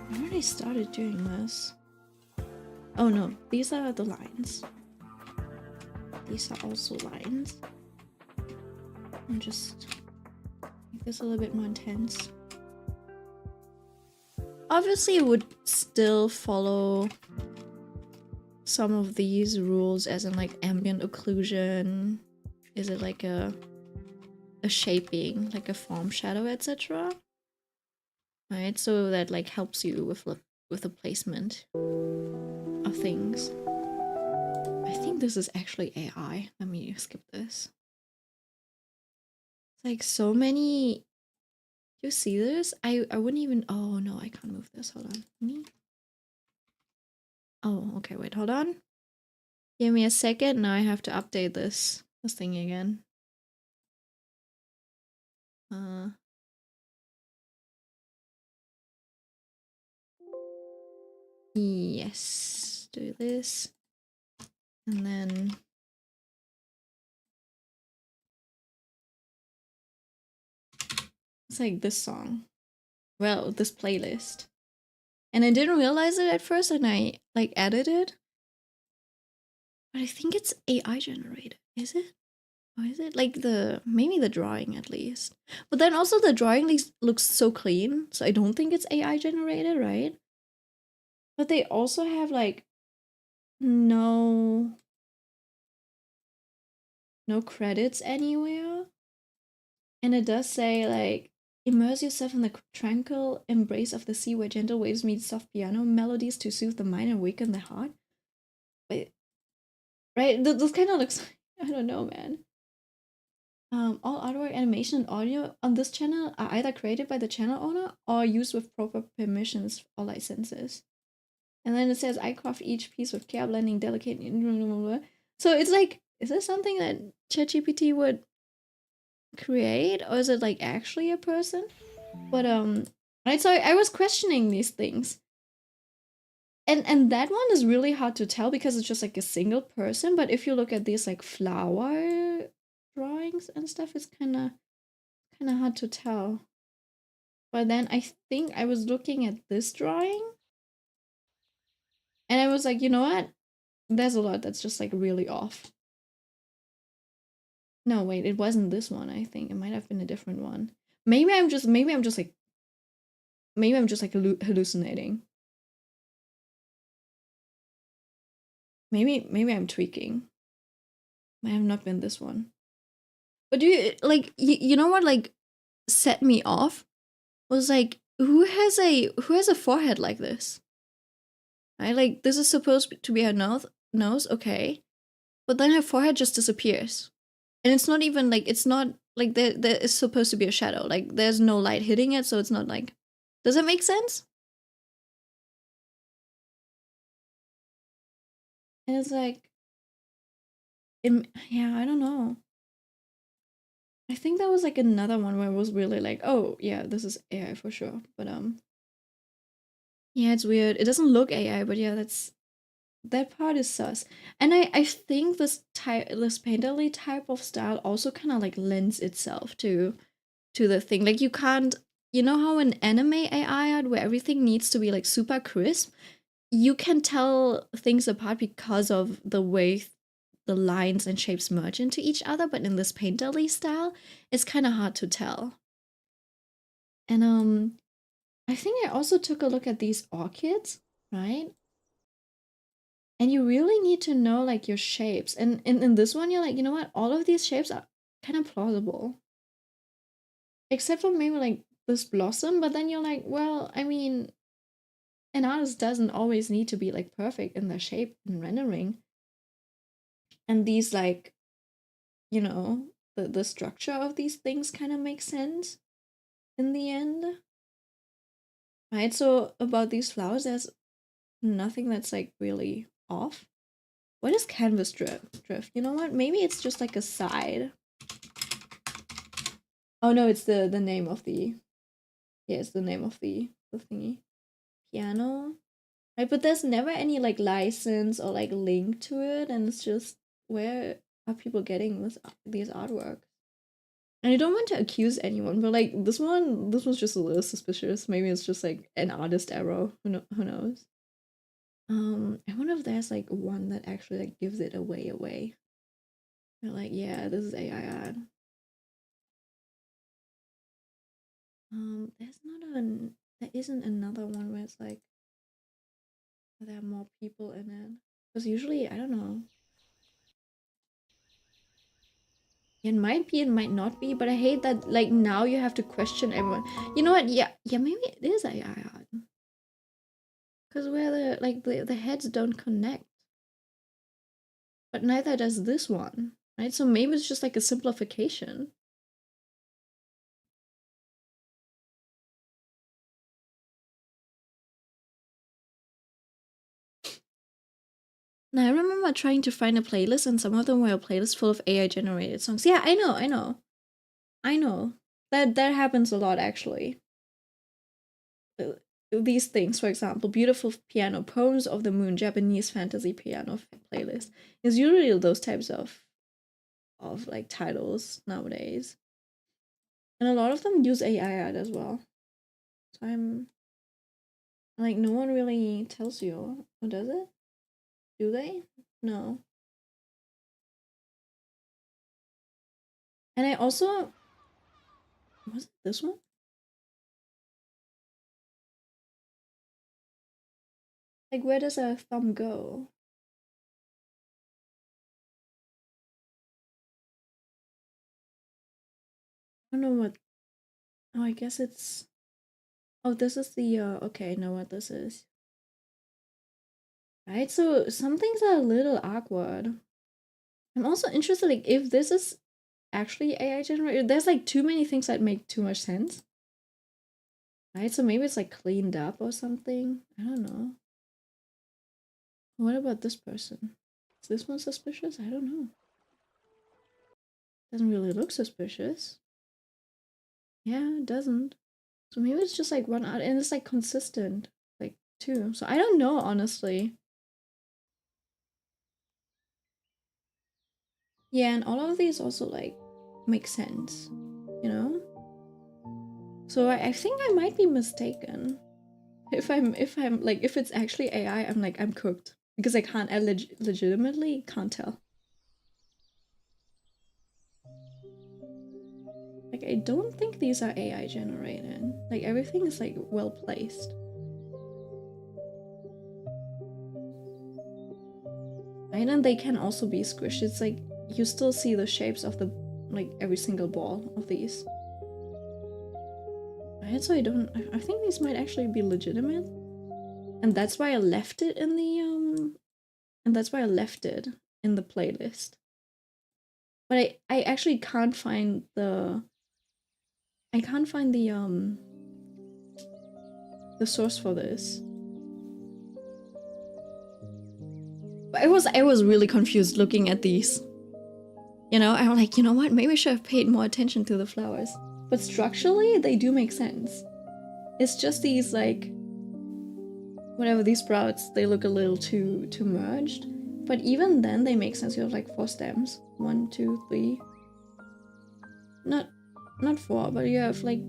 I already started doing this. Oh no, these are the lines. These are also lines. I'll just make this a little bit more intense. Obviously, it would still follow some of these rules, as in like ambient occlusion. Is it like a shaping, like a form shadow, etc. Right, so that like helps you with the placement of things. I think this is actually AI. Let me skip this. Like so many. You see this? I wouldn't even. Oh no, I can't move this. Hold on. Me. Oh, okay. Wait, hold on. Give me a second. Now I have to update this thing again. Yes. Do this. And then it's like this song. Well, this playlist. And I didn't realize it at first and I like added it. But I think it's AI generated. Is it? Or is it like maybe the drawing at least? But then also the drawing looks so clean, so I don't think it's AI generated, right? But they also have like no credits anywhere. And it does say like immerse yourself in the tranquil embrace of the sea where gentle waves meet soft piano melodies to soothe the mind and awaken the heart. Wait, right? This kind of looks I don't know, man. All artwork, animation, and audio on this channel are either created by the channel owner or used with proper permissions or licenses. And then it says, I craft each piece with care, blending delicate. So it's like, is this something that ChatGPT would create, or is it like actually a person? But right. So I was questioning these things, and that one is really hard to tell because it's just like a single person. But if you look at these like flower drawings and stuff, it's kind of hard to tell. But then I think I was looking at this drawing and I was like, you know what? There's a lot that's just like really off. No, wait, it wasn't this one, I think. It might have been a different one. Maybe I'm just like hallucinating. Maybe I'm tweaking. Might have not been this one. But do you like you know what like set me off was like who has a forehead like this? Right? Like this is supposed to be her nose, okay. But then her forehead just disappears. And it's not even like it's not like there is supposed to be a shadow. Like there's no light hitting it, so it's not like does it make sense? And it's like yeah, I don't know. I think that was like another one where it was really like, oh yeah, this is AI for sure. But yeah, it's weird. It doesn't look AI, but yeah, that part is sus. And I think this painterly type of style also kind of like lends itself to the thing. Like you can't, you know how in anime AI art where everything needs to be like super crisp, you can tell things apart because of the way the lines and shapes merge into each other, but in this painterly style, it's kind of hard to tell. And I think I also took a look at these orchids, right? And you really need to know like your shapes. And in this one, you're like, you know what? All of these shapes are kind of plausible. Except for maybe like this blossom, but then you're like, well, I mean, an artist doesn't always need to be like perfect in their shape and rendering. And these like, you know, the structure of these things kind of makes sense in the end. Right? So about these flowers, there's nothing that's like really off. What is canvas drift? You know what? Maybe it's just like a side. Oh no, it's the name of the yeah, it's the name of the thingy. Piano. Right, but there's never any like license or like link to it, and it's just where are people getting these artworks? And I don't want to accuse anyone, but like this was just a little suspicious. Maybe it's just like an artist error. Who knows? I wonder if there's like one that actually like gives it away. They're like, yeah, this is AI art. There isn't another one where it's like there are more people in it. Because usually, I don't know. It might be, it might not be, but I hate that like now you have to question everyone. You know what? Yeah, maybe it is AI art. Because where the heads don't connect. But neither does this one. Right? So maybe it's just like a simplification. Now I remember trying to find a playlist, and some of them were a playlist full of AI generated songs. Yeah, I know. That happens a lot actually. These things, for example, beautiful piano, poems of the moon, Japanese fantasy piano playlist, is usually those types of like titles nowadays, and a lot of them use AI art as well. So I'm like, no one really tells you, or does it? Do they? No. And I also, was it this one? Like, where does a thumb go? I don't know what. Oh, I guess it's. Oh, this is the. Okay, I know what this is. Right, so some things are a little awkward. I'm also interested, like, if this is actually AI generated. There's like too many things that make too much sense. Right, so maybe it's like cleaned up or something. I don't know. What about this person? Is this one suspicious? I don't know. Doesn't really look suspicious. Yeah, it doesn't. So maybe it's just like one out, and it's like consistent, like two. So I don't know, honestly. Yeah, and all of these also like make sense, you know? So I think I might be mistaken. If I'm like, if it's actually AI, I'm like, I'm cooked. Because I legitimately can't tell. Like, I don't think these are AI generated. Like, everything is like well placed. Right? And they can also be squished. It's like you still see the shapes of the like every single ball of these. Right? So I think these might actually be legitimate. And that's why I left it in the playlist. But I actually can't find the the source for this. But I was really confused looking at these. You know, I'm like, you know what? Maybe I should have paid more attention to the flowers. But structurally, they do make sense. It's just these like whatever these sprouts, they look a little too merged. But even then, they make sense. You have like 4 stems. 1, 2, 3. Not 4, but you have like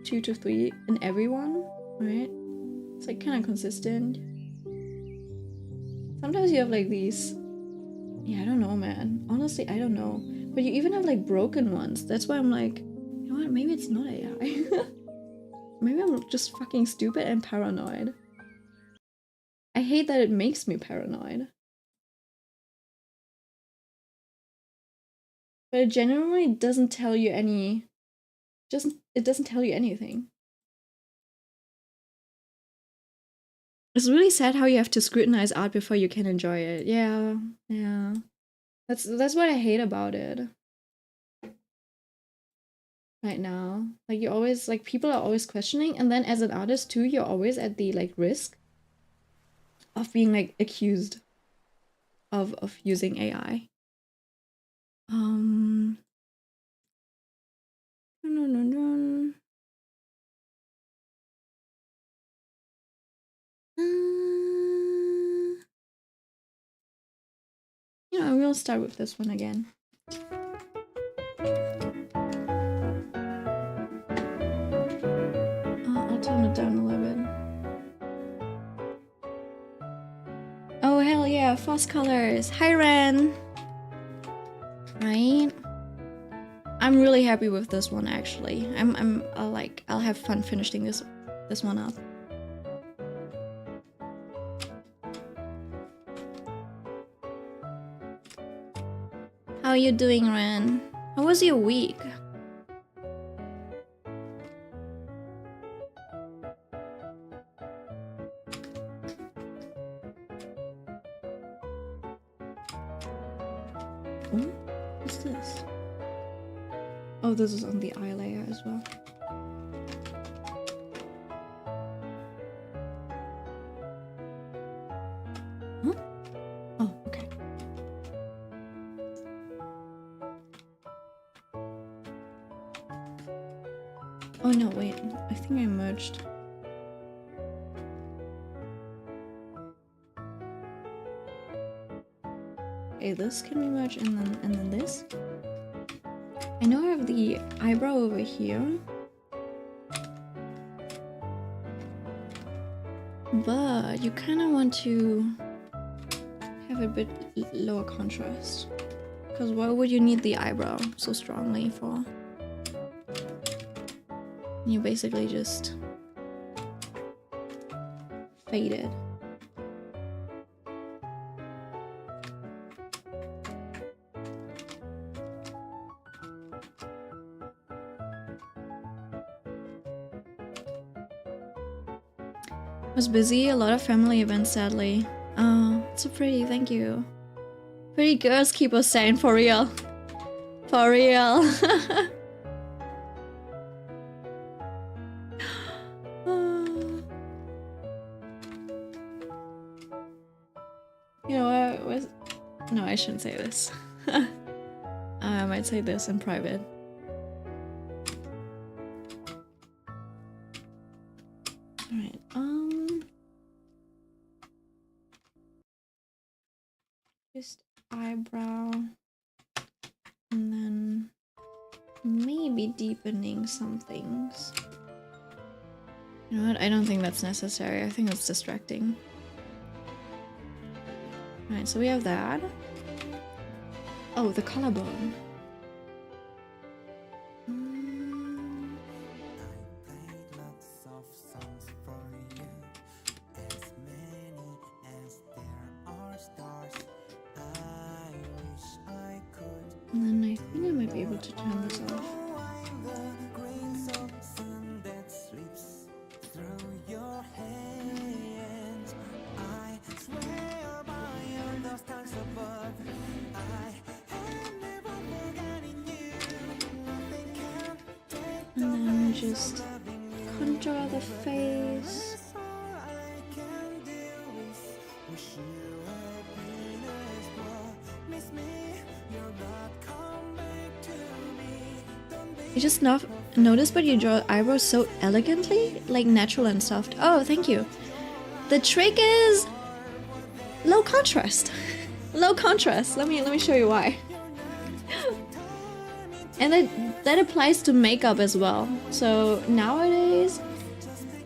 2 to 3 in every one, right? It's like kind of consistent. Sometimes you have like these. Yeah, I don't know, man. Honestly, I don't know. But you even have like broken ones. That's why I'm like, you know what? Maybe it's not AI. Maybe I'm just fucking stupid and paranoid. I hate that it makes me paranoid. But it generally doesn't tell you any. It doesn't tell you anything. It's really sad how you have to scrutinize art before you can enjoy it. Yeah, yeah. That's what I hate about it. Right now, like you always like people are always questioning, and then as an artist too, you're always at the like risk of being like accused of using AI. No, no, no. You know, we'll start with this one again. I'll tone it down a little bit. Oh hell yeah, Foss Colors. Hi Ren. Right. I'm really happy with this one actually. I'll have fun finishing this one up. How are you doing, Ren? How was your week? Oh, what's this? Oh, this is on the eye layer as well. Huh? Oh no, wait. I think I merged. Okay, this can be merged and then this. I know I have the eyebrow over here. But you kind of want to have a bit lower contrast. Because why would you need the eyebrow so strongly for? You basically just fade it. Was busy, a lot of family events sadly. Oh, so pretty, thank you. Pretty girls keep us sane, for real. For real. You know what? No, I shouldn't say this. I might say this in private. Alright, just eyebrow, and then maybe deepening some things. You know what? I don't think that's necessary. I think it's distracting. Alright, so we have that. Oh, the collarbone. And then I think I might be able to turn this off. And then just contour the face. You just notice but you draw eyebrows so elegantly, like natural and soft. Oh, thank you. The trick is low contrast. Low contrast. Let me show you why. And that applies to makeup as well. So nowadays,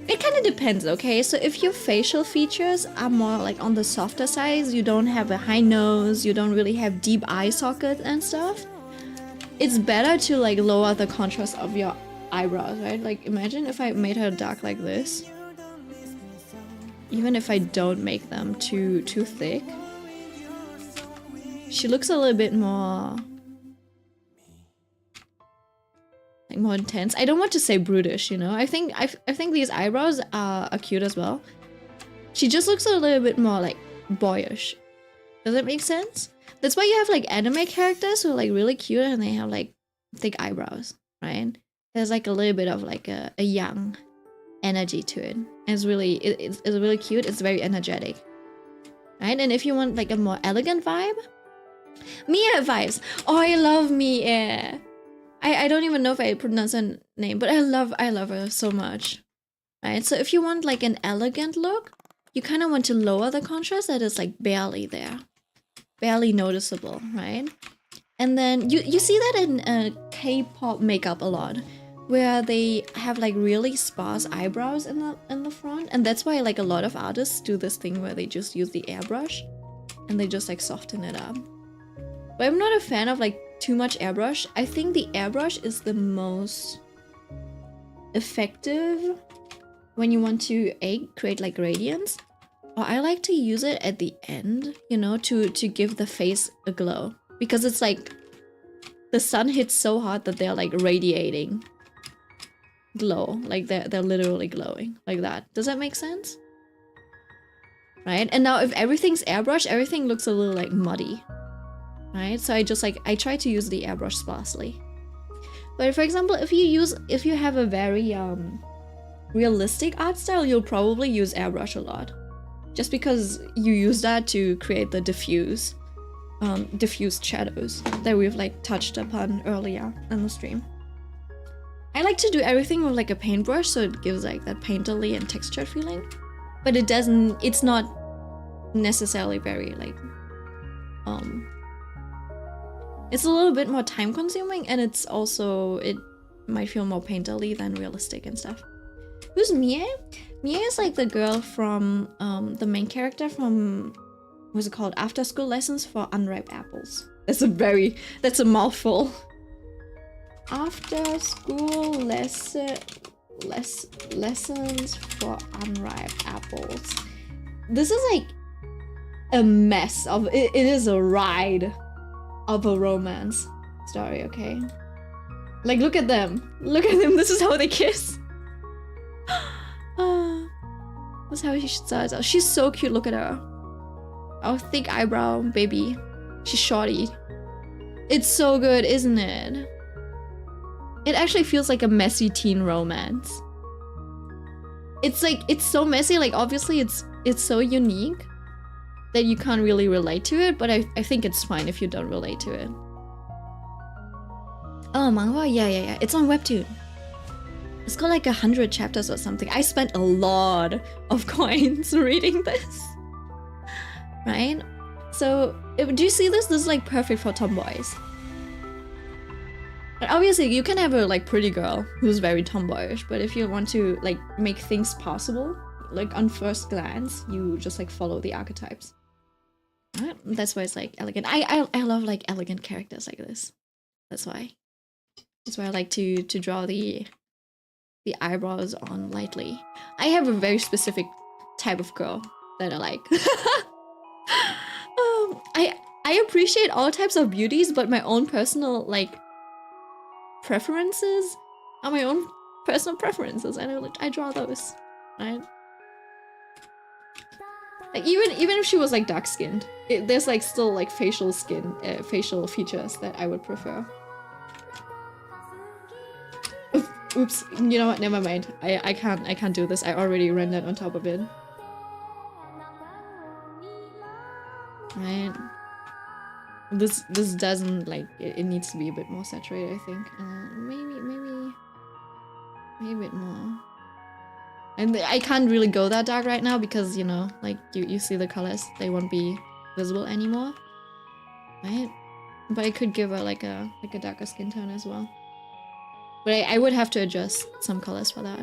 it kind of depends, okay? So if your facial features are more like on the softer side, you don't have a high nose, you don't really have deep eye sockets and stuff, it's better to like lower the contrast of your eyebrows, right? Like imagine if I made her dark like this. Even if I don't make them too thick, she looks a little bit more like more intense. I don't want to say brutish, you know. I think these eyebrows are cute as well. She just looks a little bit more like boyish. Does that make sense? That's why you have like anime characters who are like really cute and they have like thick eyebrows, right? There's like a little bit of like a young energy to it. And it's really cute. It's very energetic, right? And if you want like a more elegant vibe, Mia vibes. Oh, I love Mia. I don't even know if I pronounce her name, but I love her so much, right? So if you want like an elegant look, you kind of want to lower the contrast that is like barely there, barely noticeable, right? And then you see that in K-pop makeup a lot, where they have like really sparse eyebrows in the front, and that's why like a lot of artists do this thing where they just use the airbrush and they just like soften it up. But I'm not a fan of like too much airbrush. I think the airbrush is the most effective when you want to create like gradients. Or I like to use it at the end, you know, to give the face a glow, because it's like the sun hits so hard that they're like radiating glow, like they're literally glowing like that. Does that make sense? Right? And now if everything's airbrush, everything looks a little like muddy. Right? So I try to use the airbrush sparsely. But for example, if you have a very realistic art style, you'll probably use airbrush a lot, just because you use that to create the diffused shadows that we've like touched upon earlier in the stream. I like to do everything with like a paintbrush, so it gives like that painterly and textured feeling. But it's not necessarily very like, it's a little bit more time consuming, and it might feel more painterly than realistic and stuff. Who's Mie? Mie is like the girl from, the main character from, what's it called? After School Lessons for Unripe Apples. That's a mouthful. After School Lessons for Unripe Apples. This is like a mess of, it is a ride of a romance story, okay? Like, look at them. Look at them. This is how they kiss. That's how she starts out. She's so cute. Look at her. Oh, thick eyebrow baby. She's shorty. It's so good, isn't it? It actually feels like a messy teen romance. It's like, it's so messy. Like, obviously it's so unique that you can't really relate to it, but I think it's fine if you don't relate to it. Oh, manga? Yeah. It's on Webtoon. It's got like 100 chapters or something. I spent a lot of coins reading this. Right? So, do you see this? This is like perfect for tomboys. But obviously, you can have a like pretty girl who's very tomboyish, but if you want to like make things possible, like on first glance, you just like follow the archetypes. Right? That's why it's like elegant. I love like elegant characters like this. That's why I like to draw the eyebrows on lightly. I have a very specific type of girl that I like. I appreciate all types of beauties, but my own personal like preferences are my own personal preferences, and I draw those, right? Like even if she was like dark skinned, there's like still like facial features that I would prefer. Oops, you know what? Never mind. I can't do this. I already rendered on top of it. Right. This doesn't like it needs to be a bit more saturated, I think. Maybe a bit more. And I can't really go that dark right now because, you know, like you see the colors, they won't be visible anymore. Right? But I could give her like a darker skin tone as well. But I would have to adjust some colors for that.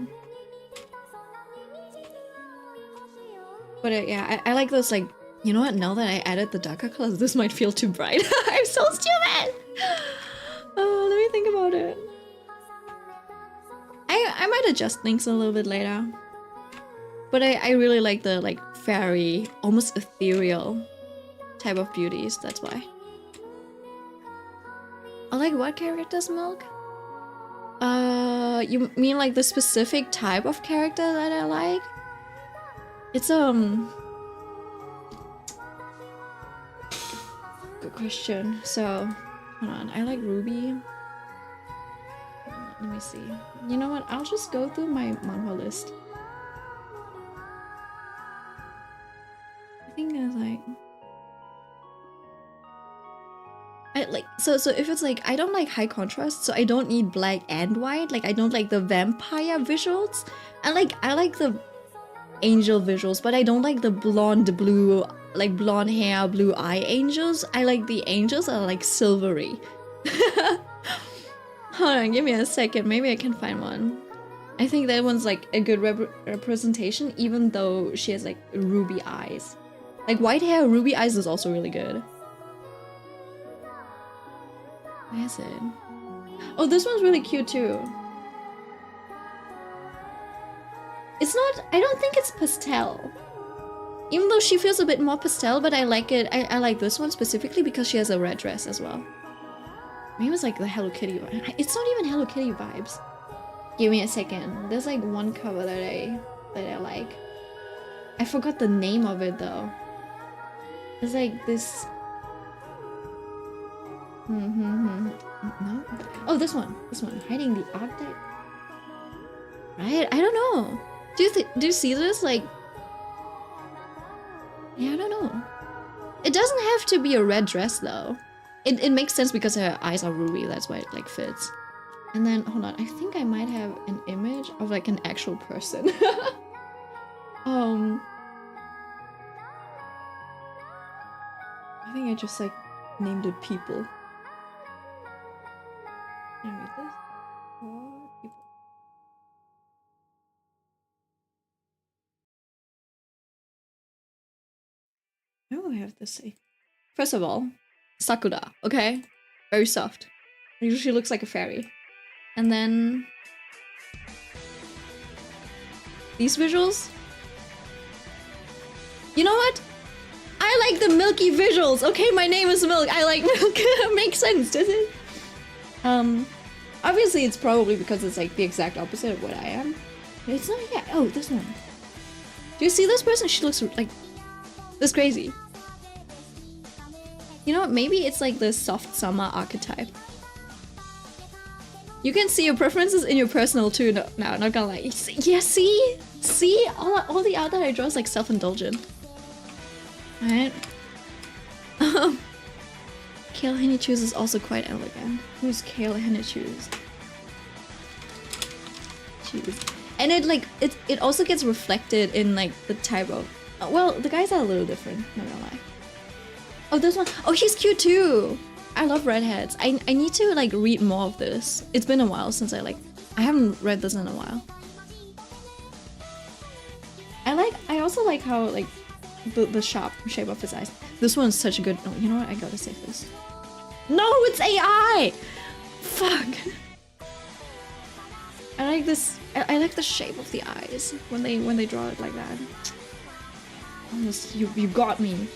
But yeah, I like those, like, you know what, now that I added the darker colors, this might feel too bright. I'm so stupid! Oh, let me think about it. I might adjust things a little bit later. But I really like the, like, fairy, almost ethereal type of beauties, that's why. I like what characters, Milk? You mean like the specific type of character that I like? It's good question. So, hold on. I like Ruby. Let me see. You know what? I'll just go through my manhwa list. I think there's like so if it's like, I don't like high contrast, so I don't need black and white. Like, I don't like the vampire visuals. I like the angel visuals, but I don't like the blonde blue, like blonde hair, blue eye angels. I like the angels that are like silvery. Hold on, give me a second. Maybe I can find one. I think that one's like a good representation, even though she has like ruby eyes. Like white hair, ruby eyes is also really good. Where is it? Oh, this one's really cute too. It's not, I don't think it's pastel. Even though she feels a bit more pastel, but I like it. I like this one specifically because she has a red dress as well. Maybe it's like the Hello Kitty vibe. It's not even Hello Kitty vibes. Give me a second. There's like one cover that I like. I forgot the name of it though. It's like this. No? Oh, this one. Hiding the Arctic. Right? I don't know. Do you see this? Like, yeah, I don't know. It doesn't have to be a red dress though. It makes sense because her eyes are ruby. That's why it like fits. And then, hold on, I think I might have an image of like an actual person. I think I just like named it people. Can I read this? For people. What do I have to say? First of all, Sakura, okay? Very soft. She looks like a fairy. And then these visuals. You know what? I like the milky visuals. Okay, my name is Milk. I like milk. Makes sense, does it? Obviously it's probably because it's like the exact opposite of what I am. It's not yet. Oh, this one. Do you see this person? She looks like this crazy. You know what? Maybe it's like the soft summer archetype. You can see your preferences in your personal too. No, not gonna lie. Yeah, see? See? All the art that I draw is like self-indulgent. Alright. Kale Hinichus is also quite elegant. Who's Kale Hinichus? Jeez. And it like it also gets reflected in like the type of well, the guys are a little different, not gonna lie. Oh, this one. Oh, he's cute too. I love redheads. I need to like read more of this. It's been a while since I haven't read this in a while. I also like how like the sharp shape of his eyes. This one's such a good. Oh, you know what? I gotta save this. No, it's AI. Fuck. I like this. I like the shape of the eyes when they draw it like that. Almost, you got me.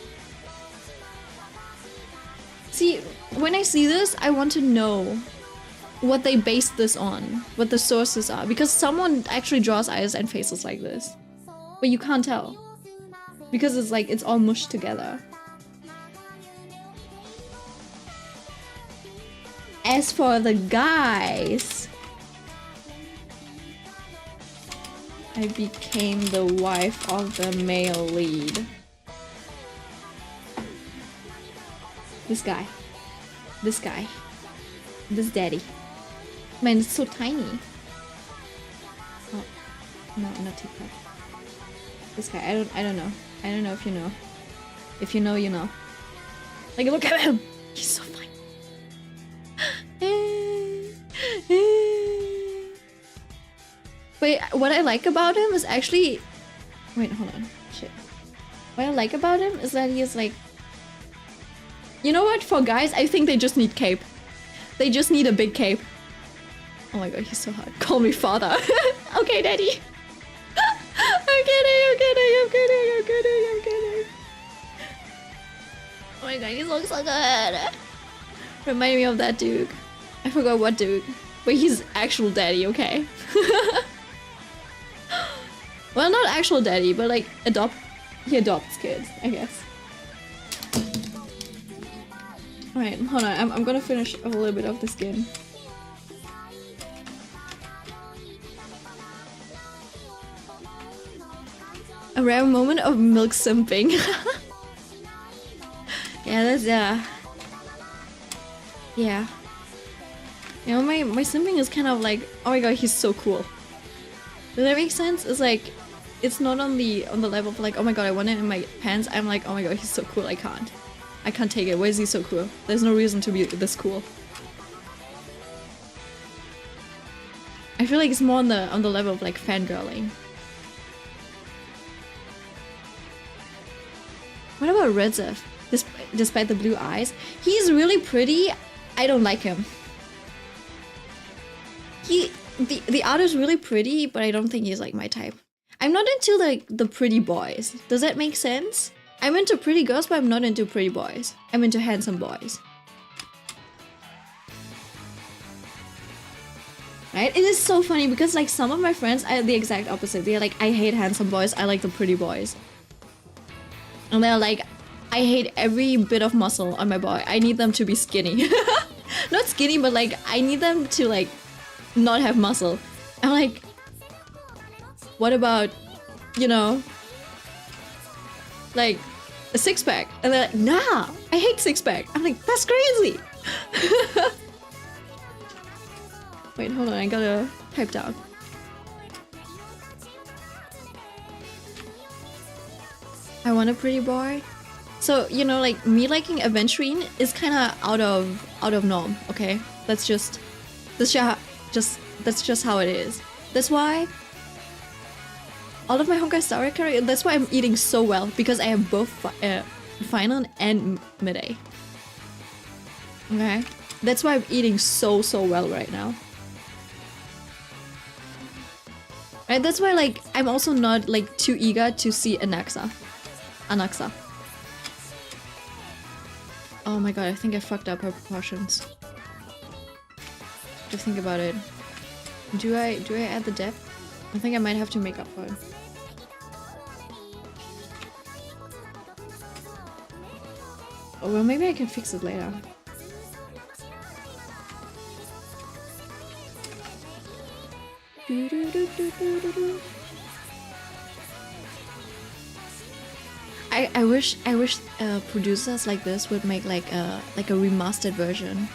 See, when I see this, I want to know what they based this on, what the sources are, because someone actually draws eyes and faces like this, but you can't tell because it's like it's all mushed together. As for the guys, I became the wife of the male lead. This guy. This guy. This daddy. Man, it's so tiny. Oh, no, not teacup. This guy, I don't know. I don't know if you know. If you know, you know. Like, look at him! He's so fine. Wait, what I like about him is actually... Wait, hold on. Shit. What I like about him is that he is like... You know what? For guys, I think they just need cape. They just need a big cape. Oh my god, he's so hot. Call me father. Okay, daddy. I'm kidding. Oh my god, he looks so good. Remind me of that dude. I forgot what dude. But he's actual daddy, okay? Well, not actual daddy, but like he adopts kids, I guess. Alright, hold on, I'm gonna finish a little bit of the skin. A rare moment of milk simping. Yeah, that's yeah. You know, my simping is kind of like, oh my god, he's so cool. Does that make sense? It's like, it's not on the level of like, oh my god, I want it in my pants. I'm like, oh my god, he's so cool, I can't take it. Why is he so cool? There's no reason to be this cool. I feel like it's more on the level of like fangirling. What about Redzef? Despite the blue eyes, he's really pretty. I don't like him. The art is really pretty, but I don't think he's like my type. I'm not into like the pretty boys. Does that make sense? I'm into pretty girls, but I'm not into pretty boys. I'm into handsome boys. Right? It is so funny because like some of my friends are the exact opposite. They're like, I hate handsome boys, I like the pretty boys. And they're like, I hate every bit of muscle on my body. I need them to be skinny. Not skinny, but like, I need them to like not have muscle. I'm like, what about, you know, like a six-pack? And they're like, nah, I hate six-pack. I'm like, that's crazy. Wait, hold on, I gotta type down. I want a pretty boy. So, you know, like me liking aventurine is kind of out of norm, okay? That's just how it is. That's why all of my Honkai Star Rail, that's why I'm eating so well, because I have both final and midday. Okay? That's why I'm eating so well right now. Right? That's why like I'm also not like too eager to see Anaxa. Oh my god, I think I fucked up her proportions. Just think about it. Do I add the depth? I think I might have to make up for it. Oh well, maybe I can fix it later. I wish producers like this would make like a remastered version,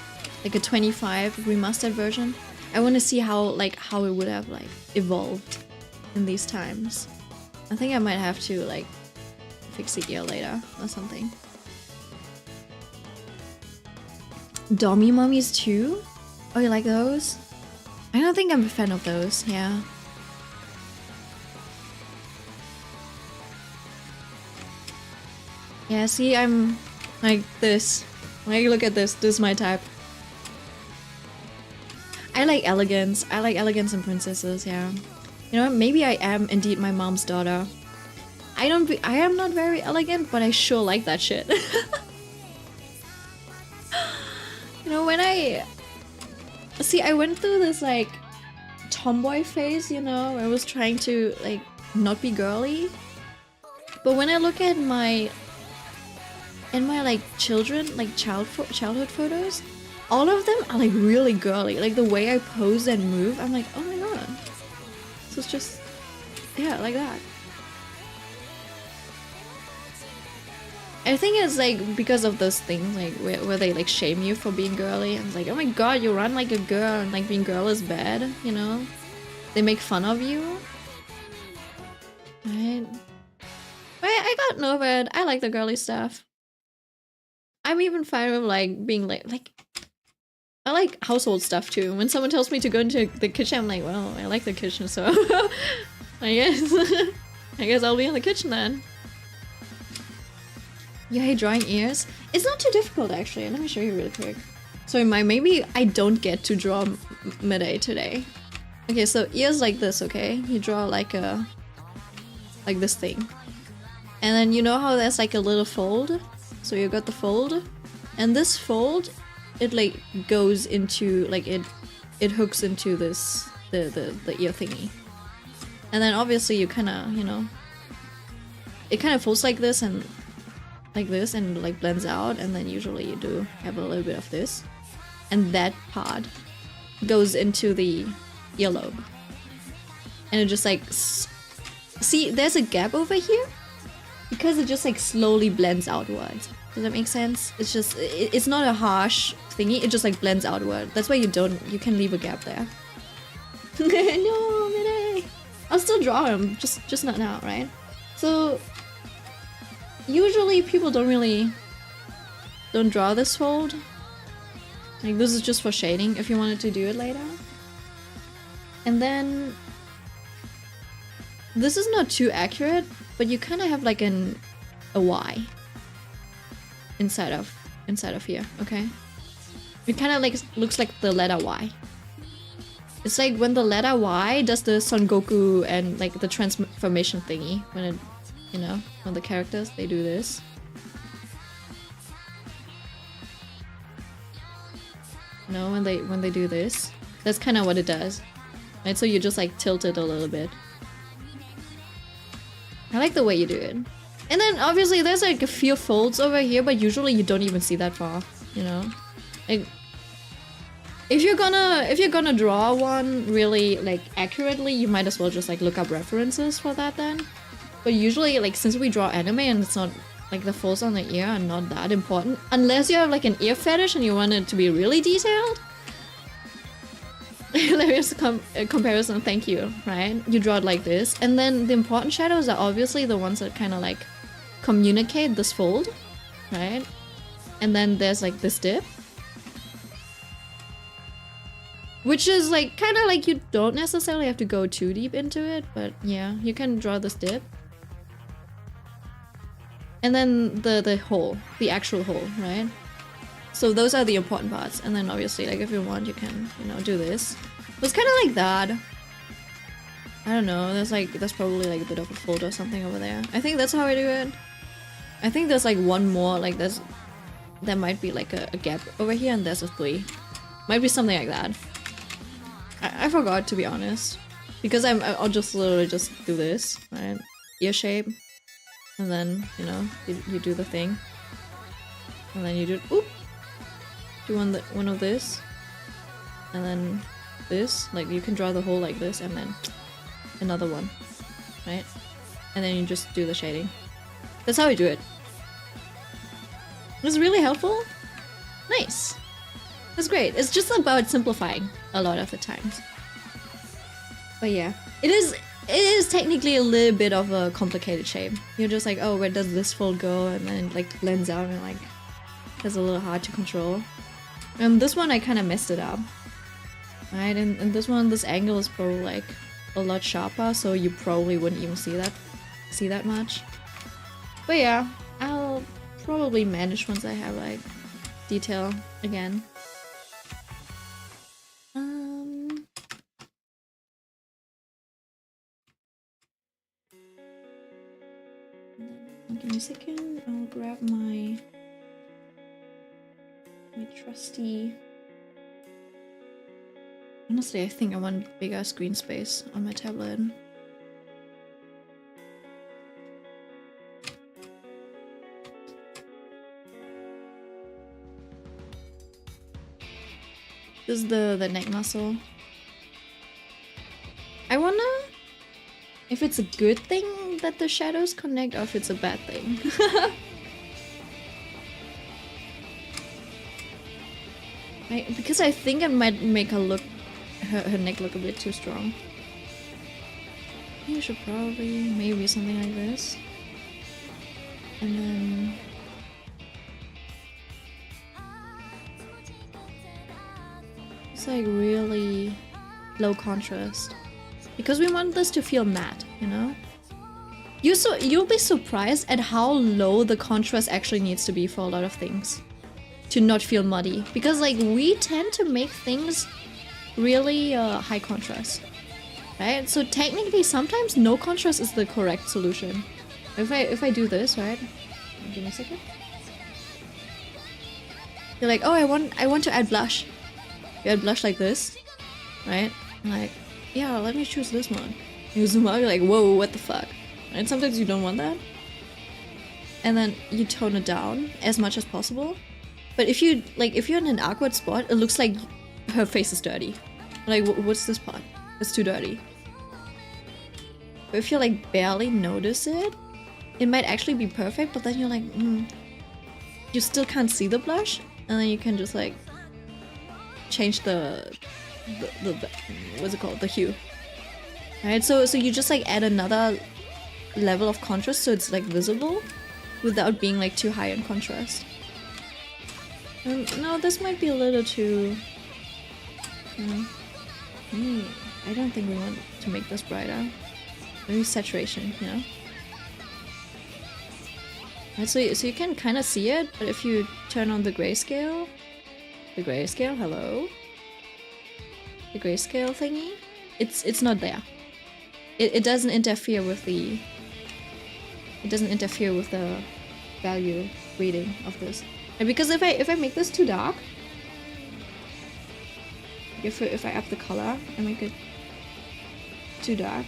like a 25 remastered version. I want to see how it would have like evolved in these times. I think I might have to like fix it later or something. Dommy mummies too? Oh, you like those? I don't think I'm a fan of those. Yeah. Yeah, see, I'm like this. Like, look at this. This is my type. I like elegance. I like elegance and princesses, yeah. You know, maybe I am indeed my mom's daughter. I am not very elegant, but I sure like that shit. You know, when I went through this like tomboy phase, you know, where I was trying to like not be girly. But when I look at my like childhood photos, all of them are like really girly. Like the way I pose and move, I'm like, oh my god. So it's just, yeah, like that. I think it's like because of those things like where they like shame you for being girly. And it's like, oh my god, you run like a girl and like being girl is bad, you know? They make fun of you. Right? But I got over it. I like the girly stuff. I'm even fine with like being like I like household stuff too. When someone tells me to go into the kitchen, I'm like, well, I like the kitchen, so I guess I'll be in the kitchen then. You hate drawing ears? It's not too difficult actually. Let me show you really quick. So maybe I don't get to draw midday today. Okay, so ears like this, okay? You draw like this thing. And then you know how there's like a little fold? So you got the fold. And this fold, it like goes into like it hooks into this the ear thingy. And then obviously you kinda, you know, it kind of folds like this and like blends out, and then usually you do have a little bit of this. And that part goes into the earlobe. And it just like see, there's a gap over here because it just like slowly blends outwards. Does that make sense? It's just, it's not a harsh thingy, it just like blends outward. That's why you can leave a gap there. No, Midday! I'll still draw him, just not now, right? So usually people don't draw this fold. Like this is just for shading if you wanted to do it later. And then this is not too accurate, but you kind of have like a Y inside of here, okay? It kind of like looks like the letter Y. It's like when the letter Y does the Son Goku and like the transformation thingy, when it, you know, when the characters, they do this. You know, when they do this, that's kind of what it does. Right, so you just like tilt it a little bit. I like the way you do it. And then obviously there's like a few folds over here, but usually you don't even see that far, you know? Like if you're gonna draw one really like accurately, you might as well just like look up references for that then. But usually, like, since we draw anime and it's not like the folds on the ear are not that important, unless you have like an ear fetish and you want it to be really detailed, hilarious comparison, thank you, right? You draw it like this, and then the important shadows are obviously the ones that kind of like communicate this fold, right? And then there's like this dip, which is like kind of like you don't necessarily have to go too deep into it, but yeah, you can draw this dip. And then the hole, the actual hole, right? So those are the important parts. And then obviously, like if you want, you can, you know, do this. But it's kind of like that. I don't know, there's probably like a bit of a fold or something over there. I think that's how I do it. I think there's like one more, like there might be like a gap over here and there's a 3. Might be something like that. I forgot, to be honest. Because I'll just literally just do this, right? Ear shape. And then, you know, you do the thing. And then you do, oop! Do one of this. And then this. Like, you can draw the hole like this, and then another one. Right? And then you just do the shading. That's how I do it. It's really helpful. Nice. That's great. It's just about simplifying a lot of the times. But yeah, it is technically a little bit of a complicated shape. You're just like, oh, where does this fold go? And then it like blends out and like it's a little hard to control. And this one I kind of messed it up. Right, and this one, this angle is probably like a lot sharper, so you probably wouldn't even see that much. But yeah, I'll probably manage once I have like detail again. Give me a second, I'll grab my trusty... Honestly, I think I want bigger screen space on my tablet. This is the neck muscle. I wonder if it's a good thing that the shadows connect or if it's a bad thing. Because I think it might make her look, her neck look a bit too strong. You should probably maybe something like this. And then it's like really low contrast. Because we want this to feel matte, you know? You'll be surprised at how low the contrast actually needs to be for a lot of things. To not feel muddy. Because like we tend to make things really high contrast. Right? So technically sometimes no contrast is the correct solution. If I do this, right? Give me a second. You're like, oh, I want to add blush. You add blush like this, right? I'm like, yeah, let me choose this one. You zoom out, you're like, whoa, what the fuck? And sometimes you don't want that. And then you tone it down as much as possible. But if you're in an awkward spot, it looks like her face is dirty. Like, what's this part? It's too dirty. But if you like barely notice it, it might actually be perfect, but then you're like, you still can't see the blush, and then you can just like change the what's it called, the hue. Right, so you just like add another level of contrast so it's like visible without being like too high in contrast. No, this might be a little too... I don't think we want to make this brighter. Maybe saturation, you know? Right, so you can kind of see it, but if you turn on the grayscale... hello? The grayscale thingy? It's not there. It doesn't interfere with the... It doesn't interfere with the value reading of this. And because if I make this too dark, if I up the color and make it too dark,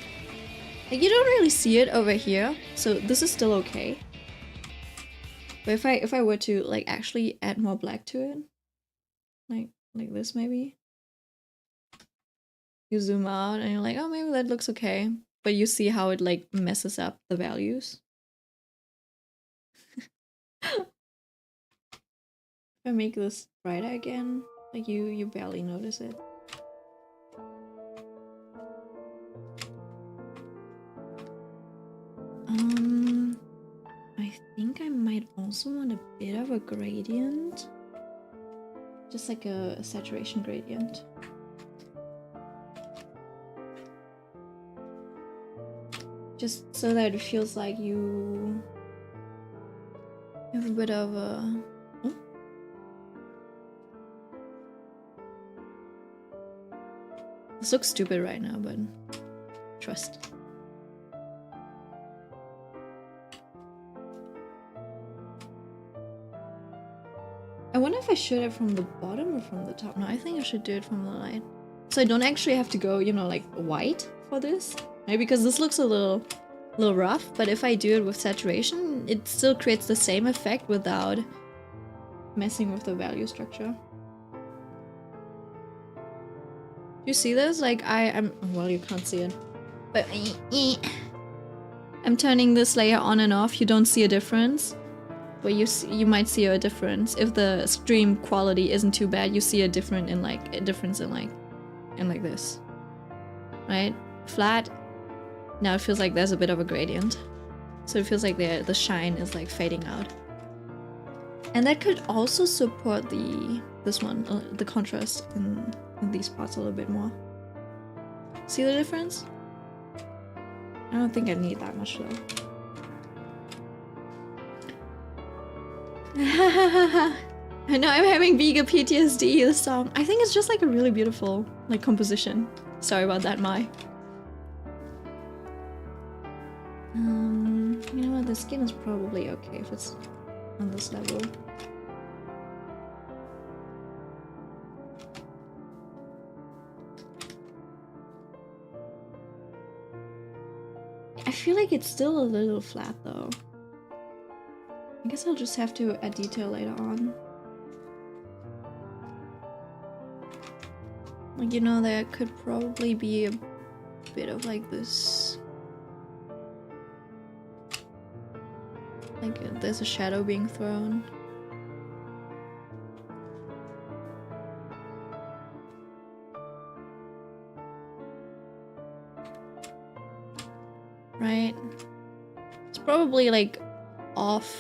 like you don't really see it over here, so this is still okay. But if I were to like actually add more black to it, like this maybe, you zoom out and you're like, oh, maybe that looks okay, but you see how it like messes up the values. If I make this brighter again, like you barely notice it. a gradient. Just like a saturation gradient. Just so that it feels like you have a bit of a... Oh. This looks stupid right now, but trust. I wonder if I should have from the bottom or from the top. No, I think I should do it from the light. So I don't actually have to go, you know, like white for this. Right? Because this looks a little rough, but if I do it with saturation, it still creates the same effect without messing with the value structure. You see this? Like I'm well, you can't see it, but I'm turning this layer on and off. You don't see a difference. But you might see a difference if the stream quality isn't too bad. You see a difference in like this, right? Flat. Now it feels like there's a bit of a gradient, so it feels like the shine is like fading out. And that could also support this one, the contrast in these parts a little bit more. See the difference? I don't think I need that much though. I know I'm having Vega PTSD, this song. I think it's just like a really beautiful like composition. Sorry about that, Mai. You know what, the skin is probably okay if it's on this level. I feel like it's still a little flat though. I guess I'll just have to add detail later on. Like, you know, there could probably be a bit of like this. Like there's a shadow being thrown. Right? It's probably like off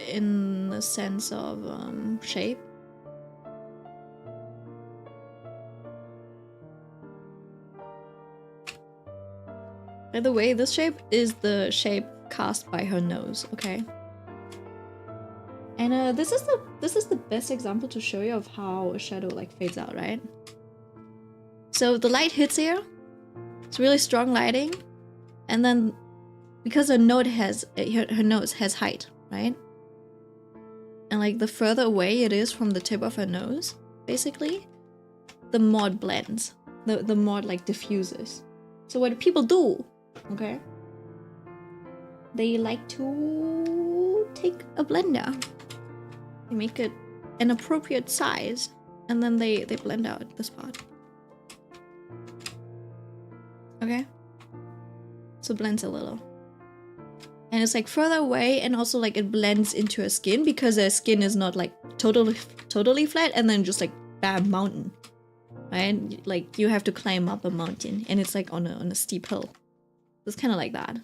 in the sense of shape. By the way, this shape is the shape cast by her nose, okay? And this is the best example to show you of how a shadow like fades out, right? So the light hits here, it's really strong lighting, and then because her nose has height, right? And like the further away it is from the tip of her nose, basically, the more it blends, the more it like diffuses. So what do people do? Okay, they like to take a blender, they make it an appropriate size, and then they blend out this part. Okay, so it blends a little. And it's like further away, and also like it blends into her skin because her skin is not like totally flat and then just like bam, mountain, right? Like you have to climb up a mountain and it's like on a steep hill. It's kind of like that.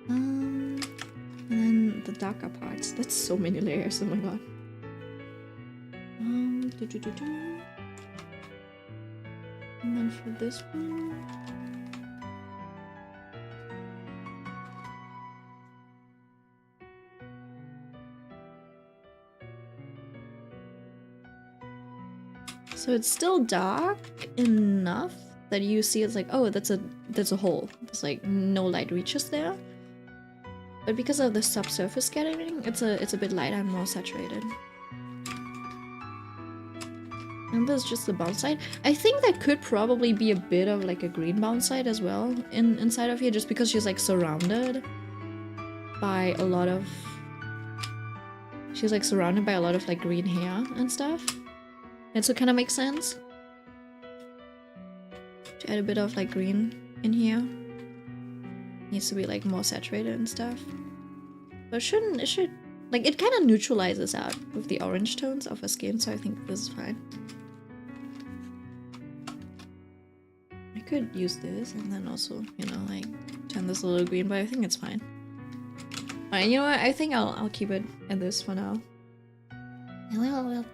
And then the darker parts. That's so many layers. Oh my god. And then for this one, so it's still dark enough that you see it's like, oh, that's a hole. It's like no light reaches there. But because of the subsurface scattering, it's a bit lighter and more saturated. And there's just the bounce side. I think that could probably be a bit of like a green bounce side as well inside of here, just because she's like surrounded by a lot of... She's like surrounded by a lot of like green hair and stuff. And so it kind of makes sense to add a bit of like green in here. Needs to be like more saturated and stuff. But it should like, it kind of neutralizes out with the orange tones of her skin, so I think this is fine. could use this and then also, you know, like turn this a little green, but I think it's fine. Alright, you know what? I think I'll keep it at this for now. And we'll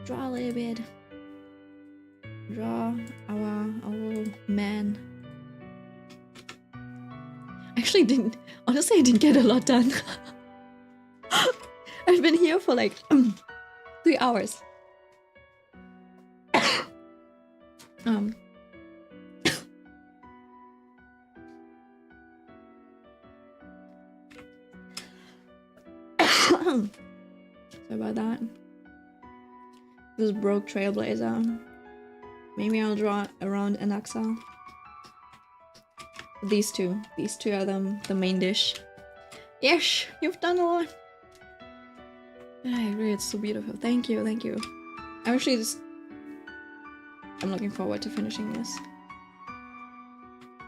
draw a little bit. Draw our little man. Actually didn't, honestly I didn't get a lot done. I've been here for like 3 hours. Sorry about that. This broke Trailblazer. Maybe I'll draw around Anaxa. These two are the main dish. Yes, you've done a lot. I agree, it's so beautiful. Thank you, thank you. I'm actually I'm looking forward to finishing this.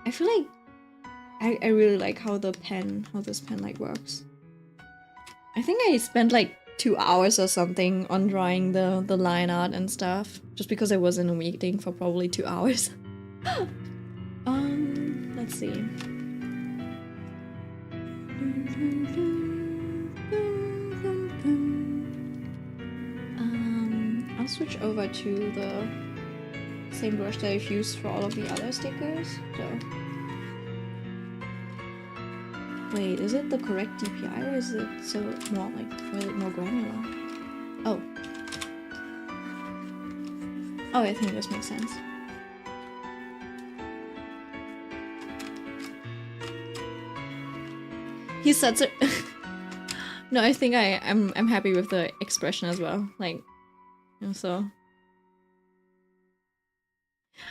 I feel like I really like how this pen like works. I think I spent like 2 hours or something on drawing the line art and stuff, just because I was in a meeting for probably 2 hours. Let's see. I'll switch over to the same brush that I've used for all of the other stickers. So, wait, is it the correct DPI or is it so more like more granular? Oh, I think this makes sense. He sets it. No, I think I'm happy with the expression as well. Like, you know, so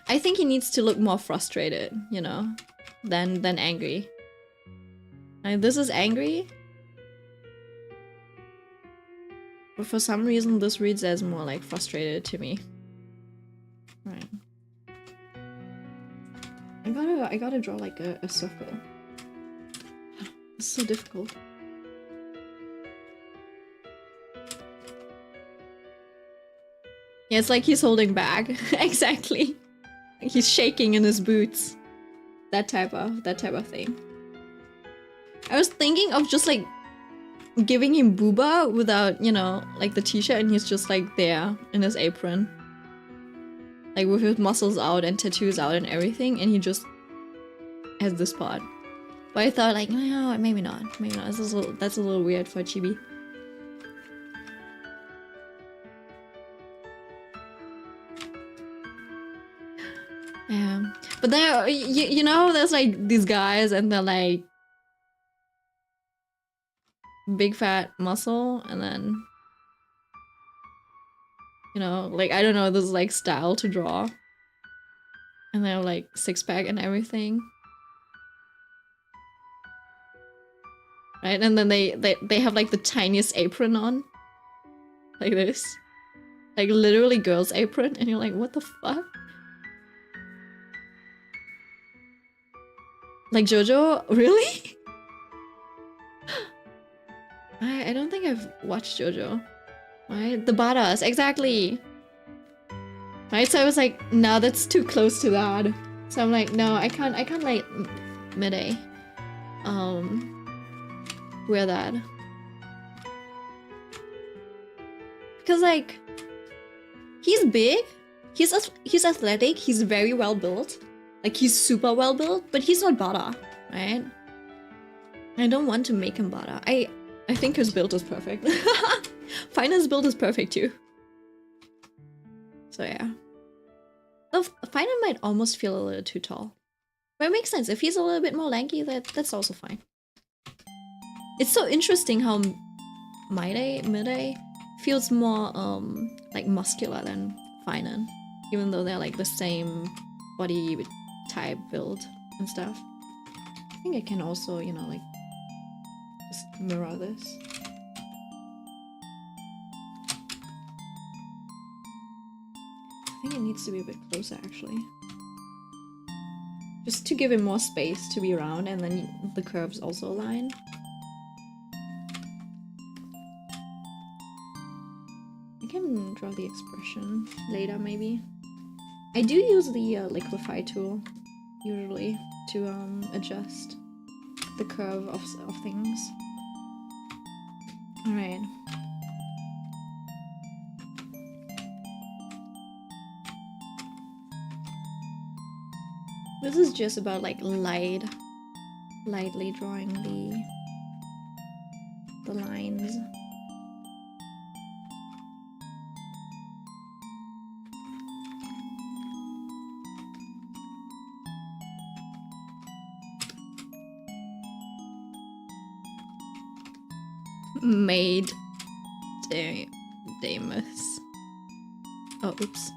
I think he needs to look more frustrated, you know, than angry. Like, this is angry, but for some reason this reads as more like frustrated to me. Right. I gotta draw like a circle. It's so difficult. Yeah, it's like he's holding back. Exactly. Like he's shaking in his boots. That type of thing. I was thinking of just like giving him booba without, you know, like the t-shirt, and he's just like there in his apron. Like with his muscles out and tattoos out and everything, and he just has this part. But I thought like, no, maybe not. Maybe not. That's a little weird for chibi. Yeah. But then, you know, there's like these guys and they're like big fat muscle, and then, you know, like, I don't know, this like style to draw. And they're like six-pack and everything. Right? And then they have like the tiniest apron on. Like this. Like literally girl's apron, and you're like, what the fuck? Like JoJo? Really? I don't think I've watched JoJo. Right? The badass, exactly. Right? So I was like, no, that's too close to that. So I'm like, no, I can't like mid-A wear that. Because like, he's big, he's athletic, he's very well built. Like, he's super well built, but he's not Bada, right? I don't want to make him Bada. I think his build is perfect. Fina's build is perfect too. So yeah. Fina might almost feel a little too tall. But it makes sense. If he's a little bit more lanky, that's also fine. It's so interesting how mid-A feels more like muscular than Fina, even though they're like the same body type build and stuff. I think I can also, you know, like just mirror this. I think it needs to be a bit closer actually. Just to give him more space to be around, and then the curves also align. I can draw the expression later maybe. I do use the liquify tool usually to adjust the curve of things. All right. This is just about like lightly drawing the lines. Maid Damus. Oh, oops.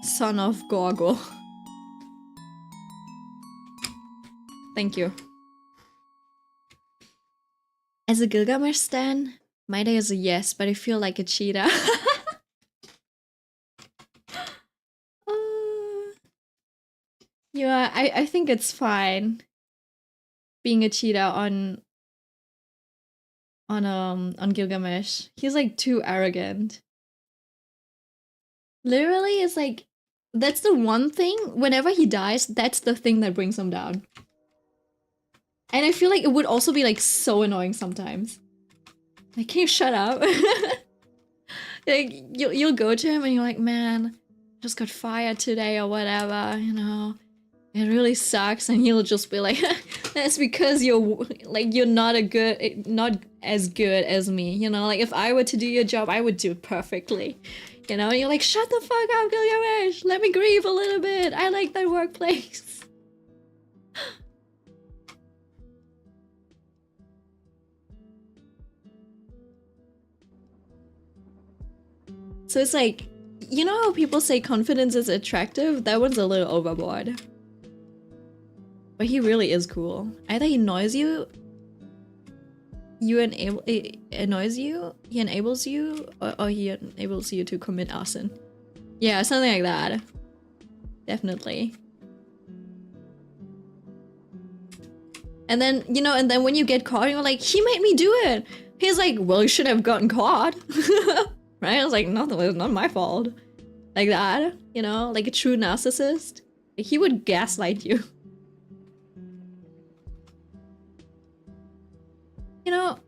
Son of Gorgo. Thank you. As a Gilgamesh stan, my day is a yes, but I feel like a cheetah. Yeah, I think it's fine being a cheetah on Gilgamesh. He's like too arrogant. Literally, it's like that's the one thing. Whenever he dies, that's the thing that brings him down. And I feel like it would also be like so annoying sometimes. Like, can you shut up? Like you'll go to him and you're like, man, just got fired today or whatever, you know. It really sucks, and he'll just be like, that's because you're not as good as me, you know. Like if I were to do your job, I would do it perfectly, you know. And you're like, shut the fuck up, Gilgamesh. Let me grieve a little bit. I like that workplace. So it's like, you know how people say confidence is attractive? That one's a little overboard. But he really is cool. Either he annoys you, he enables you, or he enables you to commit arson. Yeah, something like that. Definitely. And then, you know, and then when you get caught, you're like, he made me do it. He's like, well, you shouldn't have gotten caught. Right? I was like, no, it's not my fault. Like that, you know, like a true narcissist. Like, he would gaslight you. You know,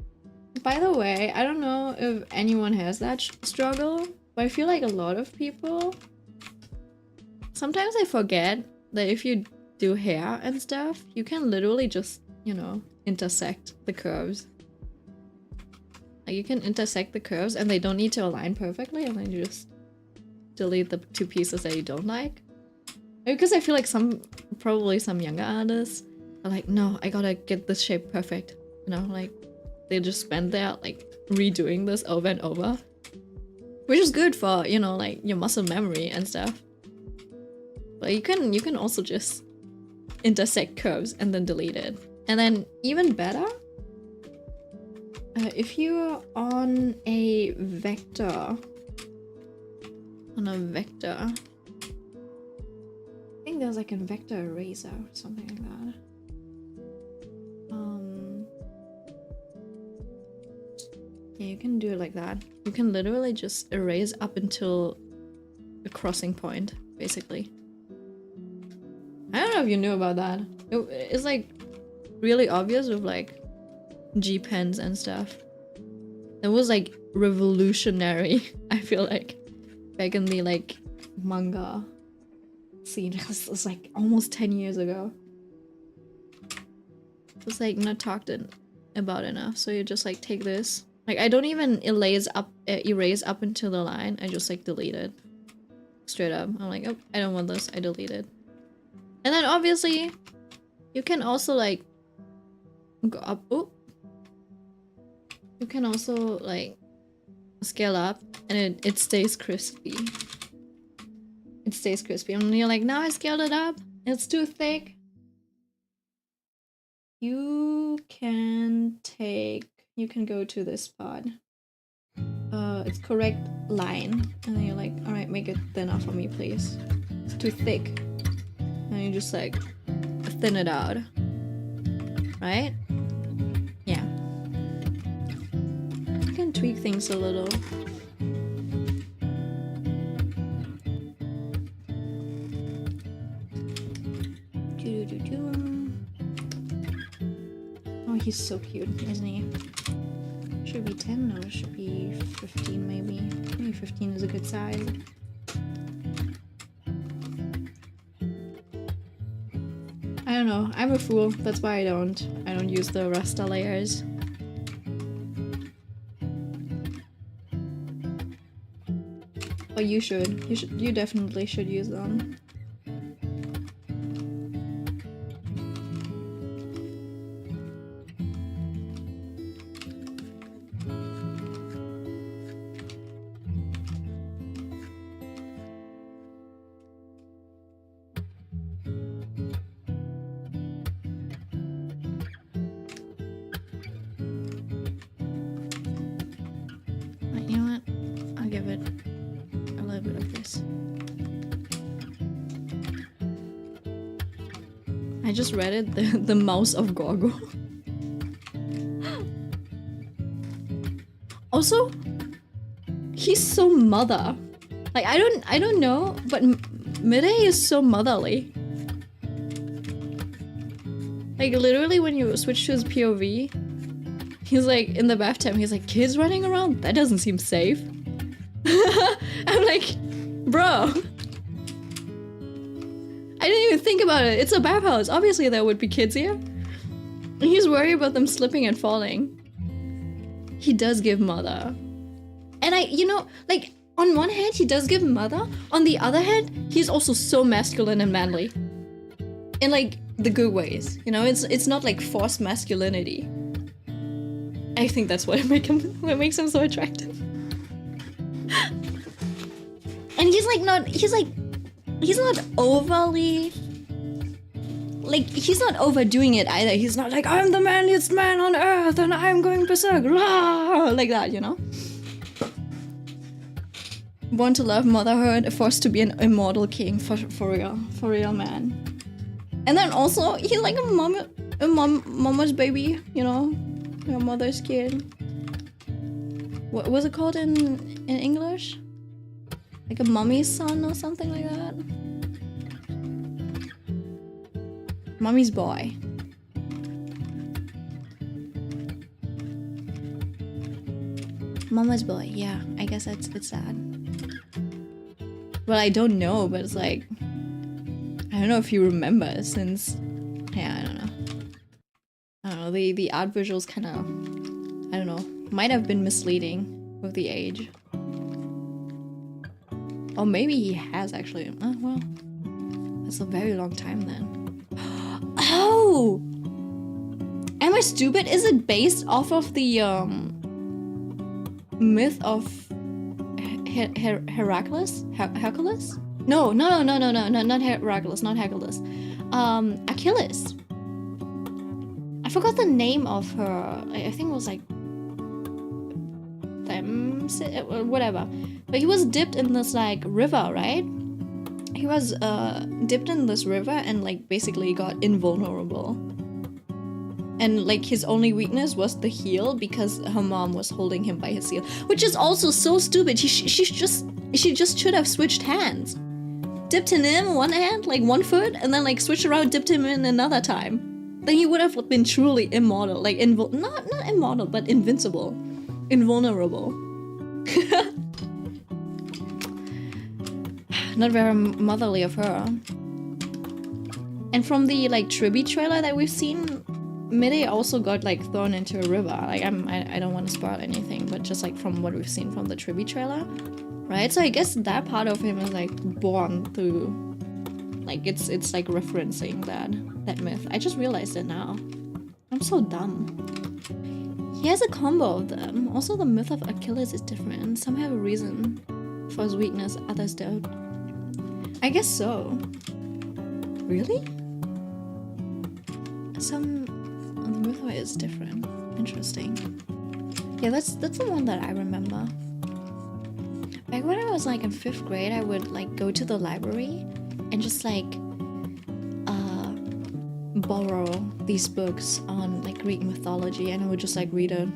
by the way, I don't know if anyone has that struggle, but I feel like a lot of people, sometimes I forget that if you do hair and stuff, you can literally just, you know, intersect the curves. Like you can intersect the curves and they don't need to align perfectly, and then you just delete the two pieces that you don't like. Because I feel like probably some younger artists are like, no, I gotta get this shape perfect. You know, like they just spend there like redoing this over and over, which is good for, you know, like your muscle memory and stuff. But you can also just intersect curves and then delete it. And then even better, if you're on a vector, I think there's like a vector eraser or something like that. Yeah, you can do it like that. You can literally just erase up until a crossing point, basically. I don't know if you knew about that. It's like really obvious with like G pens and stuff. It was like revolutionary, I feel like, back in the like manga scene. It was like almost 10 years ago. It was like not talked about enough. So you just like take this. Like I don't even erase up until the line. I just like delete it. Straight up. I'm like, oh, I don't want this. I delete it. And then obviously, you can also like go up. Oh, you can also like scale up, and it stays crispy. It stays crispy, and you're like, now I scaled it up. It's too thick. You can go to this part. It's correct line, and then you're like, all right, make it thinner for me, please. It's too thick. And you just like thin it out, right? Yeah. You can tweak things a little. Oh, he's so cute, isn't he? Should be 10 or should be 15 maybe. Maybe 15 is a good size. I don't know. I'm a fool. That's why I don't use the raster layers. But you should. You definitely should use them. You know what? I'll give it a little bit of this. I just read it, the mouse of Gorgo. Also, he's so mother. Like I don't know, but Midday is so motherly. Like literally when you switch to his POV, he's like in the bathtub, he's like, kids running around? That doesn't seem safe. I'm like, bro. I didn't even think about it. It's a bathhouse. Obviously there would be kids here. And he's worried about them slipping and falling. He does give mother. And you know, like on one hand he does give mother. On the other hand, he's also so masculine and manly. In like the good ways. You know, it's not like forced masculinity. I think that's what makes him so attractive. And he's not overly, like, he's not overdoing it either. He's not like, I'm the manliest man on earth and I'm going berserk, rah! Like that, you know? Born to love motherhood, forced to be an immortal king, for real man. And then also, he's like a mama's baby, you know? Your mother's kid. What was it called in English? Like a mommy's son or something like that? Mommy's boy. Mama's boy, yeah. I guess it's that. Well, I don't know, but it's like... I don't know if you remember since... Yeah, I don't know. I don't know, the art visuals kind of... I don't know. Might have been misleading with the age. Or maybe he has actually. Oh, well. That's a very long time then. Oh! Am I stupid? Is it based off of the myth of Heracles? Hercules? No, not Heracles, not Hercules. Achilles. I forgot the name of her. I think it was like whatever. But he was dipped in this like river, right? He was dipped in this river and like basically got invulnerable. And like his only weakness was the heel because her mom was holding him by his heel, which is also so stupid. She just should have switched hands. Dipped him in one hand, like one foot, and then like switched around, dipped him in another time. Then he would have been truly immortal, like not immortal, but invincible, invulnerable. Not very motherly of her. And from the like Tribby trailer that we've seen, Midday also got like thrown into a river. Like I don't want to spoil anything, but just like from what we've seen from the Tribby trailer, right? So I guess that part of him is like born through, like it's like referencing that myth. I just realized it now. I'm so dumb. He has a combo of them. Also, the myth of Achilles is different. Some have a reason for his weakness, others don't. I guess so. Really? The myth is different. Interesting. Yeah, that's the one that I remember. Back when I was like in 5th grade, I would like go to the library and just like borrow these books on like Greek mythology, and I would just like read it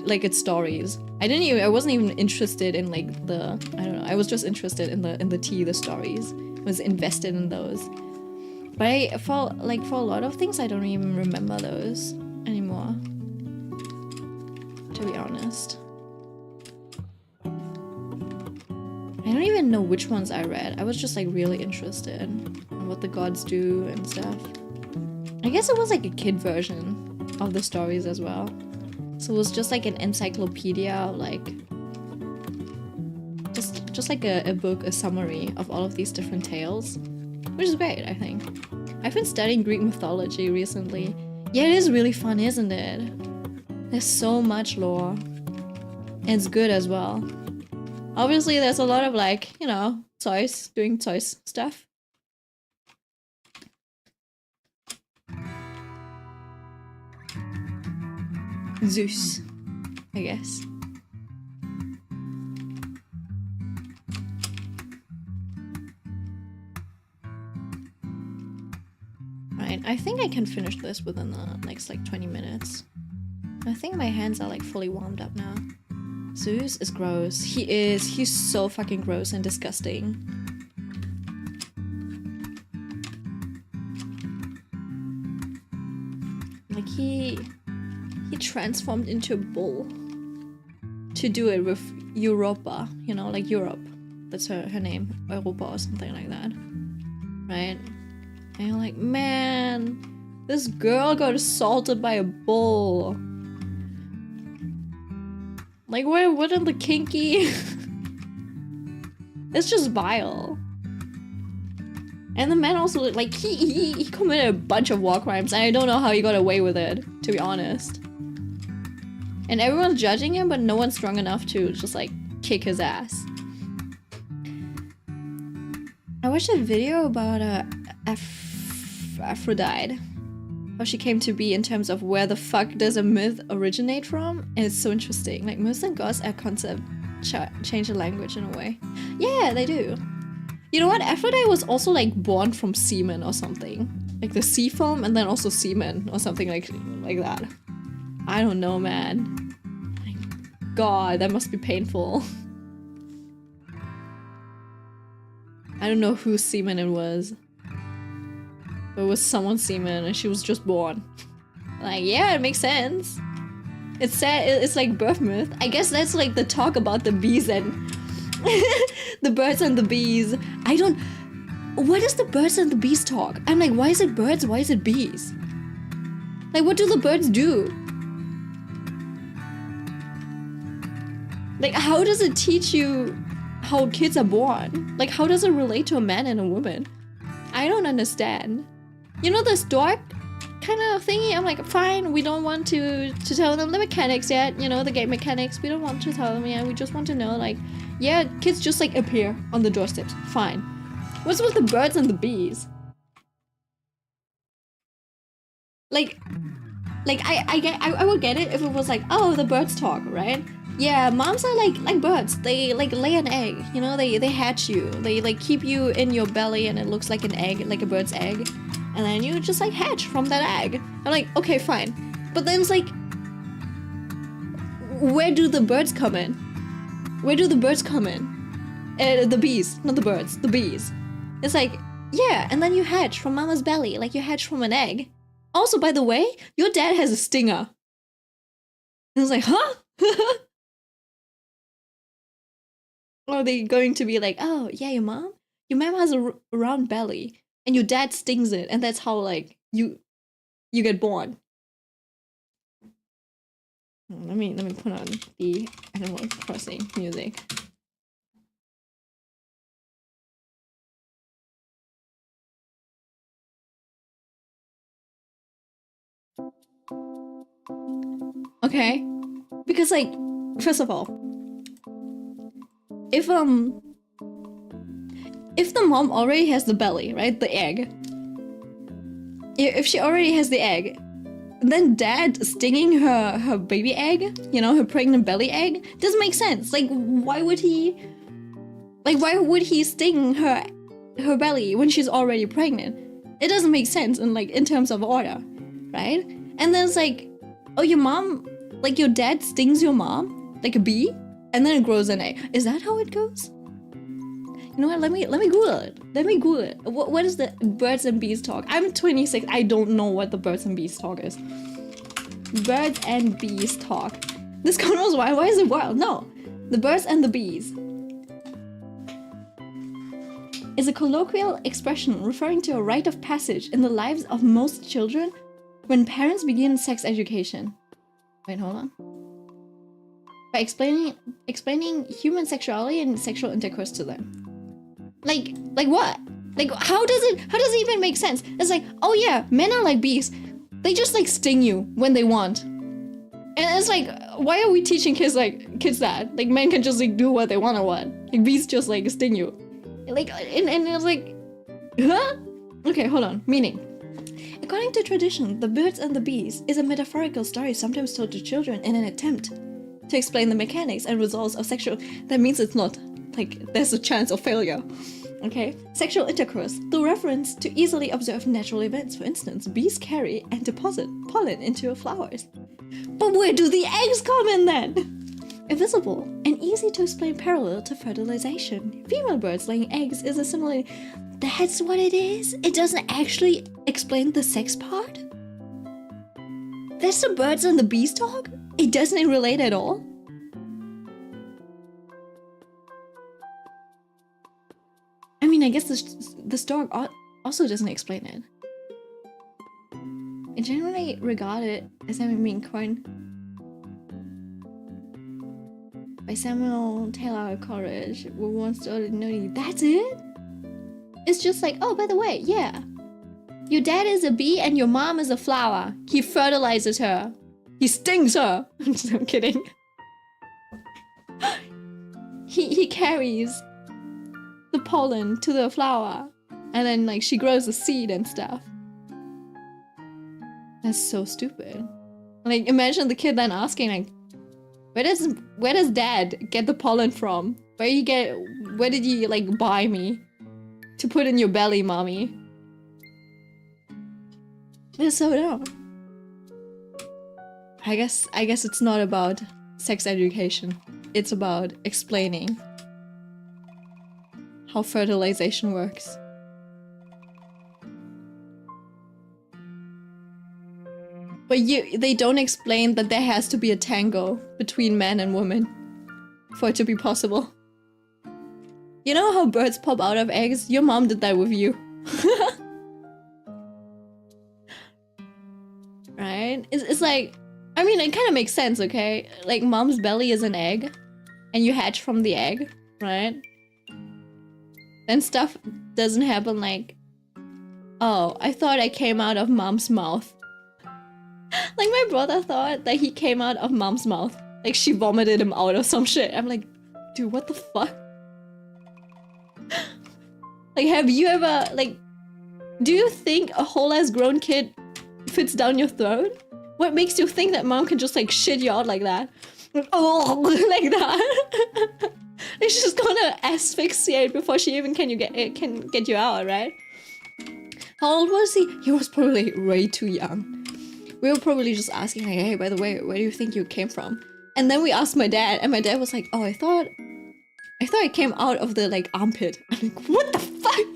like it's stories. I wasn't even interested in like the, I don't know, I was just interested in the tea, the stories. I was invested in those. But for a lot of things, I don't even remember those anymore, to be honest. I don't even know which ones I read. I was just like really interested in what the gods do and stuff. I guess it was like a kid version of the stories as well. So it was just like an encyclopedia of like just like a book, a summary of all of these different tales, which is great, I think. I've been studying Greek mythology recently. Yeah, it is really fun, isn't it? There's so much lore. And it's good as well. Obviously, there's a lot of like, you know, Zeus doing Zeus stuff. Zeus, I guess. Right, I think I can finish this within the next like 20 minutes. I think my hands are like fully warmed up now. Zeus is gross. He's so fucking gross and disgusting. Like he transformed into a bull to do it with Europa, you know, like Europe. That's her name, Europa or something like that. Right? And you're like, man, this girl got assaulted by a bull. Like, where wouldn't the kinky? It's just vile. And the man also, like, he committed a bunch of war crimes, and I don't know how he got away with it, to be honest. And everyone's judging him, but no one's strong enough to just, like, kick his ass. I watched a video about Aphrodite. How she came to be in terms of where the fuck does a myth originate from. And it's so interesting. Like, myths and gods are concept change the language in a way. Yeah, they do. You know what? Aphrodite was also like born from semen or something. Like the sea foam and then also semen or something like that. I don't know, man. Like, God, that must be painful. I don't know whose semen it was. But it was someone's semen and she was just born. Like, yeah, it makes sense. It's sad. It's like birth myth. I guess that's like the talk about the bees and the birds and the bees. I don't... What is the birds and the bees talk? I'm like, why is it birds? Why is it bees? Like, what do the birds do? Like, how does it teach you how kids are born? Like, how does it relate to a man and a woman? I don't understand. You know, the stork kind of thingy? I'm like, fine, we don't want to tell them the mechanics yet. You know, the game mechanics. We don't want to tell them yet. We just want to know, like, yeah, kids just, like, appear on the doorsteps. Fine. What's with the birds and the bees? Like I would get it if it was like, oh, the birds talk, right? Yeah, moms are like birds. They like lay an egg, you know, they hatch you. They like keep you in your belly and it looks like an egg, like a bird's egg. And then you just like hatch from that egg. I'm like, okay, fine. But then it's like, where do the birds come in? Where do the birds come in? The bees, not the birds, the bees. It's like, yeah, and then you hatch from mama's belly, like you hatch from an egg. Also, by the way, your dad has a stinger. And I was like, huh? Are they going to be like, oh, yeah, your mom has a round belly, and your dad stings it, and that's how, like, you get born. Let me put on the Animal Crossing music. Okay, because like, first of all, if the mom already has the belly, right, the egg, if she already has the egg, then dad stinging her baby egg, you know, her pregnant belly egg, doesn't make sense. Like, why would he sting her belly when she's already pregnant? It doesn't make sense in terms of order, right? And then it's like, oh, your mom, like your dad stings your mom like a bee, and then it grows an egg. Is that how it goes? You know what? Let me Google it. Let me Google it. What is the birds and bees talk? I'm 26. I don't know what the birds and bees talk is. Birds and bees talk. This code was wild. Why is it wild? No. The birds and the bees is a colloquial expression referring to a rite of passage in the lives of most children when parents begin sex education. Wait, hold on. By explaining human sexuality and sexual intercourse to them. Like what? Like how does it even make sense? It's like, oh yeah, men are like bees. They just like sting you when they want. And it's like, why are we teaching kids that? Like men can just like do what they want or what? Like bees just like sting you. Like and it's like, huh? Okay, hold on. Meaning. According to tradition, the birds and the bees is a metaphorical story sometimes told to children in an attempt to explain the mechanics and results of sexual. That means it's not like there's a chance of failure. Okay, sexual intercourse through reference to easily observed natural events. For instance, bees carry and deposit pollen into flowers. But where do the eggs come in then? A visible and easy to explain parallel to fertilization. Female birds laying eggs is a similar. That's what it is? It doesn't actually explain the sex part? That's the birds and the bees talk? It doesn't relate at all? I mean, I guess the story also doesn't explain it. It's generally regarded as having been coined by Samuel Taylor Coleridge, who once started noting, that's it? It's just like, oh, by the way, yeah. Your dad is a bee and your mom is a flower. He fertilizes her. He stings her. I'm kidding. He carries the pollen to the flower. And then like she grows a seed and stuff. That's so stupid. Like imagine the kid then asking like, where does dad get the pollen from? Where did you like buy me to put in your belly, mommy? It's so dumb. I guess it's not about sex education. It's about explaining how fertilization works. But they don't explain that there has to be a tango between men and women for it to be possible. You know how birds pop out of eggs? Your mom did that with you. Right? It's like, I mean, it kind of makes sense, okay? Like, mom's belly is an egg, and you hatch from the egg, right? Then stuff doesn't happen like, oh, I thought I came out of mom's mouth. Like, my brother thought that he came out of mom's mouth. Like, she vomited him out or some shit. I'm like, dude, what the fuck? Like, have you ever, like, do you think a whole-ass grown kid fits down your throat? What makes you think that mom can just, like, shit you out like that? Like, oh, like that. It's just gonna asphyxiate before she even can get you out, right? How old was he? He was probably way too young. We were probably just asking, like, hey, by the way, where do you think you came from? And then we asked my dad, and my dad was like, oh, I thought I came out of the, like, armpit. I'm like, what the fuck?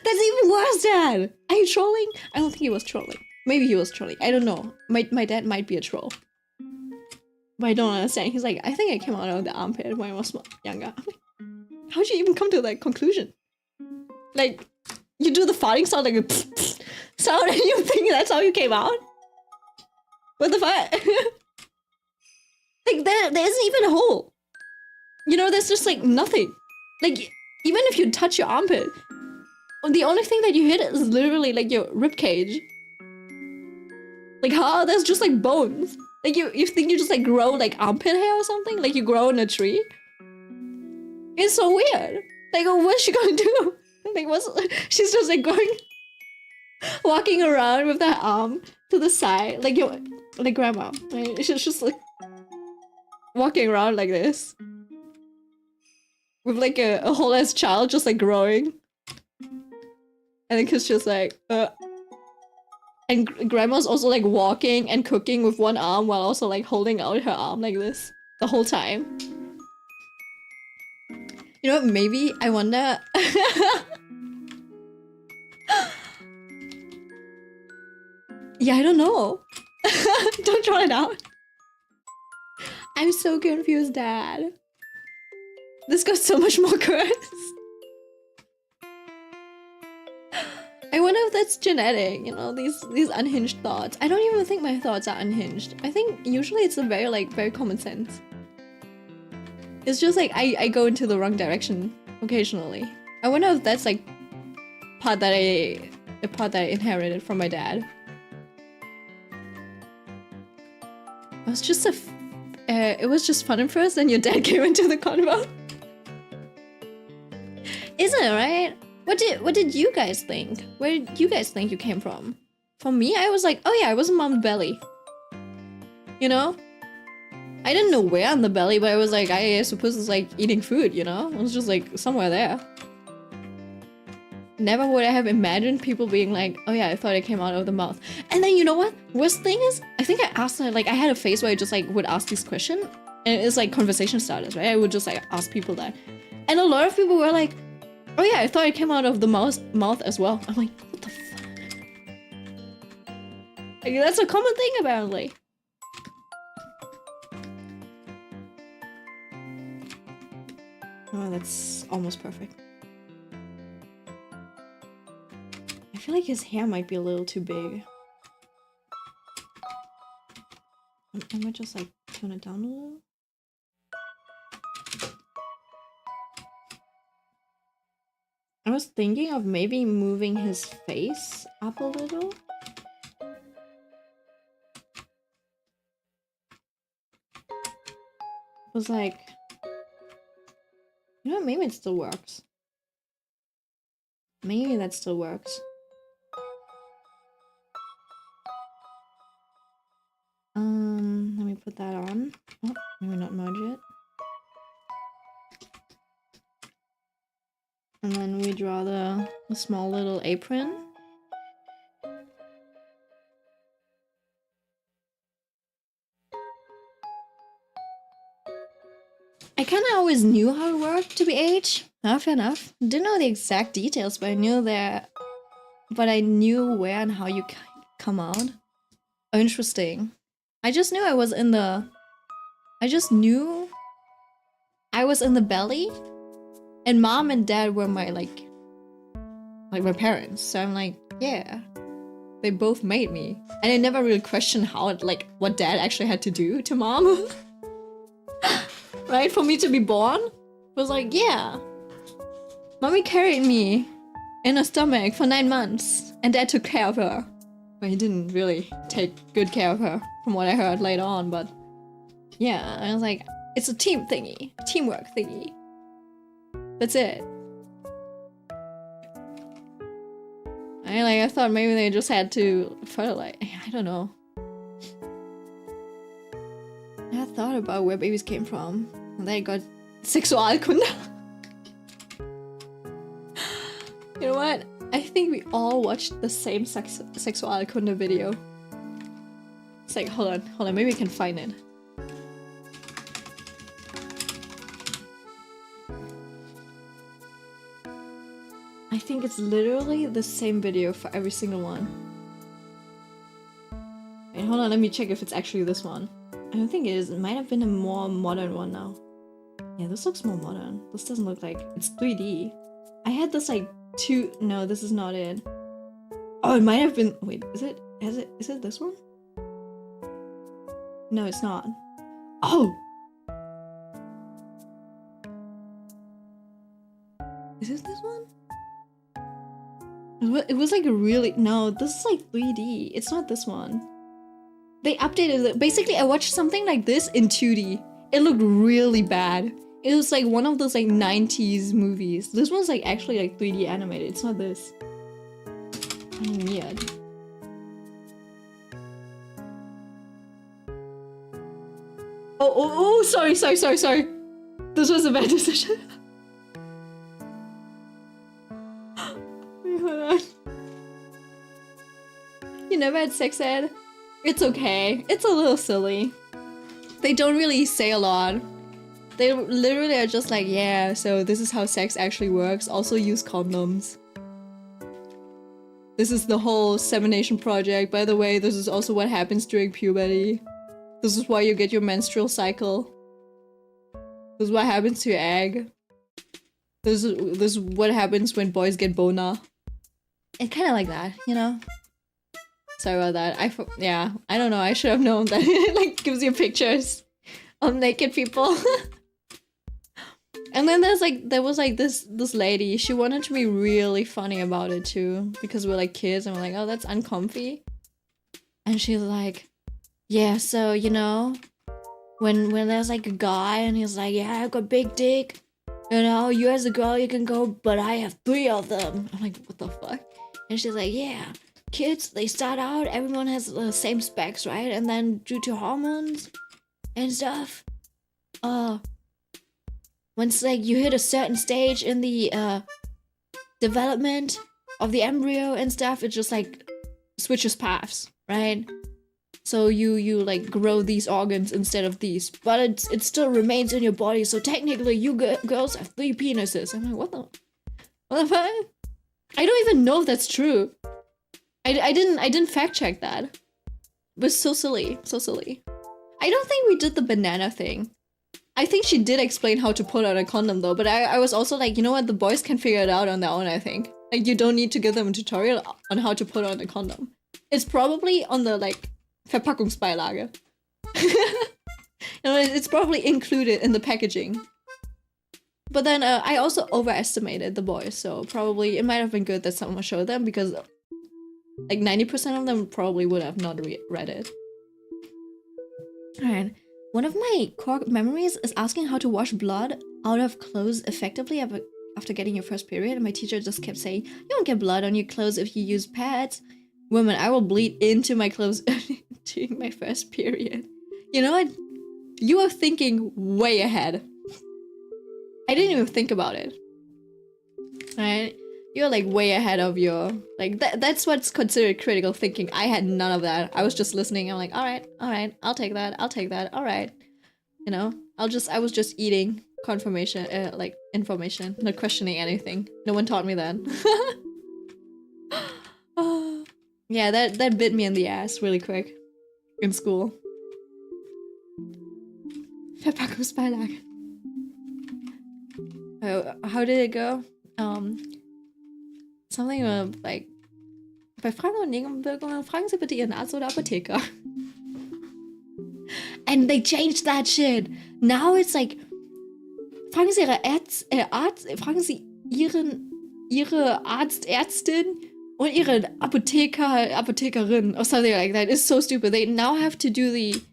That's even worse, Dad! Are you trolling? I don't think he was trolling. Maybe he was trolling. I don't know. My dad might be a troll. But I don't understand. He's like, I think I came out of the armpit when I was younger. I'm like, how'd you even come to that conclusion? Like, you do the farting sound like a pfft, pfft sound and you think that's how you came out? What the fuck? Like, there isn't even a hole. You know, there's just, like, nothing. Like, even if you touch your armpit, the only thing that you hit is literally, like, your ribcage. Like, how? There's just, like, bones. Like, you think you just, like, grow, like, armpit hair or something? Like, you grow in a tree? It's so weird. Like, what's she gonna do? Like, she's just, like, walking around with that arm to the side. Like grandma, right? She's just, like, walking around like this. With, like, a whole-ass child just, like, growing. And the kid's just, like, And grandma's also, like, walking and cooking with one arm while also, like, holding out her arm like this the whole time. You know what, maybe I wonder... Yeah, I don't know. Don't draw it out. I'm so confused, Dad. This got so much more curse. I wonder if that's genetic, you know, these unhinged thoughts. I don't even think my thoughts are unhinged. I think usually it's a very common sense. It's just like I go into the wrong direction occasionally. I wonder if that's like the part that I inherited from my dad. It was just fun at first, then your dad came into the convo. Isn't it, right? What did you guys think? Where did you guys think you came from? For me, I was like, oh yeah, I was in mom's belly. You know? I didn't know where in the belly, but I was like, I suppose it's like eating food, you know? It was just like somewhere there. Never would I have imagined people being like, oh yeah, I thought it came out of the mouth. And then you know what? Worst thing is, I think I asked her, like I had a phase where I just like would ask this question. And it's like conversation starters, right? I would just like ask people that. And a lot of people were like, oh yeah, I thought it came out of the mouth as well. I'm like, what the fuck? Like, that's a common thing apparently. Oh, that's almost perfect. I feel like his hair might be a little too big. I might just like tone it down a little. I was thinking of maybe moving his face up a little. It was like, you know what, maybe it still works. Maybe that still works. Let me put that on. Oh, maybe not merge it. And then we draw the small little apron. I kind of always knew how it worked to be H. Fair enough. Didn't know the exact details, but I knew that. But I knew where and how you come out. Oh, interesting. I just knew I was in the... I just knew I was in the belly. And mom and dad were my, like my parents. So I'm like, yeah. They both made me. And I never really questioned how it, like, what dad actually had to do to mom. Right? For me to be born. It was like, yeah. Mommy carried me in her stomach for 9 months. And dad took care of her. Well, he didn't really take good care of her, from what I heard later on, but... Yeah, I was like, it's a team thingy. Teamwork thingy. That's it. I thought maybe they just had to fertilize. I don't know. I thought about where babies came from. And then I got Sexualkunde. You know what? I think we all watched the same Sexualkunde video. It's like, hold on, maybe we can find it. I think it's literally the same video for every single one. Wait, hold on, let me check if it's actually this one. I don't think it is. It might have been a more modern one now. Yeah, this looks more modern. This doesn't look like... It's 3D. I had this like No, this is not it. Oh, it might have been... Wait, is it? Is it this one? No, it's not. Oh! Is it this one? It was like a really... No, this is like 3D. It's not this one. They updated it. Basically, I watched something like this in 2D. It looked really bad. It was like one of those like 90s movies. This one's like actually like 3D animated. It's not this. Weird. Oh, sorry. This was a bad decision. Wait, hold on. You never had sex ed? It's okay. It's a little silly. They don't really say a lot. They literally are just like, yeah, so this is how sex actually works. Also use condoms. This is the whole semination project. By the way, this is also what happens during puberty. This is why you get your menstrual cycle. This is what happens to your egg. This is what happens when boys get boner. And kind of like that, you know? Sorry about that. Yeah, I don't know. I should have known that it like gives you pictures of naked people. And then there was like this lady. She wanted to be really funny about it too, because we're like kids and we're like, oh, that's uncomfy. And she's like, yeah, so you know, when there's like a guy and he's like, yeah, I got big dick. You know, you as a girl you can go, but I have 3 of them. I'm like, what the fuck? And she's like, yeah, kids, they start out, everyone has the same specs, right? And then due to hormones and stuff, once like you hit a certain stage in the development of the embryo and stuff, it just like switches paths, right? So you like grow these organs instead of these, but it still remains in your body. So technically, you girls have 3 penises. I'm like, what the fuck? I don't even know if that's true. I didn't fact check that. It was so silly, so silly. I don't think we did the banana thing. I think she did explain how to put on a condom though, but I was also like, you know what, the boys can figure it out on their own, I think. Like, you don't need to give them a tutorial on how to put on a condom. It's probably on the like Verpackungsbeilage. You know, it's probably included in the packaging. But then I also overestimated the boys, so probably it might have been good that someone showed them, because like 90% of them probably would have not read it. Alright. One of my core memories is asking how to wash blood out of clothes effectively after getting your first period, and my teacher just kept saying, you don't get blood on your clothes if you use pads. Women, I will bleed into my clothes during my first period. You know what? You are thinking way ahead. I didn't even think about it. Right? You're like way ahead of your... Like, that's what's considered critical thinking. I had none of that. I was just listening. I'm like, alright, I'll take that, alright. You know? I was just eating confirmation, like, information, not questioning anything. No one taught me that. Yeah, that bit me in the ass really quick. In school. Verpackungsbeilage. How did it go? Something like, bei Fragen und Nebenwirkungen fragen Sie bitte Ihren Arzt oder Apotheker. And they changed that shit. Now it's like, fragen Sie fragen Sie Ihre Ärztin und Ihre Apothekerin or something like that. It's so stupid. They now have to do the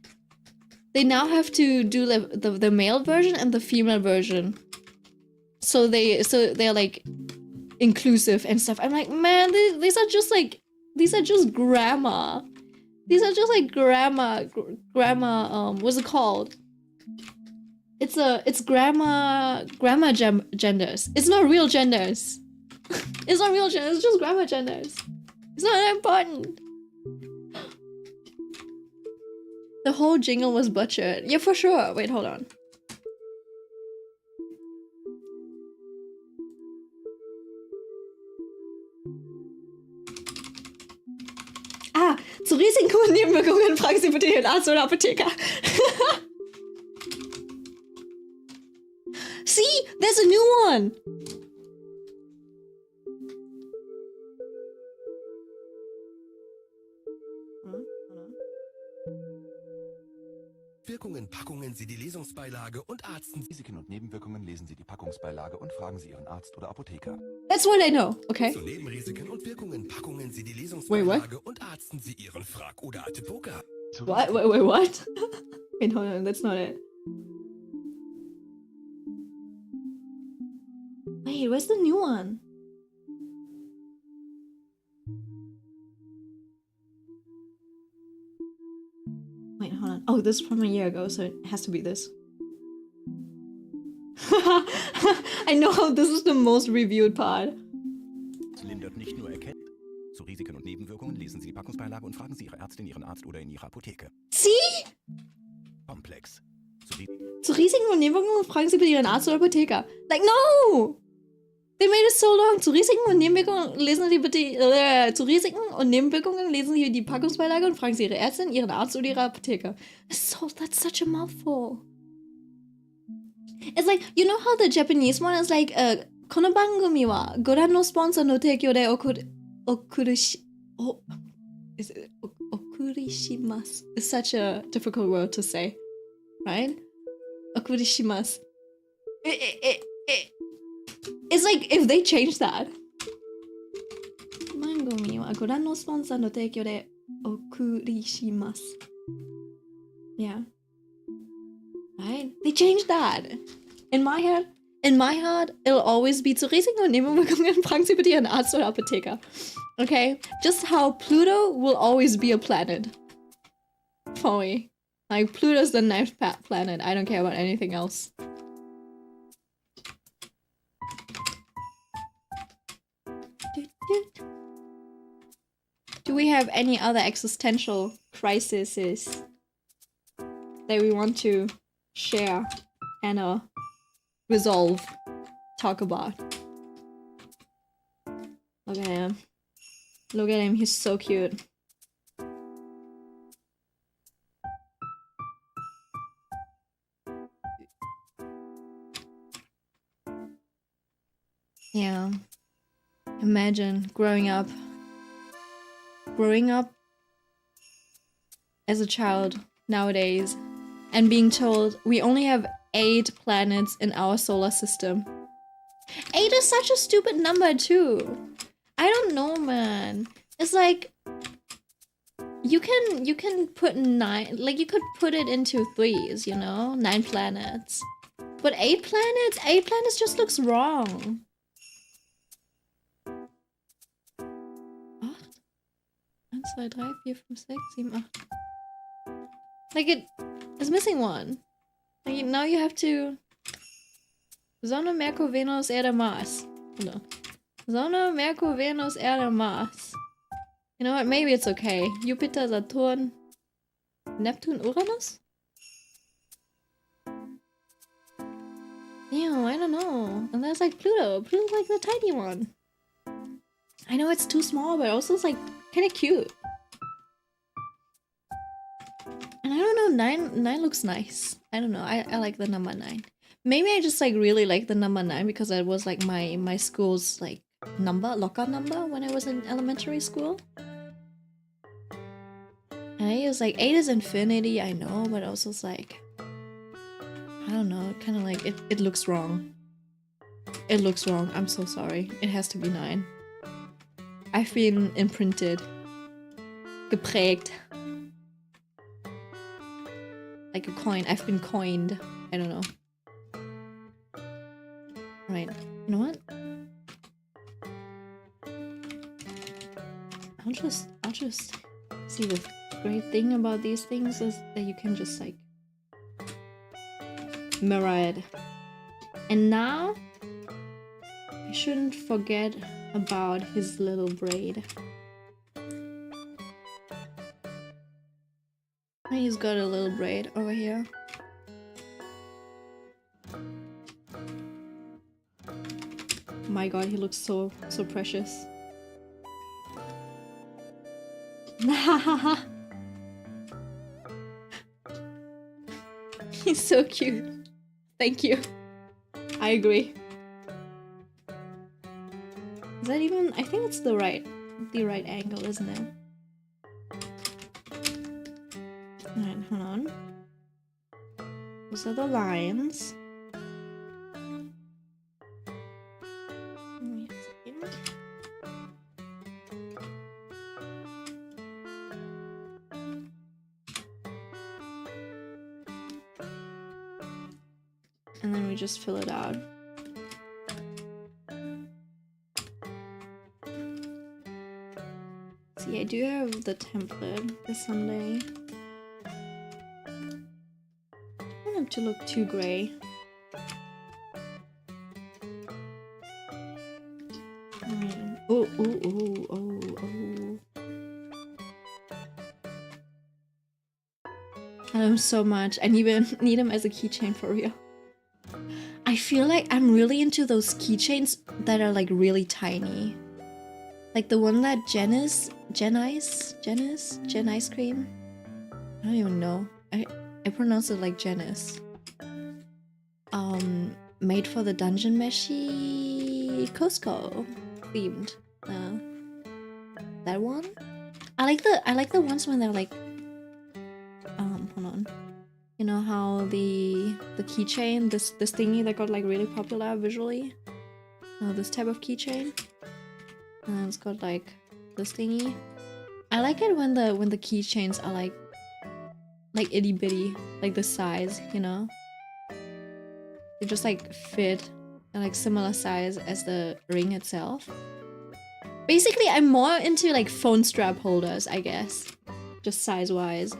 male version and the female version. So they're like inclusive and stuff. I'm like, man, these are just grammar. These are just like grammar, what's it called? It's grammar genders. It's not real genders. It's not real genders, it's just grammar genders. It's not that important. The whole jingle was butchered. Yeah, for sure. Wait, hold on. Ah, zu Risiken und Nebenwirkungen fragen Sie bitte Ihren Arzt oder Apotheker. See? There's a new one! Wirkungen, Packungen Sie die Lesungsbeilage und Arzten. Risiken und Nebenwirkungen lesen Sie die Packungsbeilage und fragen Sie Ihren Arzt oder Apotheker. That's what I know, okay? Zu Nebenrisiken und Wirkungen, Packungen Sie die Lesungsbeilage und Arzten Sie Ihren Frag- oder Apotheker. What? Wait, what? Wait, hold on, that's not it. Wait, where's the new one? Wait, hold on. Oh, this is from a year ago, so it has to be this. I know, this is the most reviewed part. Es lindert nicht nur Erkältung. Zu Risiken und Nebenwirkungen lesen Sie die Packungsbeilage und fragen Sie Ihre Ärztin, Ihren Arzt oder in Ihrer Apotheke. See? Komplex. Zu Risiken und Nebenwirkungen fragen Sie bitte Ihren Arzt oder Apotheker. Like, no! They made it so long. Zu Risiken und Nebenwirkungen lesen Sie bitte, zu Risiken und Nebenwirkungen lesen Sie die Packungsbeilage und fragen Sie Ihre Ärztin, Ihren Arzt oder Ihre Apotheker. That's such a mouthful. It's like, you know how the Japanese one is like, この番組はご覧のスポンサーの提供で送りします It's such a difficult word to say, right? 送りします It's like if they change that. 番組はご覧のスポンサーの提供で送りします Yeah. Right? They changed that. In my head, it'll always be zu Risiken und Nebenwirkungen fragen Sie bitte Ihren Arzt oder Apotheker. Okay? Just how Pluto will always be a planet. For me. Like, Pluto's the ninth planet. I don't care about anything else. Do we have any other existential crises that we want to share and resolve, talk about? Look at him. Look at him, he's so cute. Yeah. Imagine growing up as a child nowadays and being told we only have 8 planets in our solar system. 8 is such a stupid number too. I don't know, man. It's like you can put 9, like you could put it into 3s, you know? 9 planets. But 8 planets just looks wrong. 8 1 2 3 4 5 6 7 8. Like it's missing one. Like now you have to Sonne, Merkur, Venus, Erde, Mars. No. Sonne, Merkur, Venus, Erde, Mars. You know what? Maybe it's okay. Jupiter, Saturn, Neptune, Uranus? Damn, I don't know. And there's like Pluto. Pluto's like the tiny one. I know it's too small, but also it's like kind of cute. And I don't know, 9 looks nice. I don't know. I like the number 9. Maybe I just like really like the number 9 because it was like my school's like lockout number when I was in elementary school. And it was like 8 is infinity, I know, but also it's like I don't know, kind of like it looks wrong. It looks wrong. I'm so sorry. It has to be 9. I've been imprinted. Geprägt. Like a coin. I've been coined. I don't know. Right. You know what? I'll just see the great thing about these things is that you can just like mirror it. And now I shouldn't forget about his little braid. He's got a little braid over here. My god, he looks so precious. He's so cute. Thank you. I agree. Is that even? I think it's the right angle, isn't it? Alright, hold on. Those are the lines. Wait a second. And then we just fill it out. See, I do have the template for Sunday. I don't want it to look too gray. Oh, oh, oh, oh, oh. I love him so much. I need him as a keychain for real. I feel like I'm really into those keychains that are like really tiny. Like the one that Gen Ice Cream? I don't even know. I pronounce it like Janice. Made for the Dungeon Meshi Cusco themed. That one? I like the ones when they're like hold on. You know how the keychain, this thingy that got like really popular visually? This type of keychain. And it's got like this thingy. I like it when the keychains are like itty bitty, like the size, you know? They just like fit and like similar size as the ring itself. Basically, I'm more into like phone strap holders, I guess. Just size-wise.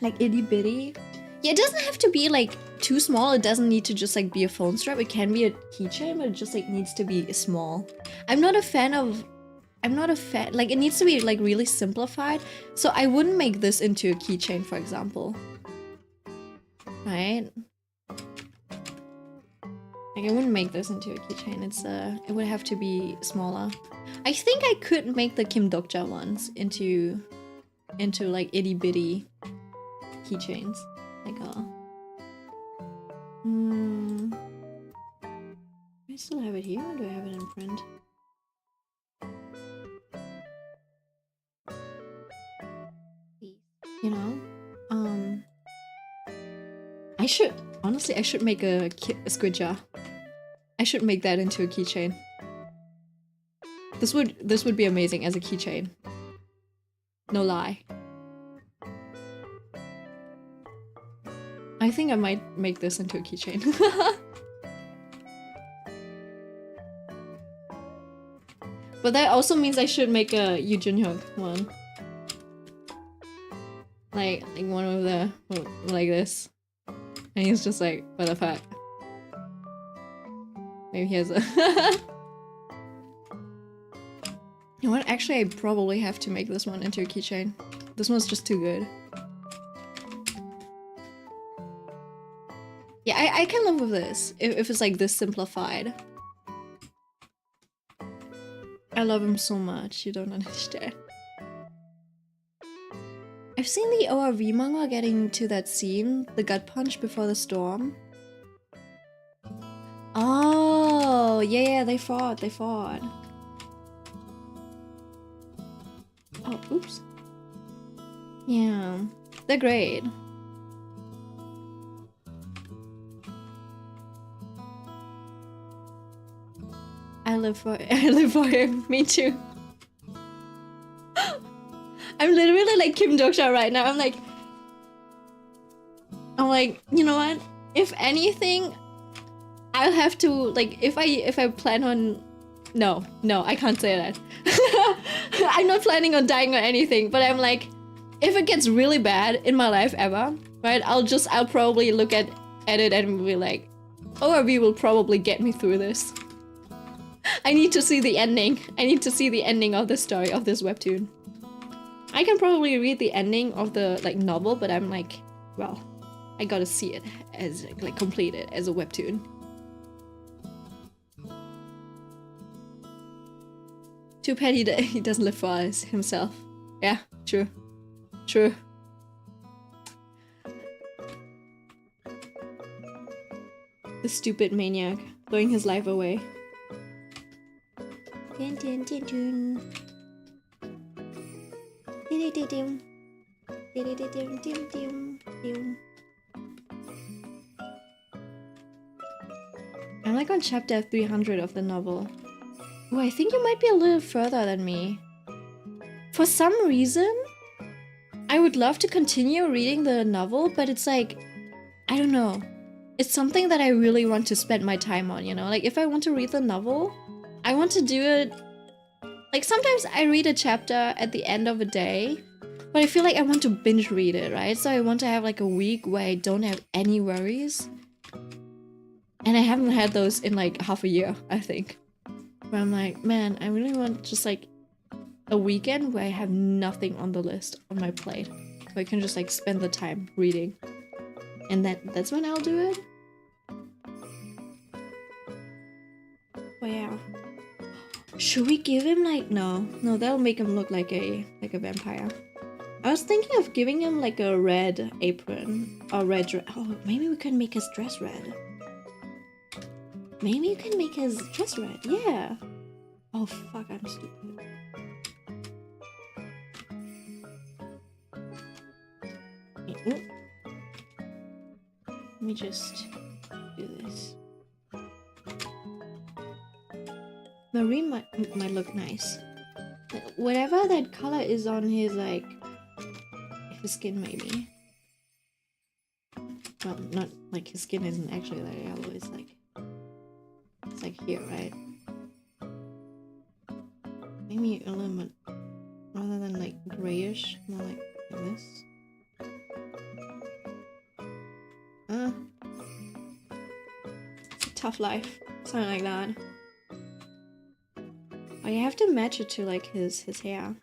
Like itty bitty. Yeah, it doesn't have to be like too small. It doesn't need to just like be a phone strap. It can be a keychain, but it just like needs to be small. I'm not a fan, like it needs to be like really simplified. So I wouldn't make this into a keychain, for example. Right? Like I wouldn't make this into a keychain. It would have to be smaller. I think I could make the Kim Dokja ones into like itty bitty keychains. Like do I still have it here or do I have it in print? You know? I should make a squid jar. I should make that into a keychain. This would be amazing as a keychain. No lie. I think I might make this into a keychain. But that also means I should make a Yu Junhyuk one. Like one of the like this. And he's just like, what the fuck? Maybe he has a You know what? Actually, I probably have to make this one into a keychain. This one's just too good. Yeah, I can live with this if it's like this simplified. I love him so much, you don't understand. I've seen the ORV manga getting to that scene, the gut punch before the storm. Oh, yeah, they fought. Oh, oops. Yeah, they're great. I live for him. Me too. I'm literally like Kim Dokja right now. I'm like, you know what? If anything, I'll have to like if I plan on. No, I can't say that. I'm not planning on dying or anything, but I'm like, if it gets really bad in my life ever, right? I'll probably look at it and be like, ORV will probably get me through this. I need to see the ending. I need to see the ending of the story of this webtoon. I can probably read the ending of the like novel, but I'm like, well, I gotta see it as like completed as a webtoon. Too bad he doesn't live for us himself. Yeah, true. The stupid maniac, throwing his life away. Dun, dun, dun, dun. I'm like on chapter 300 of the novel. Oh, I think you might be a little further than me. For some reason, I would love to continue reading the novel, but it's like, I don't know. It's something that I really want to spend my time on, you know? Like, if I want to read the novel, I want to do it... Like, sometimes I read a chapter at the end of a day, but I feel like I want to binge read it, right? So I want to have like a week where I don't have any worries. And I haven't had those in like half a year, I think. Where I'm like, man, I really want just like a weekend where I have nothing on the list on my plate. Or I can just like spend the time reading. And that's when I'll do it. Oh yeah. Should we give him like no, that'll make him look like a vampire. I was thinking of giving him like a red apron or red dress. Oh, maybe we can make his dress red. Maybe you can make his dress red. Yeah. Oh fuck, I'm stupid. Let me just do this. Marine might look nice. Whatever that color is on his like his skin, maybe. Well, not like his skin isn't actually that yellow. It's like here, right? Maybe a little bit rather than like grayish, more like this. It's a tough life. Something like that. Oh, you have to match it to like his hair.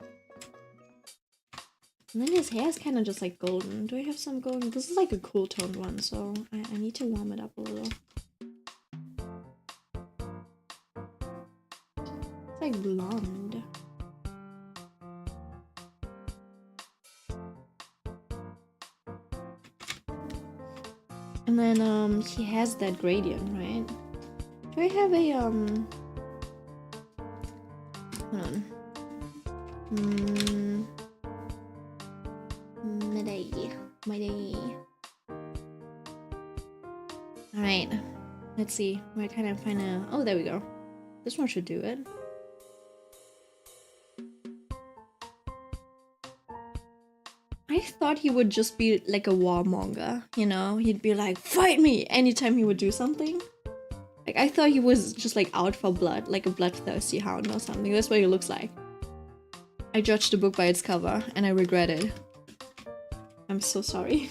And then his hair is kind of just like golden. Do I have some golden? This is like a cool toned one, so I need to warm it up a little. It's like blonde. And then he has that gradient, right? Do I have a hold on. Alright. Let's see. Where can I find a oh, there we go. This one should do it. I thought he would just be like a warmonger, you know? He'd be like, fight me! Anytime he would do something. Like, I thought he was just like out for blood, like a bloodthirsty hound or something. That's what he looks like. I judged the book by its cover, and I regret it. I'm so sorry.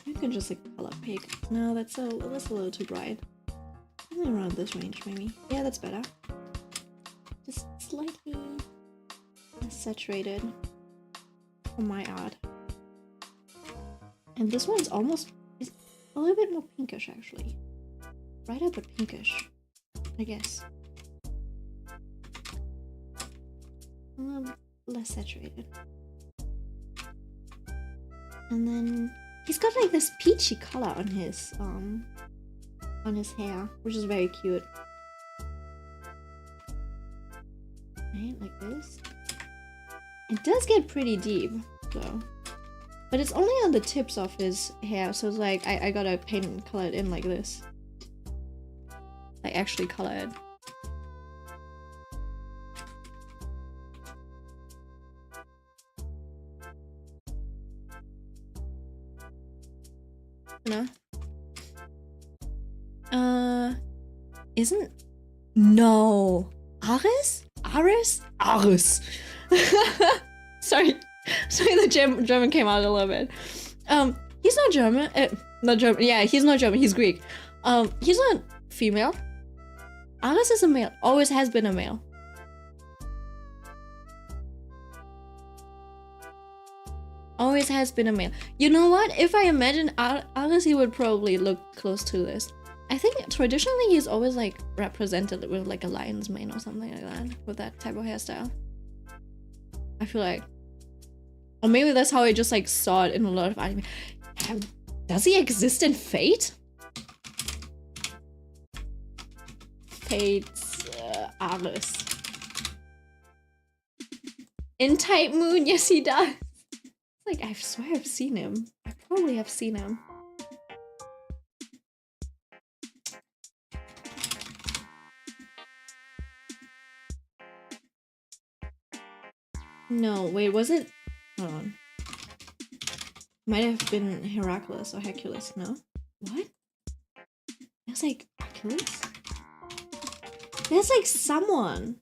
You can just like color pick. No, that's a little too bright. Something around this range, maybe. Yeah, that's better. Just slightly saturated for my art. And this one's almost is a little bit more pinkish actually. Brighter but pinkish, I guess. A little less saturated. And then he's got like this peachy color on his hair, which is very cute. Right, like this. It does get pretty deep, though. But it's only on the tips of his hair, so it's like, I gotta paint and color it in like this. Like, actually color it. No? Isn't... No! Aris? Aris? Aris! Sorry, the German came out a little bit. He's not German. Not German. Yeah, he's not German. He's Greek. He's not female. Aris is a male. Always has been a male. Always has been a male. You know what? If I imagine Aris, he would probably look close to this. I think traditionally he's always like represented with like a lion's mane or something like that, with that type of hairstyle. I feel like, or maybe that's how I just like saw it in a lot of anime. Does he exist in Fate? Fate's Aris. In Type Moon, yes he does. Like, I swear I've seen him. I probably have seen him. No, wait, was it? Hold on. Might have been Heracles or Hercules, no? What? That's like Achilles? There's like someone.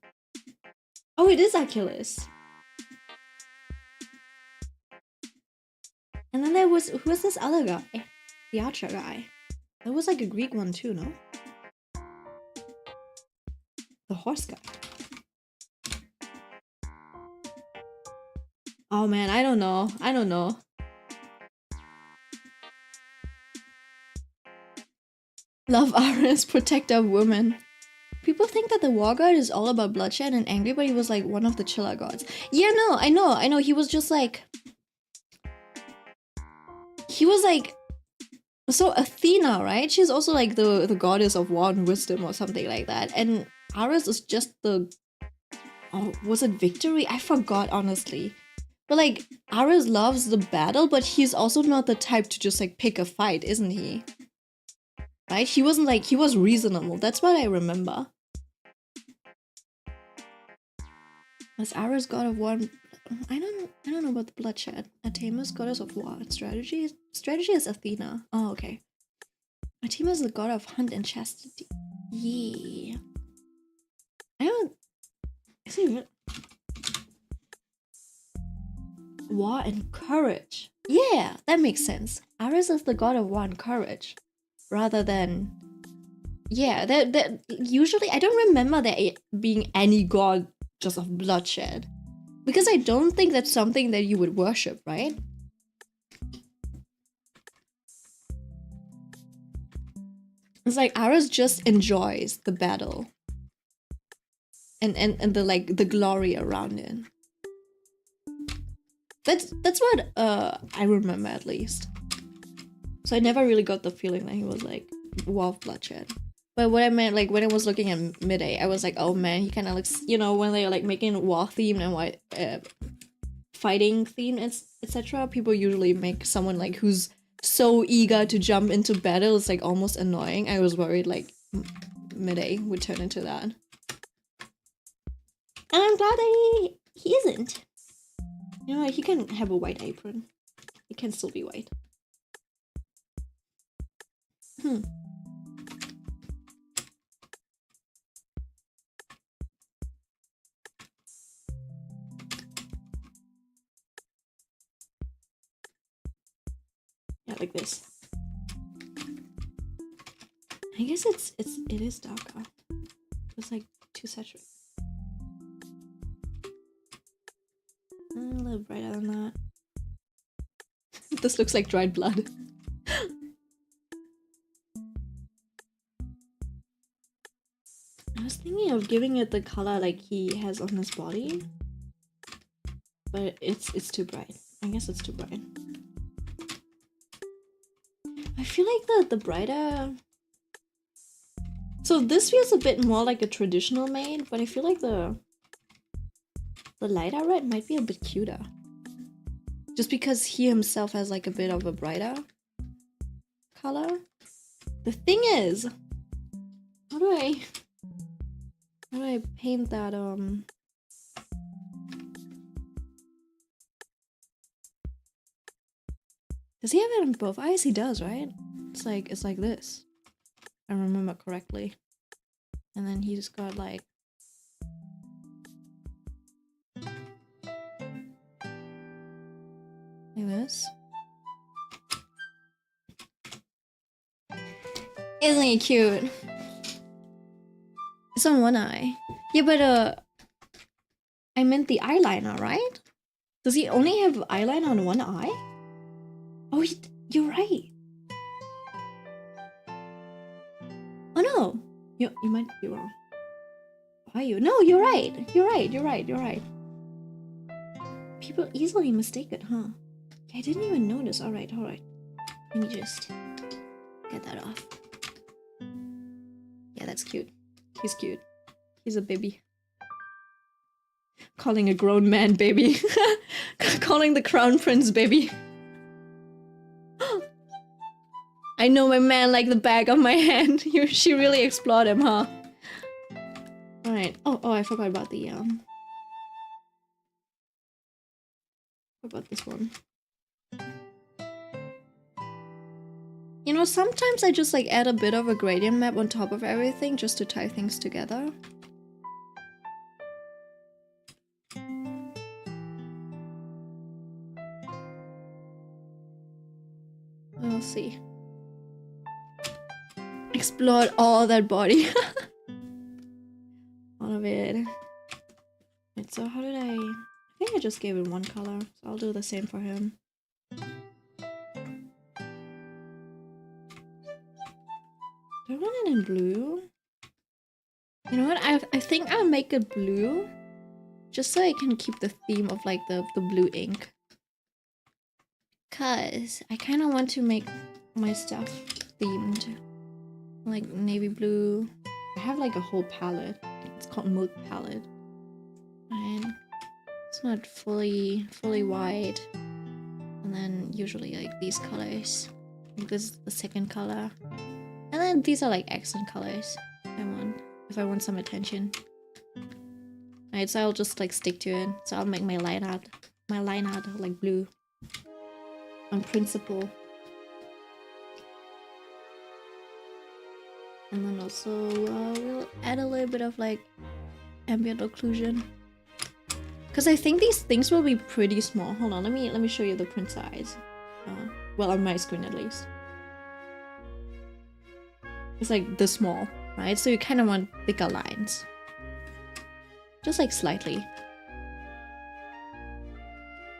Oh, it is Achilles. And then there was, who was this other guy? The archer guy. That was like a Greek one too, no? The horse guy. Oh man, I don't know. I don't know. Love Ares, protector of women. People think that the war god is all about bloodshed and angry, but he was like one of the chiller gods. Yeah, no, I know. He was just like... He was like... So Athena, right? She's also like the goddess of war and wisdom or something like that. And Ares is just the... Oh, was it victory? I forgot, honestly. But like, Ares loves the battle, but he's also not the type to just like pick a fight, isn't he? Right? He wasn't like... He was reasonable. That's what I remember. Was Ares god of war? I don't know about the bloodshed. Artemis, goddess of war. Strategy is Athena. Oh, okay. Artemis is the god of hunt and chastity. Yeah. I don't... Is he real? War and courage. Yeah, that makes sense. Ares is the god of war and courage. Rather than... Yeah, that usually... I don't remember there being any god just of bloodshed. Because I don't think that's something that you would worship, right? It's like Ares just enjoys the battle. And the like the glory around it. That's what I remember at least. So I never really got the feeling that he was like war of bloodshed. But what I meant, like when I was looking at Midday, I was like, oh man, he kind of looks, you know, when they're like making war themed and fighting themed, etc. People usually make someone like who's so eager to jump into battle. It's like almost annoying. I was worried like Midday would turn into that. And I'm glad that he isn't. You know, he can have a white apron. He can still be white. Yeah, like this. I guess it is darker. It's like too saturated. A little brighter than that. This looks like dried blood. I was thinking of giving it the color like he has on his body, but it's too bright. I guess it's too bright. I feel like the brighter... So this feels a bit more like a traditional maid, but I feel like the lighter red might be a bit cuter. Just because he himself has like a bit of a brighter color. The thing is, how do I paint that Does he have it on both eyes? He does, right? It's like this. I remember correctly. And then he just got like this. Isn't he cute? It's on one eye. Yeah, but I meant the eyeliner, right? Does he only have eyeliner on one eye? Oh, you're right. Oh no, you might be wrong. Are you? No, you're right. You're right. People easily mistake it, huh? I didn't even notice. All right. Let me just get that off. Yeah, that's cute. He's cute. He's a baby. Calling a grown man baby. Calling the crown prince baby. I know my man like the back of my hand. She really explored him, huh? Alright. Oh, I forgot about the what about this one? You know, sometimes I just like add a bit of a gradient map on top of everything just to tie things together. We'll see. Explored all that body. All of it. Right, so how did I think think I just gave it one color, so I'll do the same for him. Do I want it in blue? You know what? I think I'll make it blue, just so I can keep the theme of like the blue ink. Cause I kind of want to make my stuff themed, like navy blue. I have like a whole palette. It's called Milk Palette, and it's not fully white. And then usually like these colors. Like this is the second color, and then these are like accent colors. If I want some attention. Alright, so I'll just like stick to it. So I'll make my line art like blue. On principle. And then also we'll add a little bit of like ambient occlusion. Because I think these things will be pretty small. Hold on, let me show you the print size. Well, on my screen at least. It's like this small, right? So you kind of want thicker lines. Just like slightly.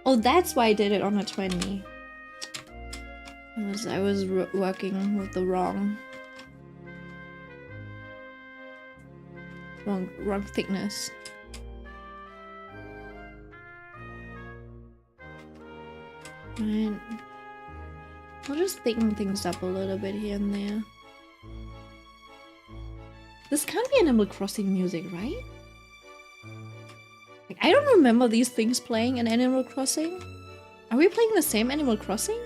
Oh, that's why I did it on a 20. I was working with the wrong thickness. Right. I'll just thicken things up a little bit here and there. This can't be Animal Crossing music, right? Like, I don't remember these things playing in Animal Crossing. Are we playing the same Animal Crossing?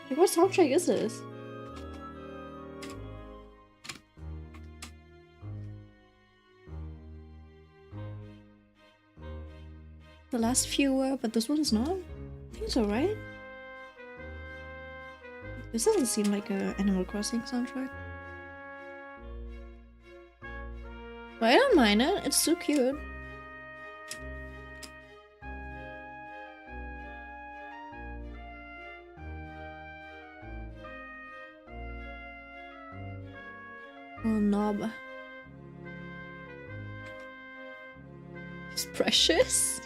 Like, what soundtrack is this? The last few were, but this one's not? I think so, right? This doesn't seem like a Animal Crossing soundtrack. But I don't mind it, it's so cute. Oh, knob. It's precious.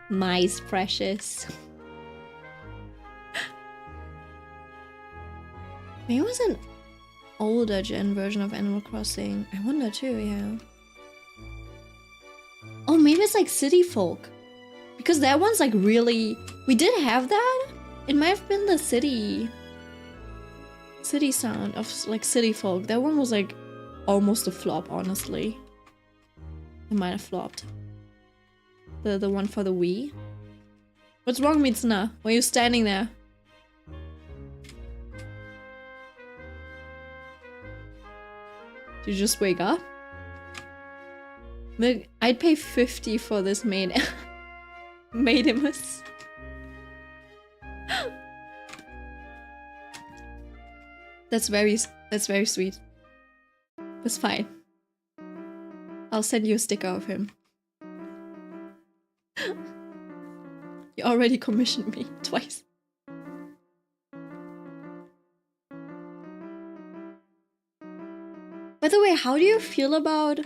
Mice precious. Maybe it was an older gen version of Animal Crossing. I wonder too, yeah. Oh, maybe it's like City Folk. Because that one's like really... We did have that? It might have been the city sound of like City Folk. That one was like almost a flop, honestly. It might have flopped. The one for the Wii. What's wrong, Mitsuna? Why are you standing there? Did you just wake up? I'd pay 50 for this Maidimus. That's very sweet. It's fine. I'll send you a sticker of him. You already commissioned me twice. By the way, how do you feel about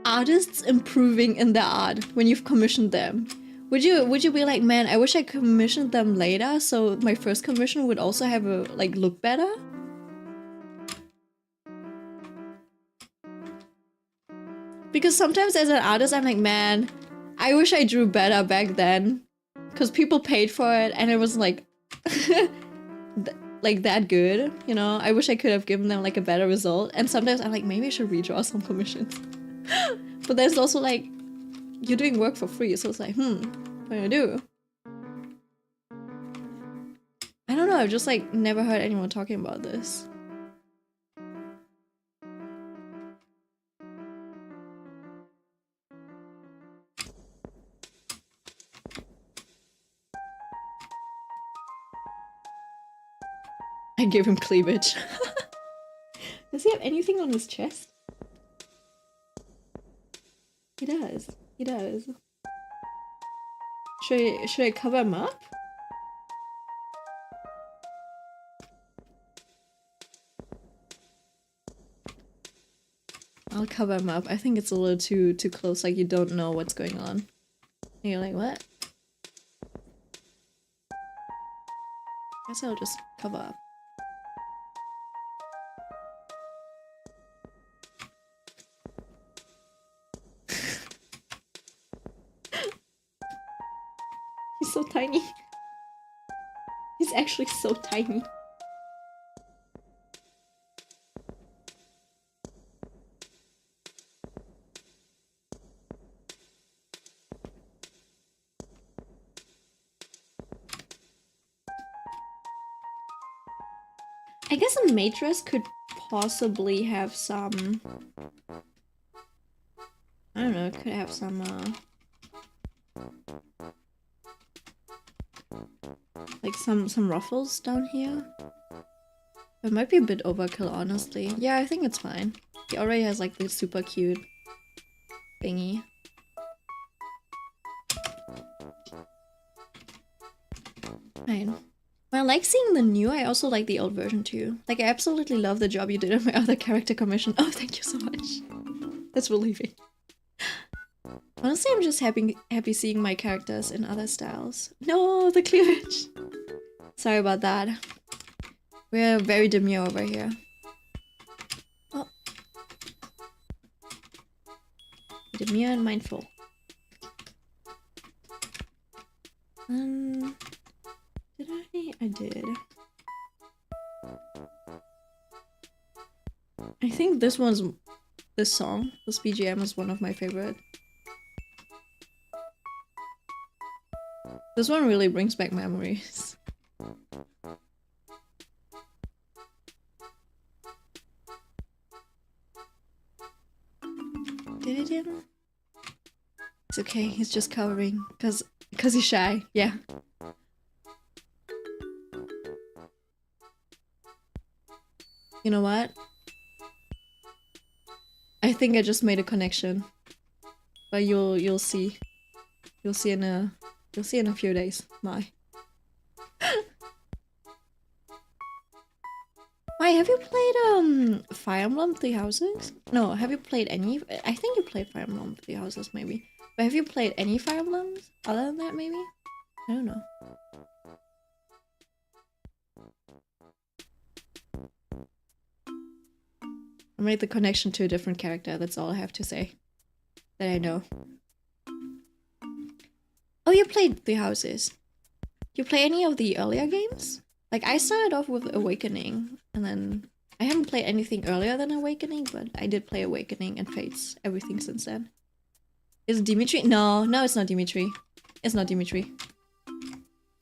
artists improving in their art when you've commissioned them? Would you be like, man, I wish I commissioned them later so my first commission would also have a like look better? Because sometimes as an artist I'm like, man, I wish I drew better back then. Because people paid for it and it was like like that good, you know? I wish I could have given them like a better result. And sometimes I'm like, maybe I should redraw some commissions. But there's also like, you're doing work for free, so it's like, what do I do? I don't know, I've just like never heard anyone talking about this. I gave him cleavage. Does he have anything on his chest? He does. He does. Should I cover him up? I'll cover him up. I think it's a little too close, like you don't know what's going on. And you're like, what? Guess I'll just cover up. He's so tiny. He's actually so tiny. I guess a maid dress could possibly have some... I don't know, it could have some, like some ruffles down here. It might be a bit overkill, honestly. Yeah, I think it's fine. He already has like this super cute thingy. Fine. When I like seeing the new, I also like the old version too. Like, I absolutely love the job you did on my other character commission. Oh, thank you so much. That's relieving. Honestly, I'm just happy seeing my characters in other styles. No, the cleavage. Sorry about that. We're very demure over here. Oh. Demure and mindful. Did I? I did. I think this song, this BGM is one of my favorite. This one really brings back memories. Did it him? It's okay, he's just covering, cause he's shy, yeah. You know what? I think I just made a connection. But you'll see. You'll see in a few days. My. Why, have you played Fire Emblem Three Houses? No, have you played any? I think you played Fire Emblem Three Houses maybe. But have you played any Fire Emblems other than that maybe? I don't know. I made the connection to a different character, that's all I have to say. That I know. Oh, you played Three Houses. You play any of the earlier games? Like, I started off with Awakening, and then... I haven't played anything earlier than Awakening, but I did play Awakening and Fates, everything since then. Is Dimitri? No, it's not Dimitri. It's not Dimitri.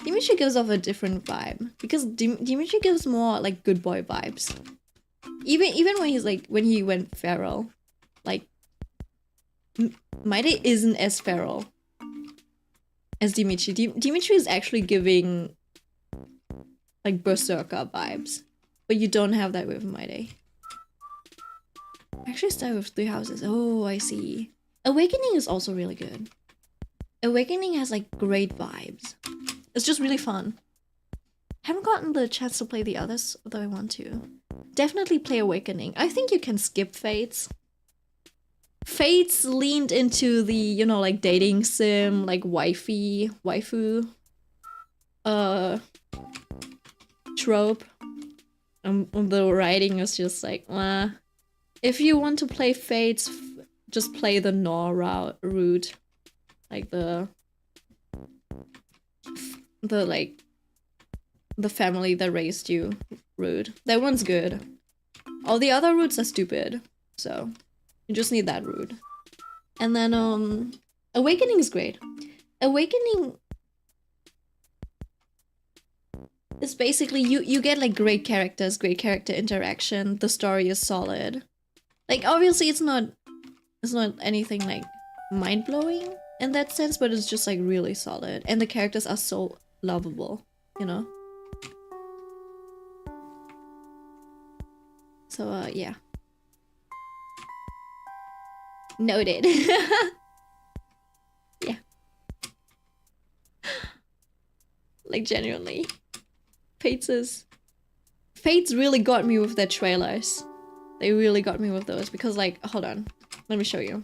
Dimitri gives off a different vibe, because Dimitri gives more, like, good boy vibes. Even when he's like, when he went feral, like, Maide isn't as feral as Dimitri. Dimitri is actually giving, like, berserker vibes, but you don't have that with Maide. I actually started with Three Houses. Oh, I see. Awakening is also really good. Awakening has, like, great vibes. It's just really fun. Haven't gotten the chance to play the others, though I want to. Definitely play Awakening. I think you can skip Fates. Fates leaned into the, you know, like, dating sim, like, waifu, trope. The writing is just like, if you want to play Fates, just play the Nor route. Like, the family that raised you route. That one's good. All the other routes are stupid, so you just need that route. And then Awakening is great. Awakening is basically you get like great characters, great character interaction. The story is solid. Like, obviously it's not anything like mind-blowing in that sense, but it's just like really solid, and the characters are so lovable, you know. So, yeah. Noted. Yeah. Like, genuinely. Fates really got me with their trailers. They really got me with those because like, hold on, let me show you.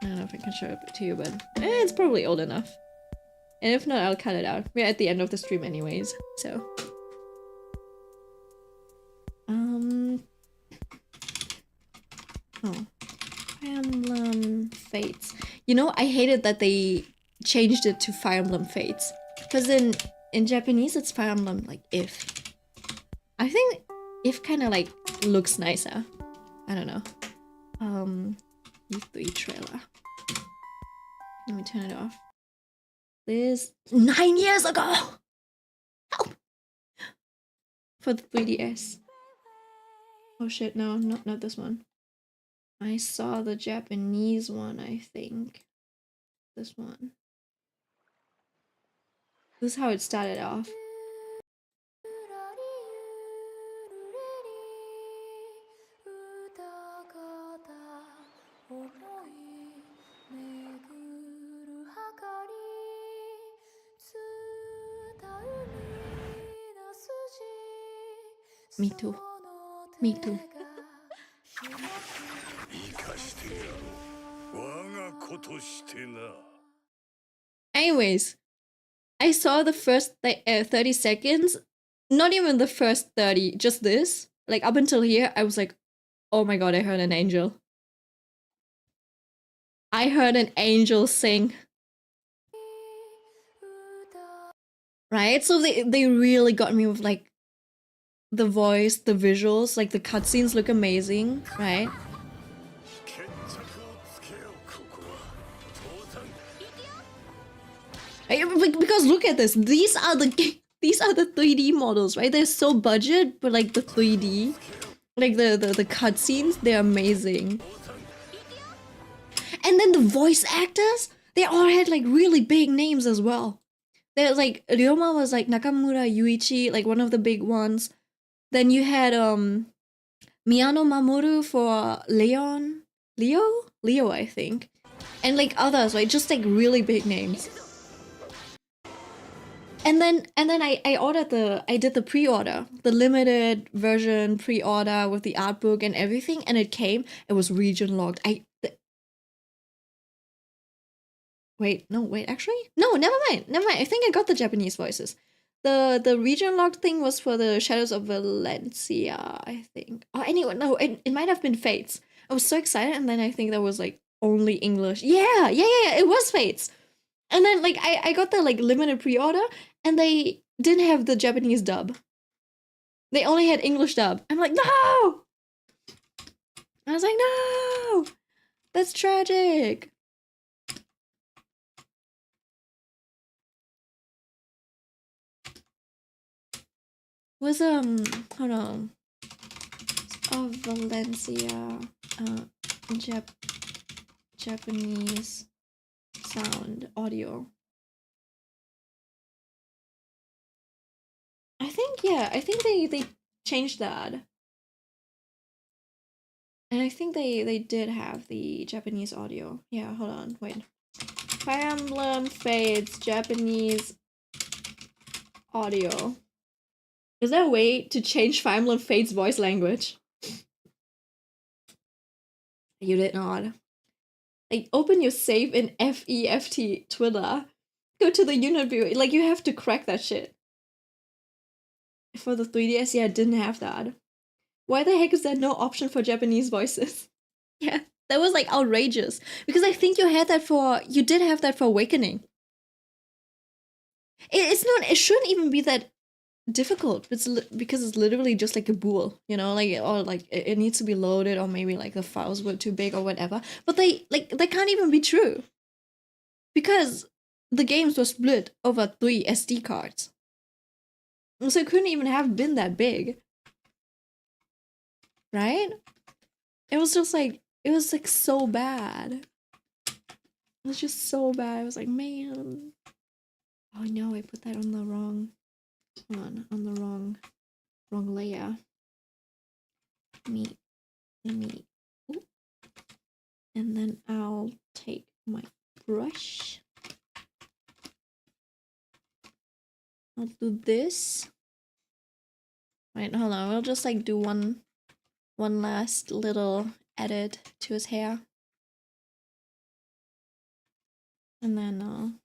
I don't know if I can show it to you, but it's probably old enough. And if not, I'll cut it out. We're at the end of the stream anyways, so. Oh. Fire Emblem Fates. You know, I hated that they changed it to Fire Emblem Fates. Because in Japanese, it's Fire Emblem, like, if. I think if kind of, like, looks nicer. I don't know. E3 trailer. Let me turn it off. This 9 years ago! Help! For the 3DS. Oh shit, no, not this one. I saw the Japanese one, I think. This one. This is how it started off. Me too. Me too. Anyways, I saw the first 30 seconds. Not even the first 30, just this. Like up until here, I was like, oh my god, I heard an angel. I heard an angel sing. Right? So they really got me with like the voice, the visuals, like the cutscenes look amazing, right? Because look at this. These are the 3D models, right? They're so budget, but like the 3D, like the cutscenes, they're amazing. And then the voice actors, they all had like really big names as well. They're like Ryoma was like Nakamura Yuichi, like one of the big ones. Then you had Miyano Mamoru for Leo, I think, and like others, right? Just like really big names. And then I ordered I did the pre-order, the limited version pre-order with the art book and everything, and it came. It was region locked. Wait, actually, no, never mind. I think I got the Japanese voices. The region locked thing was for the Shadows of Valencia, I think. Oh, anyway, no, it might have been Fates. I was so excited, and then I think that was like only English. Yeah, it was Fates. And then like I got the like limited pre-order, and they didn't have the Japanese dub. They only had English dub. I'm like, no! I was like, no! That's tragic. Was hold on. Of Valencia Japanese sound audio. I think they changed that. And I think they did have the Japanese audio. Yeah, hold on, wait. Fire Emblem Fates Japanese audio. Is there a way to change Fire Emblem Fates voice language? You did not. Like, open your save in FEFT Twitter. Go to the unit view. Like, you have to crack that shit. For the 3DS, yeah, it didn't have that. Why the heck is there no option for Japanese voices? Yeah, that was like outrageous. Because I think you did have that for Awakening. It shouldn't even be that difficult. Because it's literally just like a bool, you know, like, or like it needs to be loaded, or maybe like the files were too big or whatever. But that can't even be true. Because the games were split over 3 SD cards. So it couldn't even have been that big. Right? It was just like, it was like so bad. It was just so bad. I was like, man. Oh no, I put that on the wrong, on the wrong layer. Let me, ooh. And then I'll take my brush. I'll do this. Wait, hold on. We'll just like do one one last little edit to his hair. And then,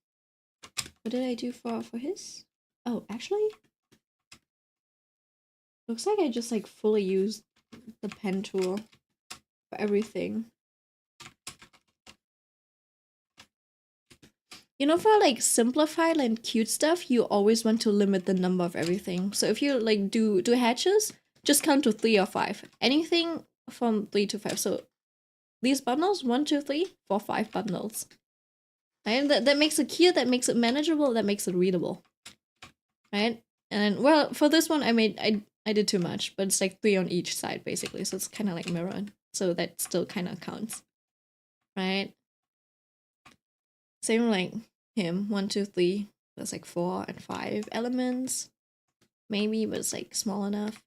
what did I do for his? Oh, actually, looks like I just like fully used the pen tool for everything. You know, for like simplified and cute stuff, you always want to limit the number of everything. So if you like do hatches, just count to 3 or 5. Anything from 3 to 5. So these bundles, 1, 2, 3, 4, 5 bundles. Right? That makes it cute, that makes it manageable, that makes it readable. Right? And well, for this one I did too much, but it's like 3 on each side basically. So it's kind of like mirrored. So that still kind of counts. Right? Same like him, 1, 2, 3. There's like 4 and 5 elements. Maybe, but it's like small enough.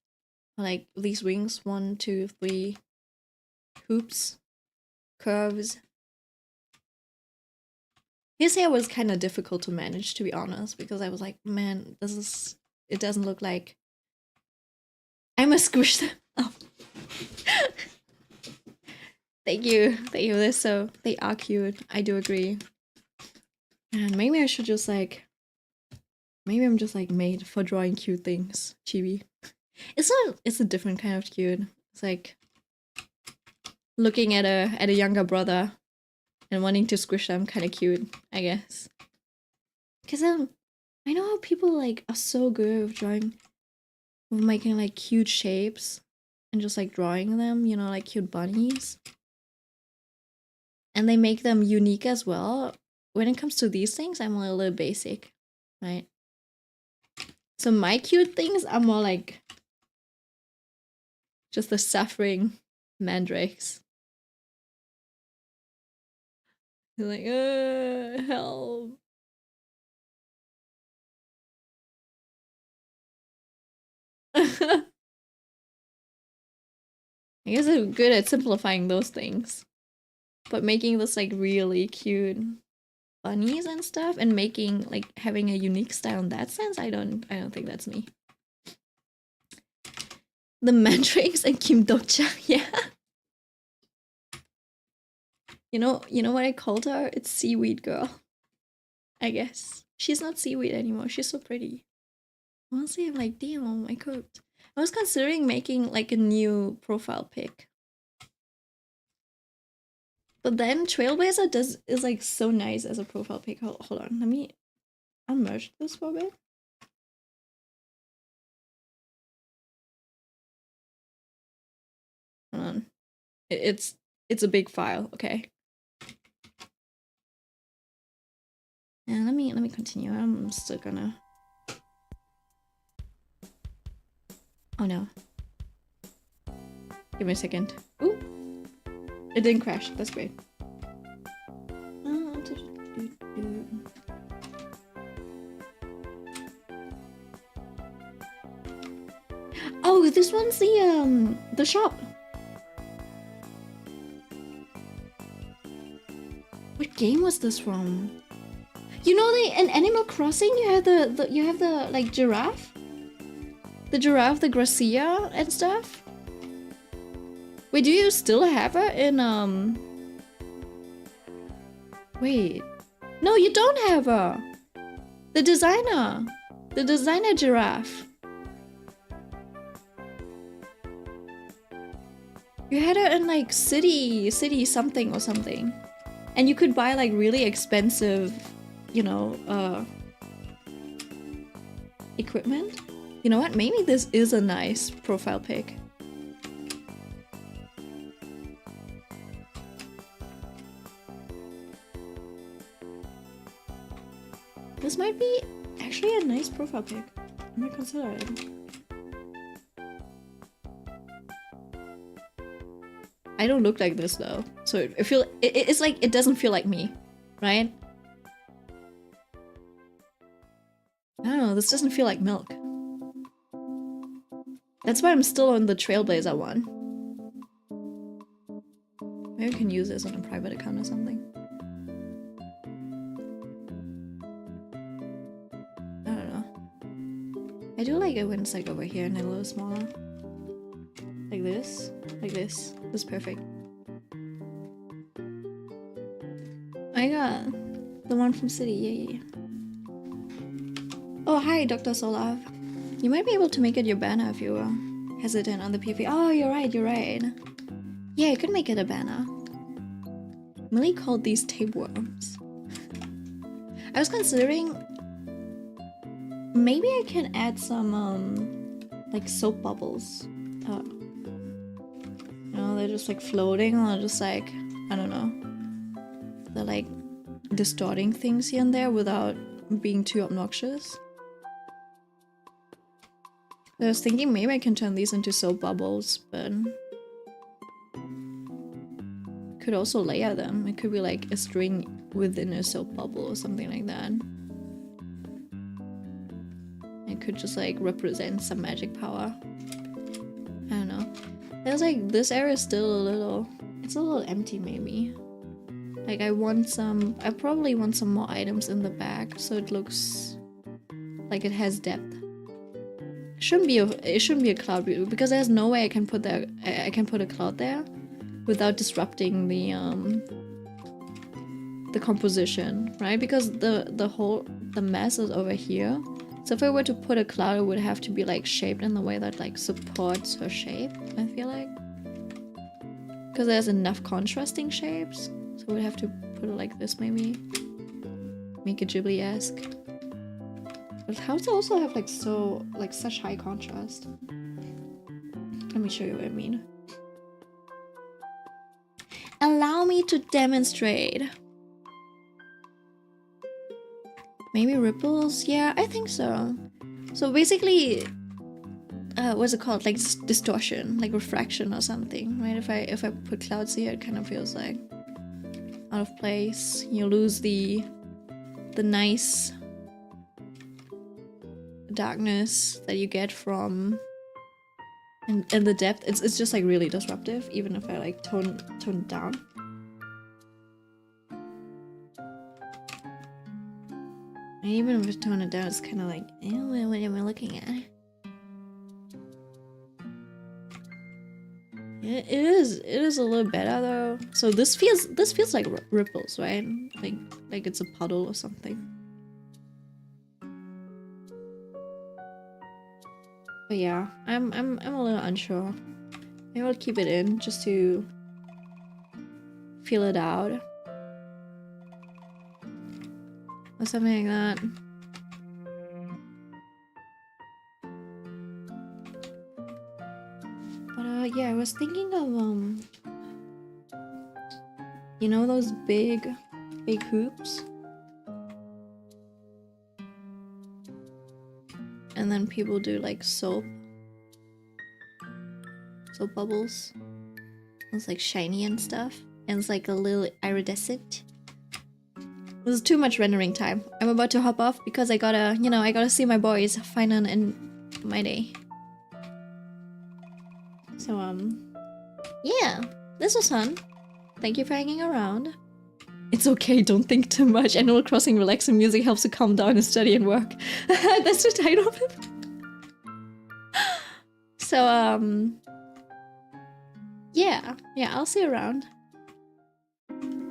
Like these wings, 1, 2, 3 hoops, curves. His hair was kind of difficult to manage, to be honest, because I was like, man, it doesn't look like I must squish them up. Thank you. They are cute. I do agree. And maybe I should just like, maybe I'm just like made for drawing cute things, chibi. It's a different kind of cute. It's like looking at a younger brother and wanting to squish them, kind of cute, I guess. Because I know how people like are so good with drawing, with making like cute shapes and just like drawing them, you know, like cute bunnies. And they make them unique as well. When it comes to these things, I'm a little basic, right? So my cute things are more like just the suffering mandrakes. They're like, help. I guess I'm good at simplifying those things. But making this like really cute bunnies and stuff and making like having a unique style in that sense, I don't think that's me. The Mandrakes and Kim Dokcha, yeah. You know what I called her? It's Seaweed Girl. I guess. She's not seaweed anymore. She's so pretty. Honestly, I'm like, damn, I could. I was considering making like a new profile pic. But then Trailblazer is like so nice as a profile pic. Hold on, let me unmerge this for a bit. Hold on. It's a big file, okay. And let me continue. I'm still gonna. Oh no. Give me a second. Ooh. It didn't crash. That's great. Oh, this one's the shop. What game was this from? You know, in Animal Crossing, you have the like giraffe, the Gracia and stuff. Wait, do you still have her in Wait, no, you don't have her. The designer giraffe. You had her in like city something or something, and you could buy like really expensive, you know, equipment. You know what? Maybe this is a nice profile pic. This might be actually a nice profile pic. I might consider it. I don't look like this though, so it's like it doesn't feel like me, right? I don't know. This doesn't feel like milk. That's why I'm still on the Trailblazer one. Maybe I can use this on a private account or something. I don't know. I do like it when it's like over here and a little smaller. Like this. Like this. This is perfect. I got the one from City. Yeah. Oh, hi, Dr. Solaf. You might be able to make it your banner if you were hesitant on the PV. Oh, you're right. Yeah, I could make it a banner. Millie called these tapeworms. I was considering maybe I can add some like soap bubbles. You know, they're just like floating or just like, I don't know. They're like distorting things here and there without being too obnoxious. I was thinking maybe I can turn these into soap bubbles, but could also layer them. It could be like a string within a soap bubble or something like that. It could just like represent some magic power. I don't know. There's like, this area is still a little, it's a little empty maybe. Like I probably want some more items in the back so it looks like it has depth. It shouldn't be a cloud view because there's no way I can put a cloud there without disrupting the composition, right? Because the mess is over here. So if I were to put a cloud, it would have to be like shaped in the way that like supports her shape, I feel like. Because there's enough contrasting shapes. So we'd have to put it like this maybe. Make it Ghibli-esque. But how to also have like such high contrast? Let me show you what I mean. Allow me to demonstrate. Maybe ripples? Yeah, I think so. So basically, what's it called? Like distortion, like refraction or something, right? If I put clouds here, it kind of feels like out of place. You lose the nice darkness that you get from and the depth. It's just like really disruptive, even if I like tone it down. And even if I tone it down, it's kind of like, what am I looking at? It is a little better though. So this feels like ripples, right? Like it's a puddle or something. But yeah, I'm a little unsure. Maybe I'll keep it in just to feel it out. Or something like that. But yeah, I was thinking of you know those big hoops? And then people do like soap bubbles. It's like shiny and stuff. And it's like a little iridescent. This is too much rendering time. I'm about to hop off because I gotta see my boys final in my day. So yeah, this was fun. Thank you for hanging around. It's okay, don't think too much. Animal Crossing relaxing music helps you calm down and study and work. That's the title of it. So yeah, I'll see you around.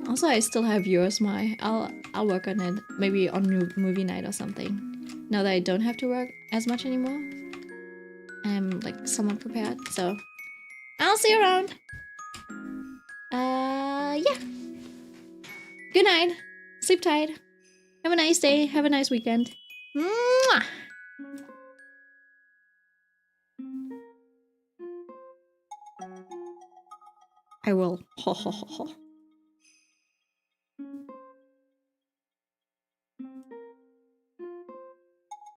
Also, I still have yours, I'll work on it, maybe on movie night or something. Now that I don't have to work as much anymore, I'm like somewhat prepared, so I'll see you around. Yeah. Good night. Sleep tight. Have a nice day. Have a nice weekend. Mwah! I will. Ho ho ho ho.